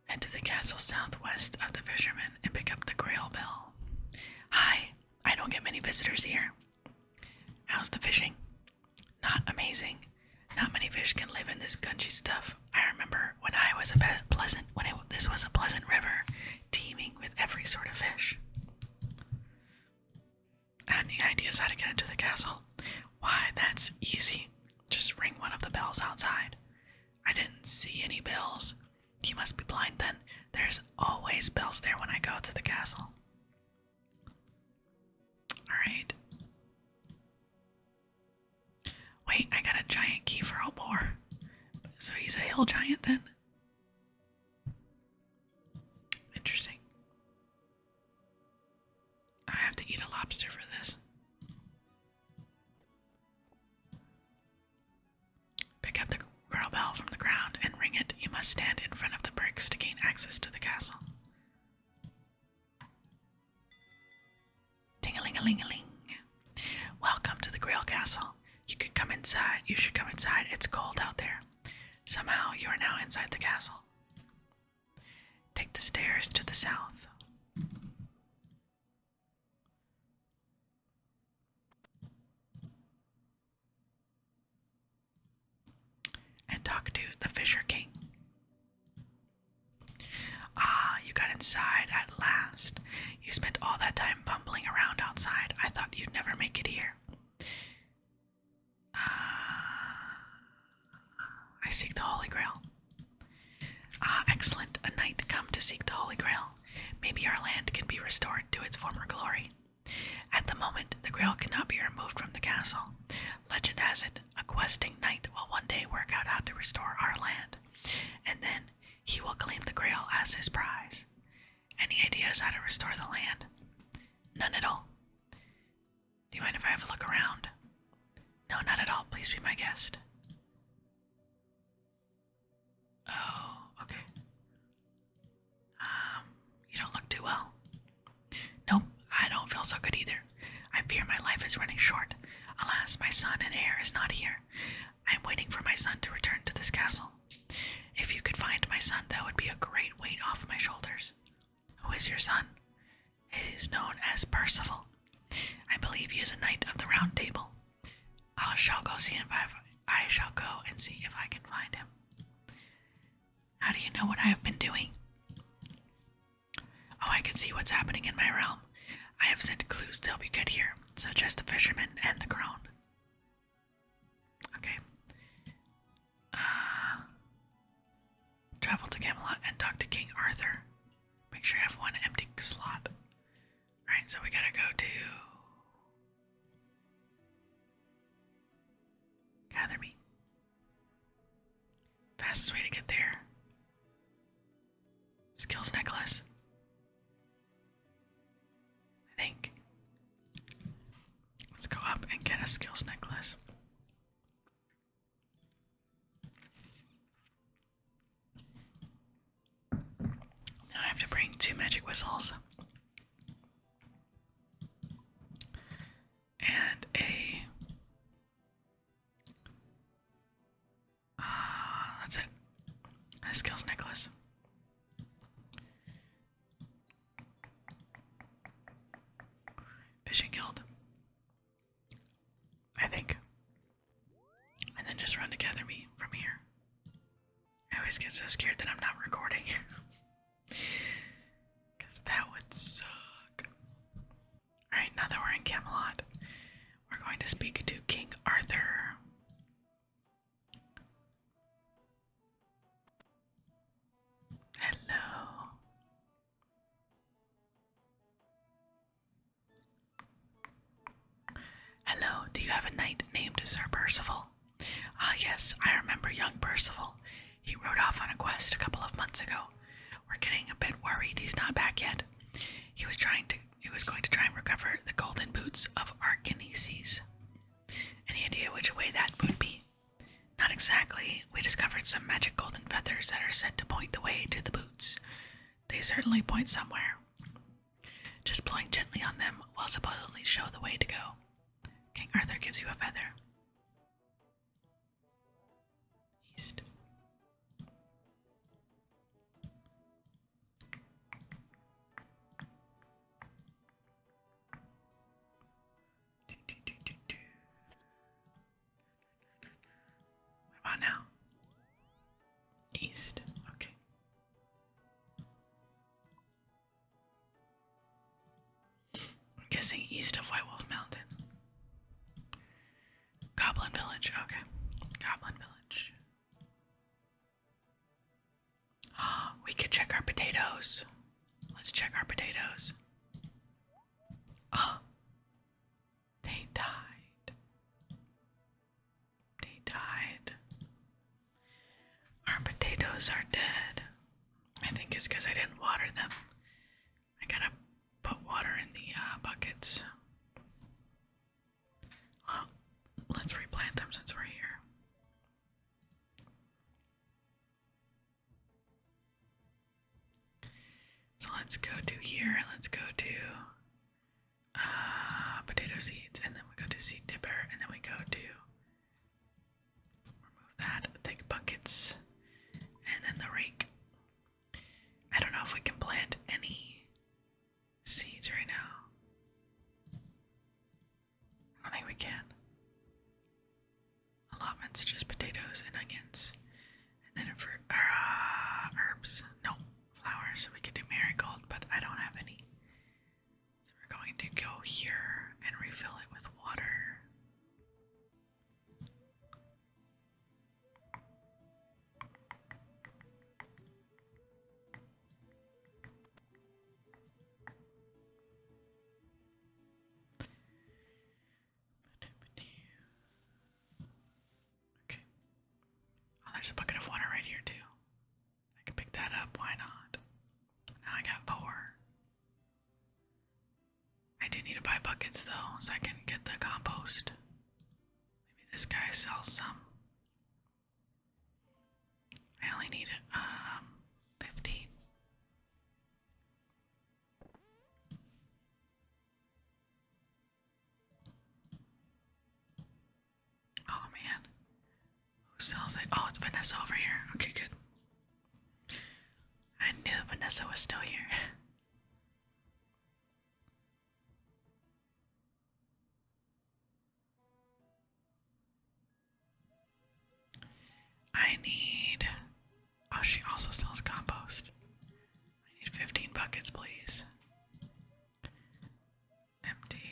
Head to the castle southwest of the fisherman and pick up the Grail Bell. Hi, I don't get many visitors here. How's the fishing? Not amazing. Not many fish can live in this gungy stuff. I remember when I was this was a pleasant river, teeming with every sort of fish. Any ideas how to get into the castle? Why, that's easy. Just ring one of the bells outside. I didn't see any bells. You must be blind then. There's always bells there when I go to the castle. Alright. Wait, I got a giant key for a boar. So he's a hill giant then? Interesting. I have to eat a lobster for this. Pick up the girl bell from the ground and ring it. You must stand in front of the bricks to gain access to the castle. Ting-a-ling-a-ling-a-ling. Welcome to the Grail Castle. You should come inside. It's cold out there. Somehow you are now inside the castle. Take the stairs to the south. And talk to the Fisher King. Ah, you got inside at last. You spent all that time fumbling around outside. I thought you'd never make it here. I seek the Holy Grail. Ah, excellent. A knight come to seek the Holy Grail. maybe our land can be restored to its former glory. At the moment, the grail cannot be removed from the castle. Legend has it, a questing knight will one day work out how to restore our land, and then he will claim the grail as his prize. Any ideas how to restore the land? None at all. Do you mind if I have a look around? No, not at all. Please be my guest. Oh, okay. You don't look too well. Nope, I don't feel so good either. I fear my life is running short. Alas, my son and heir is not here. I am waiting for my son to return to this castle. If you could find my son, that would be a great weight off my shoulders. Who is your son? He is known as Percival. I believe he is a knight of the Round Table. I shall go see him. I shall go and see if I can find him. How do you know what I have been doing? Oh, I can see what's happening in my realm. I have sent clues to help you get here, such as the fisherman and the crone. Okay. Travel to Camelot and talk to King Arthur. Make sure you have one empty slot. Alright, so we gotta go to Gather Me. Fastest way to get there. Skills necklace. I think. Let's go up and get a skills necklace. Now I have to bring 2 magic whistles. And that's it. A skills necklace. Fishing guild. I think. And then just run to Gather Me from here. I always get so scared that I'm not recording. Because that would suck. Alright, now that we're in Camelot, we're going to speak to King Arthur. Hello. Hello, do you have a knight named Sir Percival? Ah, yes, I remember young Percival. He rode off on a quest a couple of months ago. We're getting a bit worried he's not back yet. He was going to try and recover the golden boots of Archimedes. Any idea which way that would be? Not exactly. We discovered some magic golden feathers that are said to point the way to the boots. They certainly point somewhere. Just blowing gently on them will supposedly show the way to go. King Arthur gives you a feather. East. What about now? East. Okay. I'm guessing east of White Wolf Mountain. Goblin Village. Okay. Goblin Village. We could check our potatoes. Let's check our potatoes. Oh. They died. They died. Our potatoes are dead. I think it's because I didn't water them. I gotta put water in the buckets. Well, let's replant them since we're here. So let's go to here, let's go to potato seeds, and then we go to seed dipper, and then we go to remove that, take buckets, and then the rake. I don't know if we can plant any seeds right now. I don't think we can. Allotments, just potatoes and onions. And then for herbs, no, flowers. We could do marigold, but I don't have any. So we're going to go here and refill it with water. of water right here too. I can pick that up, why not? Now I got 4. I do need to buy buckets though, so I can get the compost. Maybe this guy sells some. I only need 15. Oh man. Who sells it? Oh, it's Vanessa over here. Okay, good. I knew Vanessa was still here. I need... Oh, she also sells compost. I need 15 buckets, please. Empty,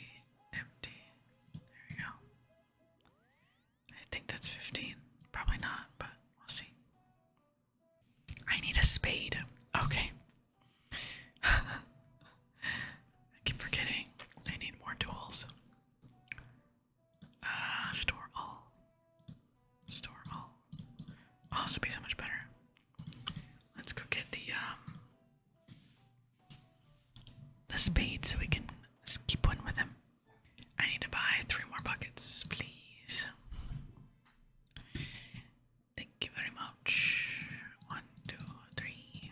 empty. There we go. I think that's 15. Probably not, but we'll see. I need a spade. Okay. I keep forgetting. I need more tools. Store all. Store all. Oh, this would be so much better. Let's go get the spade so we can keep one with him. I need to buy 3 more buckets, please. Thank you very much. 1, 2, 3.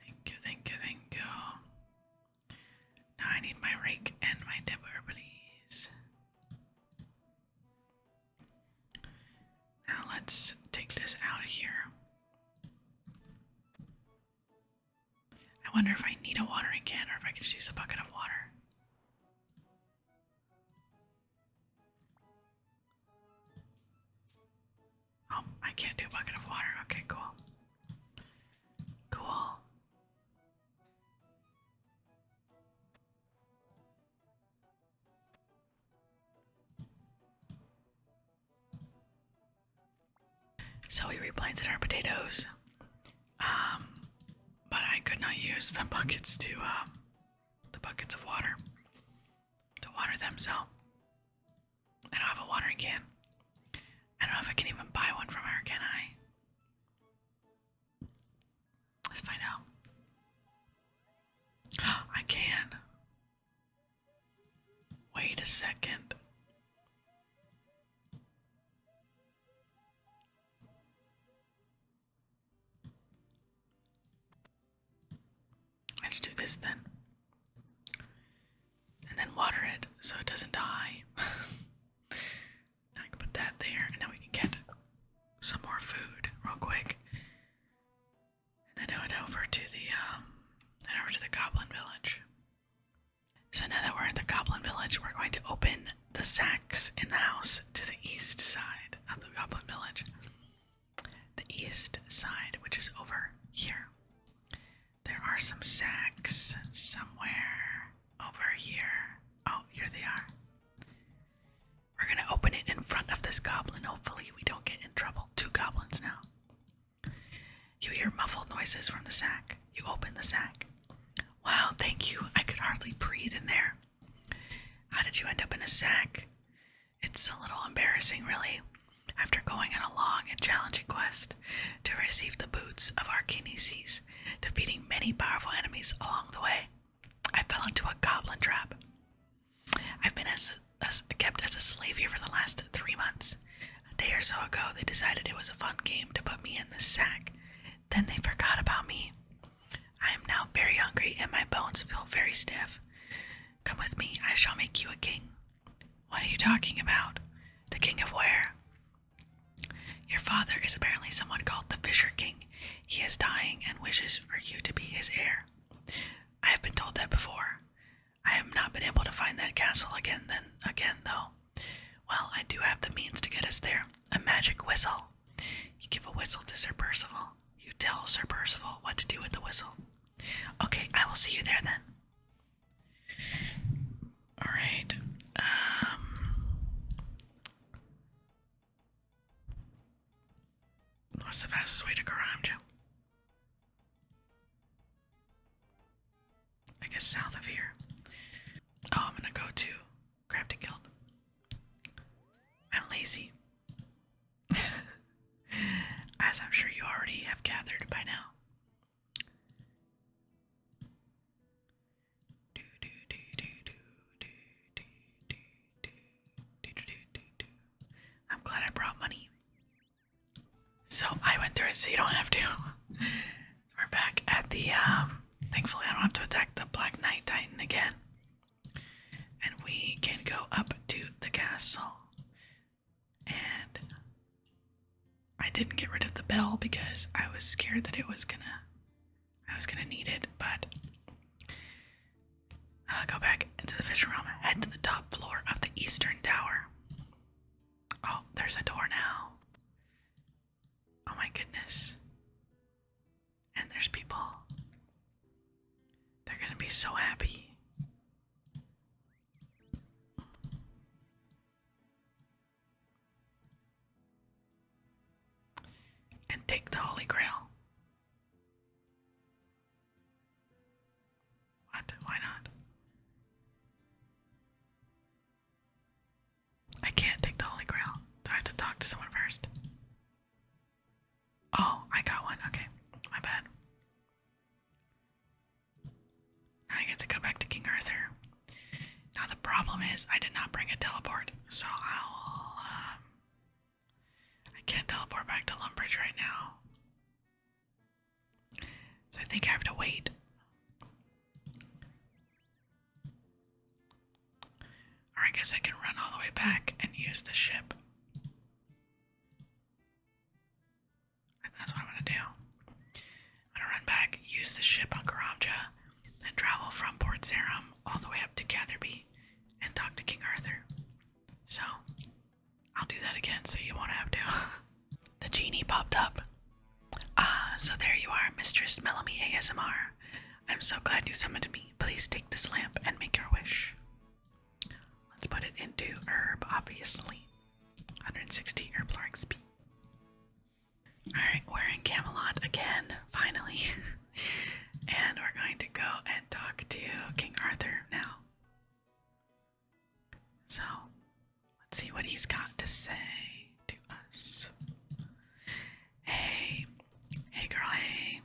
Thank you, thank you, thank you. Now I need my rake and my dipper, please. Now let's take this out of here. I wonder if I need a watering can or if I can just use a bucket of water. Oh, I can't do a bucket of water. Okay, cool. Cool. So we replanted our potatoes, but I could not use the buckets to, the buckets of water to water them, so I don't have a watering can. I don't know if I can even buy one from her, can I? Let's find out. I can. Wait a second. Let's do this then. And then water it so it doesn't die. Now I can put that there, and now we can get some more food real quick. And then head over to the Goblin Village. So now that we're at the Goblin Village, we're going to open the sacks in the house to the east side of the Goblin Village. The east side, which is over here. There are some sacks somewhere over here. Oh, here they are. We're gonna open it in front of this goblin. Hopefully we don't get in trouble. 2 goblins now. You hear muffled noises from the sack. You open the sack. Wow, thank you. I could hardly breathe in there. How did you end up in a sack? It's a little embarrassing, really. After going on a long and challenging quest to receive the boots of Archimedes, defeating many powerful enemies along the way, I fell into a goblin trap. I've been kept as a slave here for the last 3 months. A day or so ago, they decided it was a fun game to put me in this sack. Then they forgot about me. I am now very hungry and my bones feel very stiff. Come with me, I shall make you a king. What are you talking about? The king of where? Your father is apparently someone called the Fisher King. He is dying and wishes for you to be his heir. I have been told that before. I have not been able to find that castle again though. Well, I do have the means to get us there. A magic whistle. You give a whistle to Sir Percival. You tell Sir Percival what to do with the whistle. Okay, I will see you there then. Alright. What's the fastest way to Karamja? guess south of here. Oh, I'm gonna go to Crafting Guild. I'm lazy. As I'm sure you already have gathered by now. I'm glad I brought money. So I went through it so you don't have to. We're back at the, thankfully I don't have to attack the Black Knight Titan again. And we can go up to the castle. And I didn't get rid of the bell because I was scared that I was gonna need it, but I'll go back into the fishing realm, head to the top floor of the eastern tower. Oh, there's a door now. Oh my goodness. And there's people. They're gonna be so happy. And take the Holy Grail. What? Why not? I can't take the Holy Grail. Do I have to talk to someone first? Oh, I got one. Okay, my bad. Now I get to go back to King Arthur. Now the problem is I did not bring a teleport, so I can't teleport back to Lumbridge right now. So I think I have to wait. Or I guess I can run all the way back and use the ship. That's what I'm gonna do. I'm gonna run back, use the ship on Karamja, then travel from Port Sarum all the way up to Catherby and talk to King Arthur. So, I'll do that again so you won't have to. The genie popped up. So there you are, Mistress Mellamy ASMR. I'm so glad you summoned me. Please take this lamp and make your wish. Let's put it into herb, obviously. 160 herb lore XP. Alright, we're in Camelot again, finally. And we're going to go and talk to King Arthur now. So, let's see what he's got to say to us. Hey girl, hey.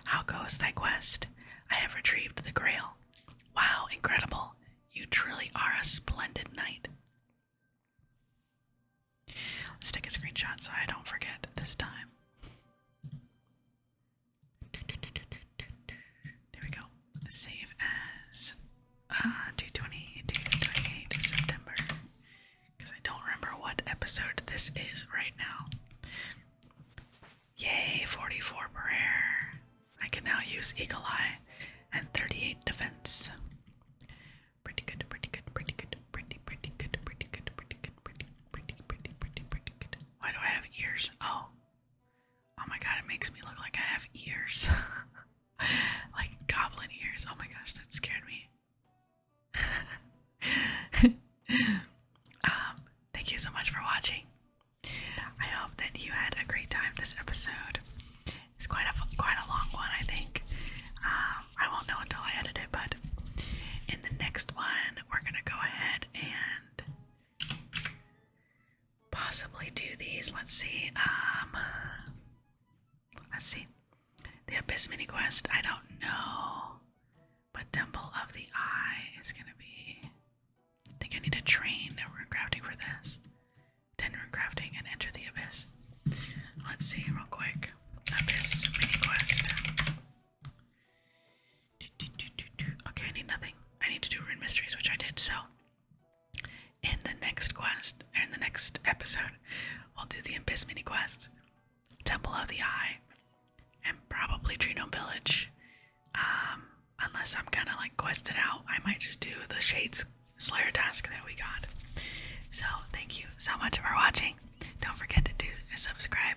How goes thy quest? I have retrieved the Grail. Wow, incredible. You truly are a splendid knight. Let's take a screenshot so I don't forget this time. There we go. Save as 2/28 September. Because I don't remember what episode this is right now. Yay, 44 prayer. I can now use Eagle Eye and 38 defense. Pretty good. Why do I have ears? Oh my god, it makes me look like I have ears. Like goblin ears. Oh my gosh, that scared me. Thank you so much for watching. I hope that you had a great time this episode. It's quite a long one, I think. I won't know until I edit it, but in the next one, we're gonna go ahead and possibly do these. Let's see. The Abyss mini quest. I don't know, but Temple of the Eye is gonna be. I think I need to train rune crafting for this. 10 rune crafting and enter the Abyss. Let's see real quick. Abyss mini quest. Okay, I need nothing. I need to do rune mysteries, which I did. So, in the next quest, or in the next episode, we'll do the Abyss mini quest, Temple of the Eye, and probably Trino Village. Unless I'm kind of like quested out, I might just do the Shades Slayer task that we got. So, thank you so much for watching. Don't forget to subscribe